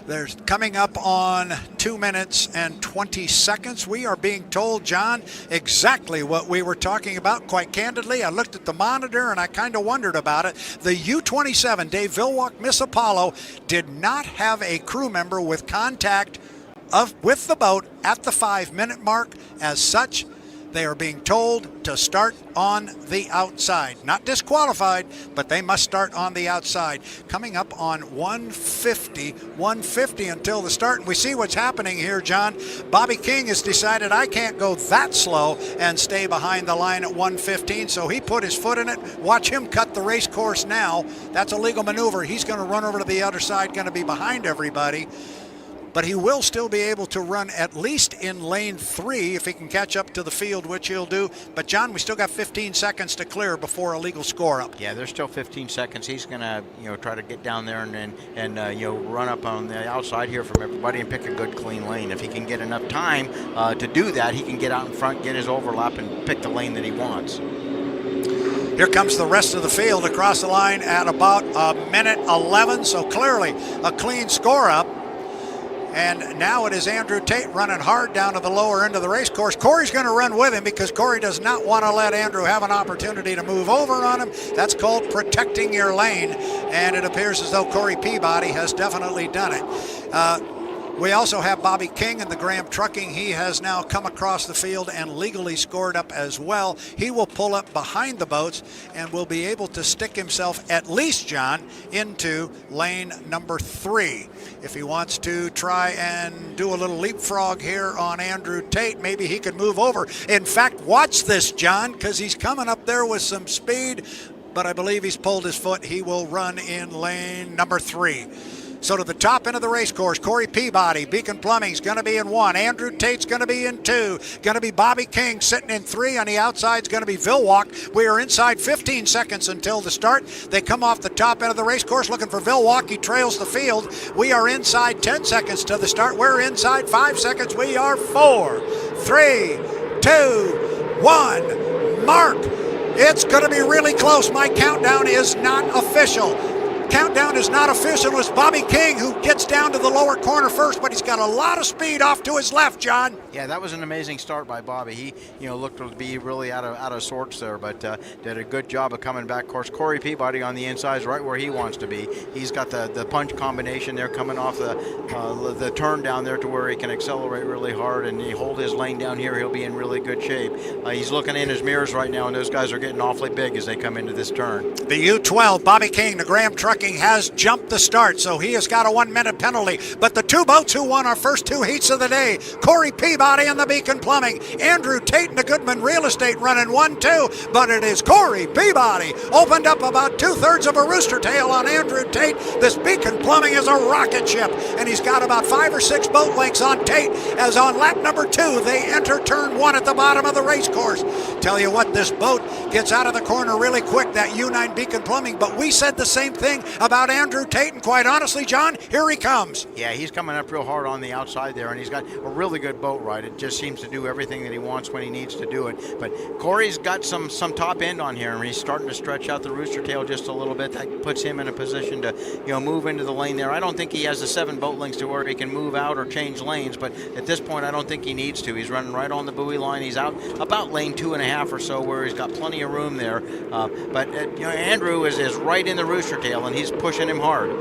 they're coming up on 2 minutes and 20 seconds. We are being told, John, exactly what we were talking about. Quite candidly, I looked at the monitor and I kind of wondered about it. The U27, Dave Villwock Miss Apollo, did not have a crew member with contact with the boat at the 5-minute mark. As such, they are being told to start on the outside. Not disqualified, but they must start on the outside. Coming up on 150 until the start. And we see what's happening here, John. Bobby King has decided, I can't go that slow and stay behind the line at 115, so he put his foot in it. Watch him cut the race course now. That's a legal maneuver. He's going to run over to the other side, going to be behind everybody. But he will still be able to run at least in lane 3 if he can catch up to the field, which he'll do. But John, we still got 15 seconds to clear before a legal score up. Yeah, there's still 15 seconds. He's going to, try to get down there and run up on the outside here from everybody and pick a good clean lane. If he can get enough time to do that, he can get out in front, get his overlap, and pick the lane that he wants. Here comes the rest of the field across the line at about a minute 11. So clearly a clean score up. And now it is Andrew Tate running hard down to the lower end of the race course. Corey's going to run with him because Corey does not want to let Andrew have an opportunity to move over on him. That's called protecting your lane, and it appears as though Corey Peabody has definitely done it. We also have Bobby King in the Graham Trucking. He has now come across the field and legally scored up as well. He will pull up behind the boats and will be able to stick himself, at least, John, into lane number 3. If he wants to try and do a little leapfrog here on Andrew Tate, maybe he could move over. In fact, watch this, John, because he's coming up there with some speed, but I believe he's pulled his foot. He will run in lane number 3. So to the top end of the race course, Corey Peabody, Beacon Plumbing's going to be in 1. Andrew Tate's going to be in 2. Going to be Bobby King sitting in 3. On the outside is going to be Villwock. We are inside 15 seconds until the start. They come off the top end of the race course looking for Villwock. He trails the field. We are inside 10 seconds to the start. We're inside 5 seconds. We are 4, 3, 2, 1. Mark. It's going to be really close. My countdown is not official. Countdown is not official. It's Bobby King who gets down to the lower corner first, but he's got a lot of speed off to his left, John. Yeah, that was an amazing start by Bobby. He, looked to be really out of sorts there, but did a good job of coming back. Of course, Corey Peabody on the inside is right where he wants to be. He's got the punch combination there coming off the turn down there to where he can accelerate really hard, and he hold his lane down here, he'll be in really good shape. He's looking in his mirrors right now, and those guys are getting awfully big as they come into this turn. The U12, Bobby King, the Graham Trucking, has jumped the start, so he has got a 1-minute penalty. But the two boats who won our first two heats of the day, Corey Peabody and the Beacon Plumbing, Andrew Tate and the Goodman Real Estate running 1-2, but it is Corey Peabody. Opened up about 2/3 of a rooster tail on Andrew Tate. This Beacon Plumbing is a rocket ship, and he's got about 5 or 6 boat lengths on Tate, as on lap number 2, they enter turn 1 at the bottom of the race course. Tell you what, this boat gets out of the corner really quick, that U9 Beacon Plumbing, but we said the same thing about Andrew Tate, and quite honestly, John, here he comes. Yeah, he's coming up real hard on the outside there, and he's got a really good boat ride. It just seems to do everything that he wants when he needs to do it. But Corey's got some top end on here, and he's starting to stretch out the rooster tail just a little bit. That puts him in a position to, move into the lane there. I don't think he has the 7 boat lengths to where he can move out or change lanes, but at this point, I don't think he needs to. He's running right on the buoy line. He's out about lane 2.5 or so, where he's got plenty of room there. But Andrew is right in the rooster tail, and he's pushing him hard.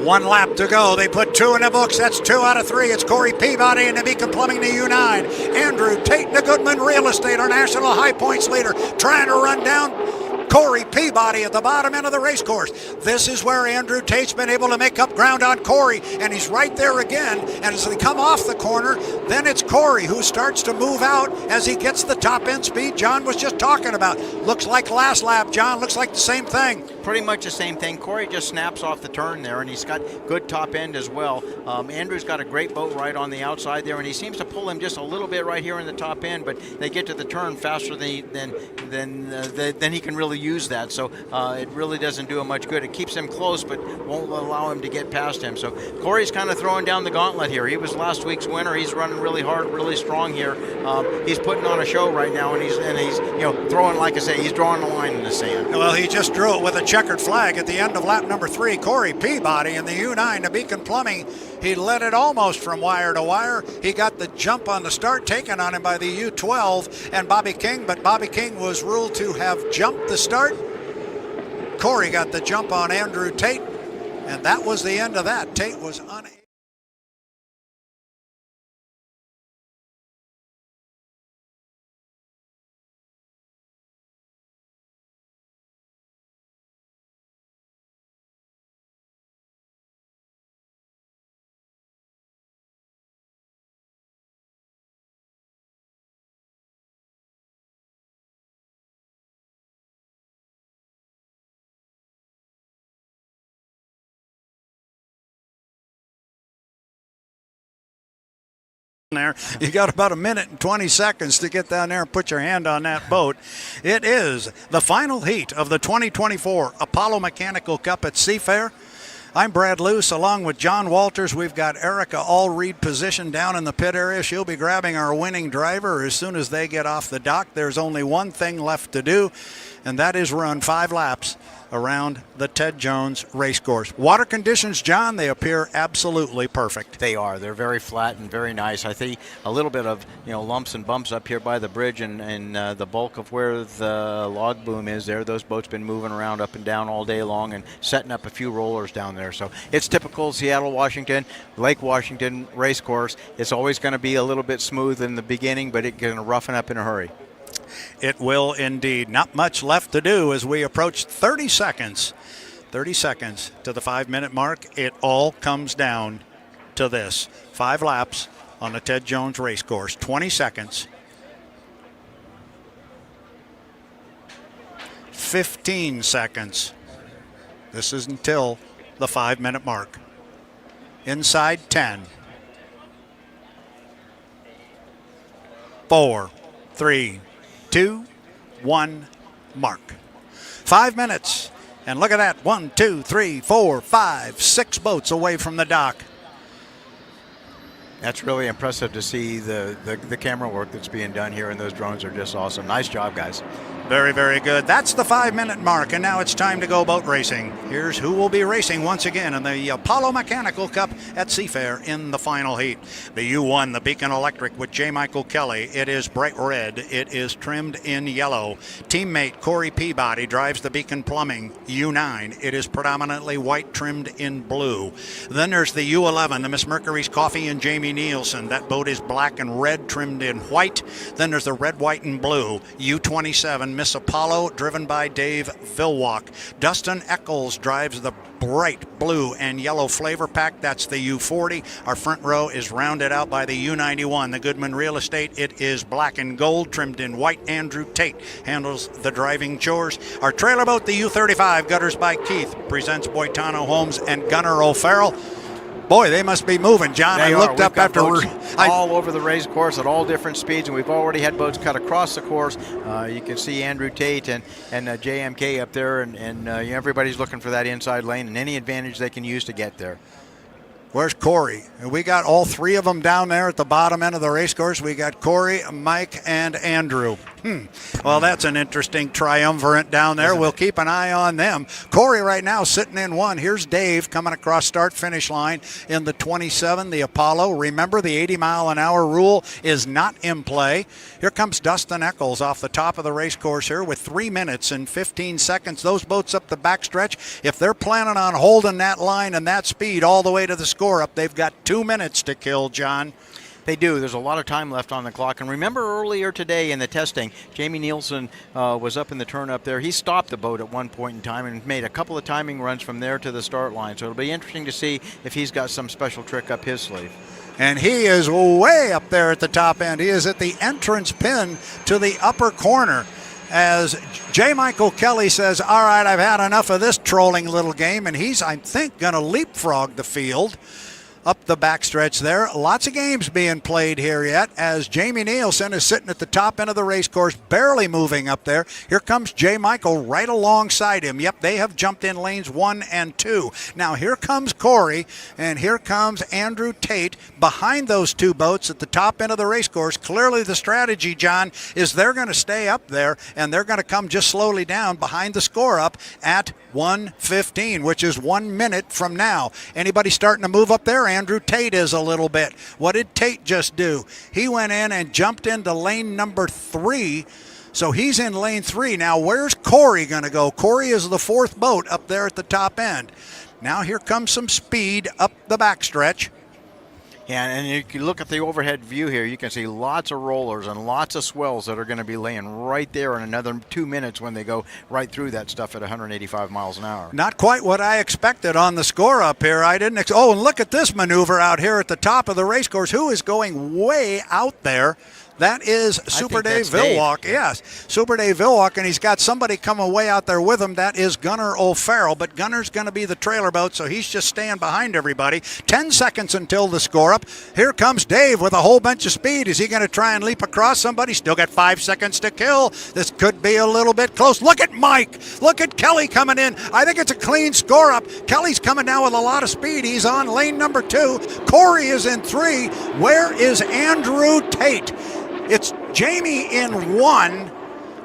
1 lap to go. They put 2 in the books. That's 2 out of 3. It's Corey Peabody and the Beacon Plumbing to U9. Andrew Tate and the Goodman Real Estate, our national high points leader, trying to run down Corey Peabody at the bottom end of the race course. This is where Andrew Tate's been able to make up ground on Corey, and he's right there again. And as they come off the corner, then it's Corey who starts to move out as he gets the top end speed John was just talking about. Looks like last lap, John. Looks like the same thing. Pretty much the same thing. Corey just snaps off the turn there, and he's got good top end as well. Andrew's got a great boat ride on the outside there, and he seems to pull him just a little bit right here in the top end, but they get to the turn faster than he can really use that. So it really doesn't do him much good. It keeps him close, but won't allow him to get past him. So Corey's kind of throwing down the gauntlet here. He was last week's winner. He's running really hard, really strong here. He's putting on a show right now, and he's throwing, like I say, he's drawing a line in the sand. Well, he just drew it with a checkered flag at the end of lap number 3. Corey Peabody in the U9, the Beacon Plumbing. He led it almost from wire to wire. He got the jump on the start taken on him by the U12 and Bobby King, but Bobby King was ruled to have jumped the start. Corey got the jump on Andrew Tate, and that was the end of that. Tate was unable. There, you got about 1 minute and 20 seconds to get down there and put your hand on that boat. It is the final heat of the 2024 Apollo Mechanical Cup at Seafair. I'm Brad Luce, along with John Walters. We've got Erica Allreed positioned down in the pit area. She'll be grabbing our winning driver as soon as they get off the dock. There's only one thing left to do, and that is run 5 laps around the Ted Jones race course. Water conditions, John, they appear absolutely perfect. They are. They're very flat and very nice. I think a little bit of lumps and bumps up here by the bridge and the bulk of where the log boom is there. Those boats been moving around up and down all day long and setting up a few rollers down there. So it's typical Seattle, Washington, Lake Washington race course. It's always going to be a little bit smooth in the beginning, but it's going to roughen up in a hurry. It will indeed. Not much left to do as we approach 30 seconds. 30 seconds to the 5-minute mark. It all comes down to this. 5 laps on the Ted Jones race course. 20 seconds. 15 seconds. This is until the 5-minute mark. Inside 10. 4, 3, 2, 1, mark. 5 minutes. And look at that. 1, 2, 3, 4, 5, 6 boats away from the dock. That's really impressive to see the camera work that's being done here, and those drones are just awesome. Nice job, guys. Very, very good. That's the 5-minute mark, and now it's time to go boat racing. Here's who will be racing once again in the Apollo Mechanical Cup at Seafair in the final heat. The U1, the Beacon Electric with J. Michael Kelly. It is bright red. It is trimmed in yellow. Teammate Corey Peabody drives the Beacon Plumbing U9. It is predominantly white, trimmed in blue. Then there's the U11, the Miss Mercury's Coffee and Jamie Nielsen. That boat is black and red, trimmed in white. Then there's the red, white, and blue U27, Miss Apollo, driven by Dave Vilwalk. Dustin Eccles drives the bright blue and yellow flavor pack. That's the U40. Our front row is rounded out by the U91, the Goodman Real Estate. It is black and gold, trimmed in white. Andrew Tate handles the driving chores. Our trailer boat, the U35, Gutters by Keith, presents Boitano Homes and Gunnar O'Farrell. Boy, they must be moving, John. I looked up after all over the race course at all different speeds, and we've already had boats cut across the course. You can see Andrew Tate and JMK up there, and everybody's looking for that inside lane and any advantage they can use to get there. Where's Corey? We got all three of them down there at the bottom end of the race course. We got Corey, Mike, and Andrew. Well, that's an interesting triumvirate down there. We'll keep an eye on them. Corey right now sitting in one. Here's Dave coming across start-finish line in the 27, the Apollo. Remember, the 80-mile-an-hour rule is not in play. Here comes Dustin Eccles off the top of the race course here with 3 minutes and 15 seconds. Those boats up the backstretch, if they're planning on holding that line and that speed all the way to the score up, they've got 2 minutes to kill, John. They do. There's a lot of time left on the clock. And remember earlier today in the testing, Jamie Nielsen was up in the turn up there. He stopped the boat at one point in time and made a couple of timing runs from there to the start line. So it'll be interesting to see if he's got some special trick up his sleeve. And he is way up there at the top end. He is at the entrance pin to the upper corner. As J. Michael Kelly says, all right, I've had enough of this trolling little game. And he's, I think, going to leapfrog the field up the backstretch there. Lots of games being played here yet as Jamie Nielsen is sitting at the top end of the race course, barely moving up there. Here comes J. Michael right alongside him. Yep, they have jumped in lanes 1 and 2. Now here comes Corey, and here comes Andrew Tate behind those two boats at the top end of the race course. Clearly the strategy, John, is they're going to stay up there, and they're going to come just slowly down behind the score up at 1:15, which is 1 minute from now. Anybody starting to move up there? Andrew Tate is a little bit. What did Tate just do? He went in and jumped into lane number 3. So he's in lane 3. Now where's Corey going to go? Corey is the 4th boat up there at the top end. Now here comes some speed up the backstretch. Yeah, and you can look at the overhead view here. You can see lots of rollers and lots of swells that are going to be laying right there in another 2 minutes when they go right through that stuff at 185 miles an hour. Not quite what I expected on the score up here. I didn't. Oh, and look at this maneuver out here at the top of the race course. Who is going way out there? That is Super Dave Vilwalk. Yes, Super Dave Vilwalk, and he's got somebody coming way out there with him. That is Gunnar O'Farrell, but Gunnar's going to be the trailer boat, so he's just staying behind everybody. 10 seconds until the score up. Here comes Dave with a whole bunch of speed. Is he going to try and leap across somebody? Still got 5 seconds to kill. This could be a little bit close. Look at Mike. Look at Kelly coming in. I think it's a clean score up. Kelly's coming down with a lot of speed. He's on lane number 2. Corey is in 3. Where is Andrew Tate? It's Jamie in 1,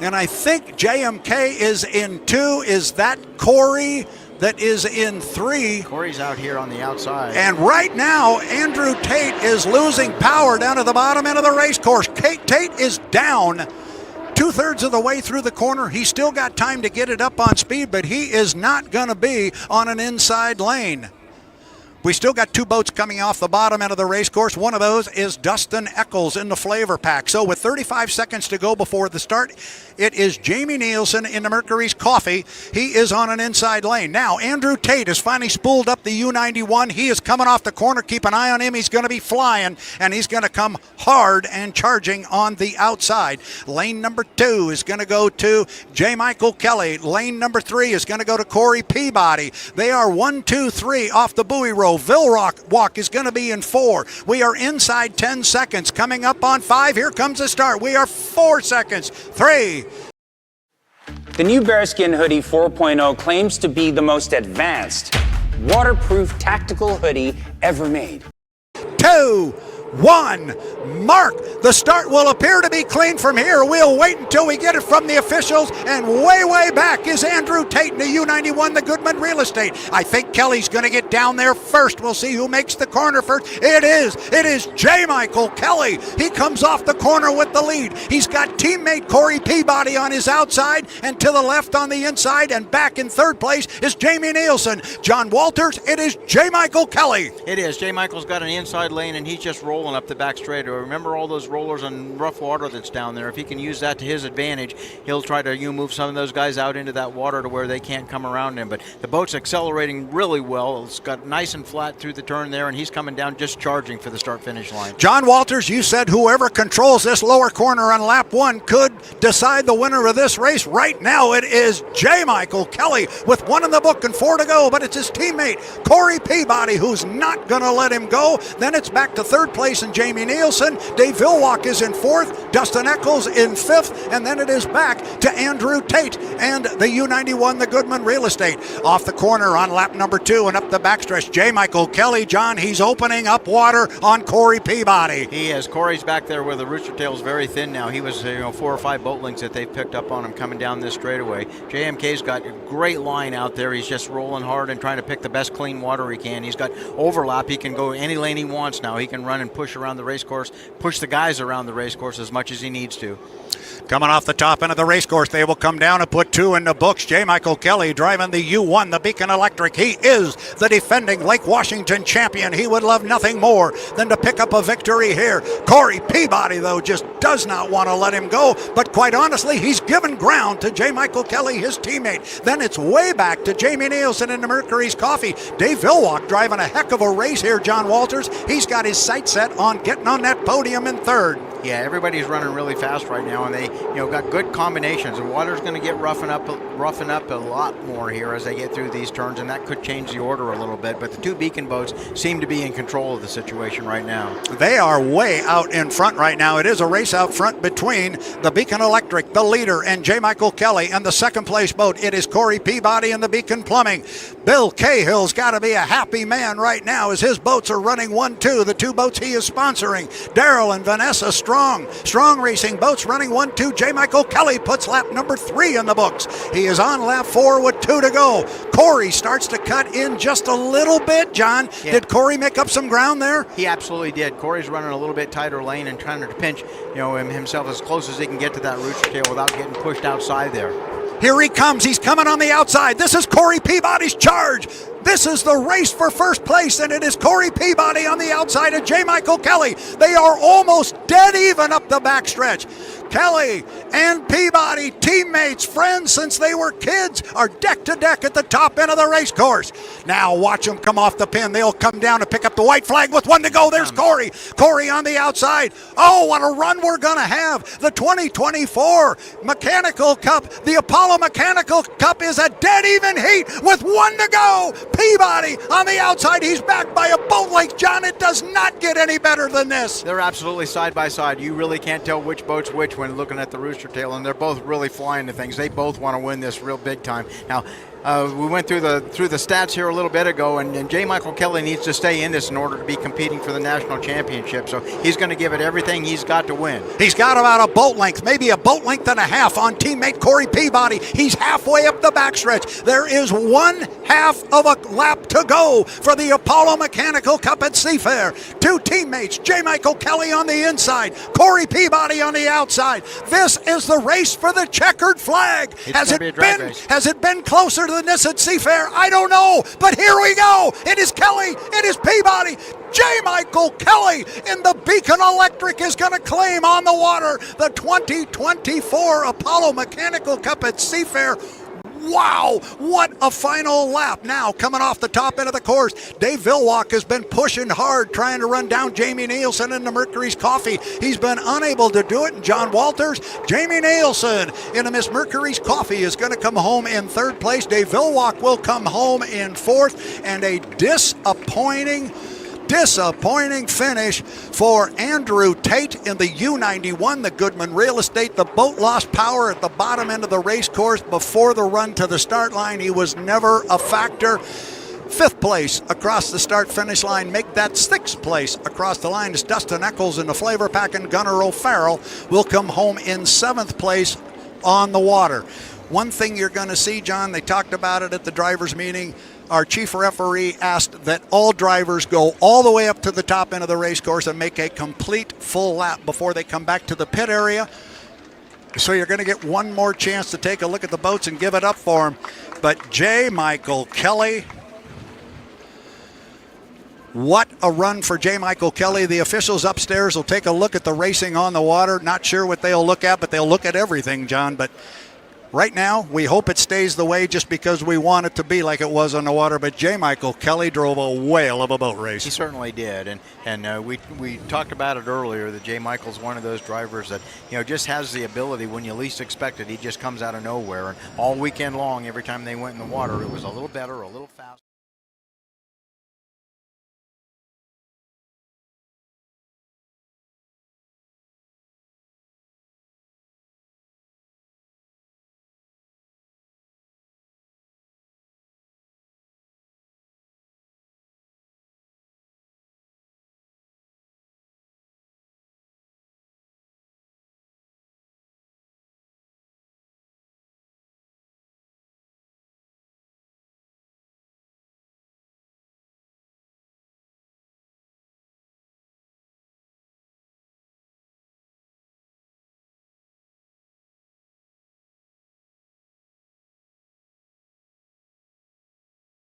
and I think JMK is in 2. Is that Corey that is in 3? Corey's out here on the outside. And right now, Andrew Tate is losing power down at the bottom end of the race course. Tate is down 2/3 of the way through the corner. He's still got time to get it up on speed, but he is not going to be on an inside lane. We still got 2 boats coming off the bottom end of the race course. One of those is Dustin Eccles in the flavor pack. So with 35 seconds to go before the start, it is Jamie Nielsen in the Mercury's Coffee. He is on an inside lane. Now, Andrew Tate has finally spooled up the U91. He is coming off the corner. Keep an eye on him. He's going to be flying, and he's going to come hard and charging on the outside. Lane number 2 is going to go to J. Michael Kelly. Lane number 3 is going to go to Corey Peabody. They are 1, 2, 3 off the buoy row. Vilwalk is going to be in 4. We are inside 10 seconds. Coming up on 5. Here comes the start. We are 4 seconds. 3. The new Bearskin Hoodie 4.0 claims to be the most advanced, waterproof tactical hoodie ever made. 2, 1. Mark. The start will appear to be clean from here. We'll wait until we get it from the officials. And way back is Andrew Tate in the U91, the Goodman Real Estate. I think Kelly's going to get down there first. We'll see who makes the corner first. It is J. Michael Kelly. He comes off the corner with the lead. He's got teammate Corey Peabody on his outside, and to the left on the inside, and back in third place is Jamie Nielsen. John Walters, it is J. Michael Kelly. It is. J. Michael's got an inside lane, and he's just rolling up the back straight. Remember all those rollers and rough water that's down there. If he can use that to his advantage, he'll try to move some of those guys out into that water to where they can't come around him. But the boat's accelerating really well. It's got nice and flat through the turn there, and he's coming down just charging for the start-finish line. John Walters, you said whoever controls this lower corner on lap 1 could decide the winner of this race. Right now it is J. Michael Kelly with 1 in the book and 4 to go, but it's his teammate Corey Peabody who's not going to let him go. Then it's back to third place and Jamie Nielsen. Dave Vilwalk is in 4th, Dustin Eccles in 5th, and then it is back to Andrew Tate and the U91, the Goodman Real Estate. Off the corner on lap number 2 and up the backstretch, J. Michael Kelly. John, he's opening up water on Corey Peabody. He is. Corey's back there where the rooster tail's very thin now. He was 4 or 5 boat lengths that they've picked up on him coming down this straightaway. JMK's got a great line out there. He's just rolling hard and trying to pick the best clean water he can. He's got overlap. He can go any lane he wants now. He can run and push around the race course, push the guys around the race course as much as he needs to. Coming off the top end of the race course, they will come down and put 2 in the books. J. Michael Kelly driving the U1, the Beacon Electric. He is the defending Lake Washington champion. He would love nothing more than to pick up a victory here. Corey Peabody, though, just does not want to let him go. But quite honestly, he's given ground to J. Michael Kelly, his teammate. Then it's way back to Jamie Nielsen in the Mercury's Coffee. Dave Vilwalk driving a heck of a race here, John Walters. He's got his sights set on getting on that podium in 3rd. Yeah, everybody's running really fast right now, and they got good combinations. The water's going to get roughen up a lot more here as they get through these turns, and that could change the order a little bit. But the 2 Beacon boats seem to be in control of the situation right now. They are way out in front right now. It is a race out front between the Beacon Electric, the leader, and J. Michael Kelly, and the second place boat. It is Corey Peabody and the Beacon Plumbing. Bill Cahill's got to be a happy man right now as his boats are running 1-2, the 2 boats he is sponsoring. Daryl and Vanessa Strong Racing boats running 1-2. J. Michael Kelly puts lap number 3 in the books. He is on lap 4 with 2 to go. Corey starts to cut in just a little bit, John. Yeah. Did Corey make up some ground there? He absolutely did. Corey's running a little bit tighter lane and trying to pinch himself as close as he can get to that rooster tail without getting pushed outside there. Here he comes. He's coming on the outside. This is Corey Peabody's charge. This is the race for first place, and it is Corey Peabody on the outside of J. Michael Kelly. They are almost dead even up the backstretch. Kelly and Peabody, teammates, friends since they were kids, are deck to deck at the top end of the race course. Now watch them come off the pin. They'll come down and pick up the white flag with 1 to go. There's Corey. Corey on the outside. Oh, what a run we're going to have. The 2024 Mechanical Cup, the Apollo Mechanical Cup is a dead even heat with 1 to go. Peabody on the outside. He's back by a boat length. John, it does not get any better than this. They're absolutely side by side. You really can't tell which boat's which when looking at the rooster tail, and they're both really flying to things. They both want to win this real big time. Now, we went through the stats here a little bit ago, and J. Michael Kelly needs to stay in this in order to be competing for the national championship. So he's going to give it everything he's got to win. He's got about a boat length, maybe a boat length and a half on teammate Corey Peabody. He's halfway up the backstretch. There is 1/2 of a lap to go for the Apollo Mechanical Cup at Seafair. 2 teammates, J. Michael Kelly on the inside, Corey Peabody on the outside. This is the race for the checkered flag. Has it been closer than this at Seafair? I don't know, but here we go. It is Kelly, it is Peabody. J. Michael Kelly in the Beacon Electric is going to claim on the water the 2024 Apollo Mechanical Cup at Seafair. Wow, what a final lap. Now, coming off the top end of the course, Dave Vilwalk has been pushing hard, trying to run down Jamie Nielsen in the Mercury's Coffee. He's been unable to do it, and John Walters, Jamie Nielsen in the Miss Mercury's Coffee is going to come home in 3rd place. Dave Vilwalk will come home in 4th, and a disappointing finish for Andrew Tate in the U91, the Goodman Real Estate. The boat lost power at the bottom end of the race course before the run to the start line. He was never a factor. 5th place across the start-finish line. Make that 6th place across the line as Dustin Eccles and the Flavor Pack and Gunnar O'Farrell will come home in 7th place on the water. One thing you're going to see, John, they talked about it at the drivers' meeting. Our chief referee asked that all drivers go all the way up to the top end of the race course and make a complete full lap before they come back to the pit area. So you're going to get one more chance to take a look at the boats and give it up for them. But J. Michael Kelly, what a run for J. Michael Kelly. The officials upstairs will take a look at the racing on the water. Not sure what they'll look at, but they'll look at everything, John. But right now, we hope it stays the way just because we want it to be like it was on the water. But J. Michael Kelly drove a whale of a boat race. He certainly did, and we talked about it earlier that J. Michael's one of those drivers that just has the ability when you least expect it. He just comes out of nowhere, and all weekend long, every time they went in the water, it was a little better, a little faster.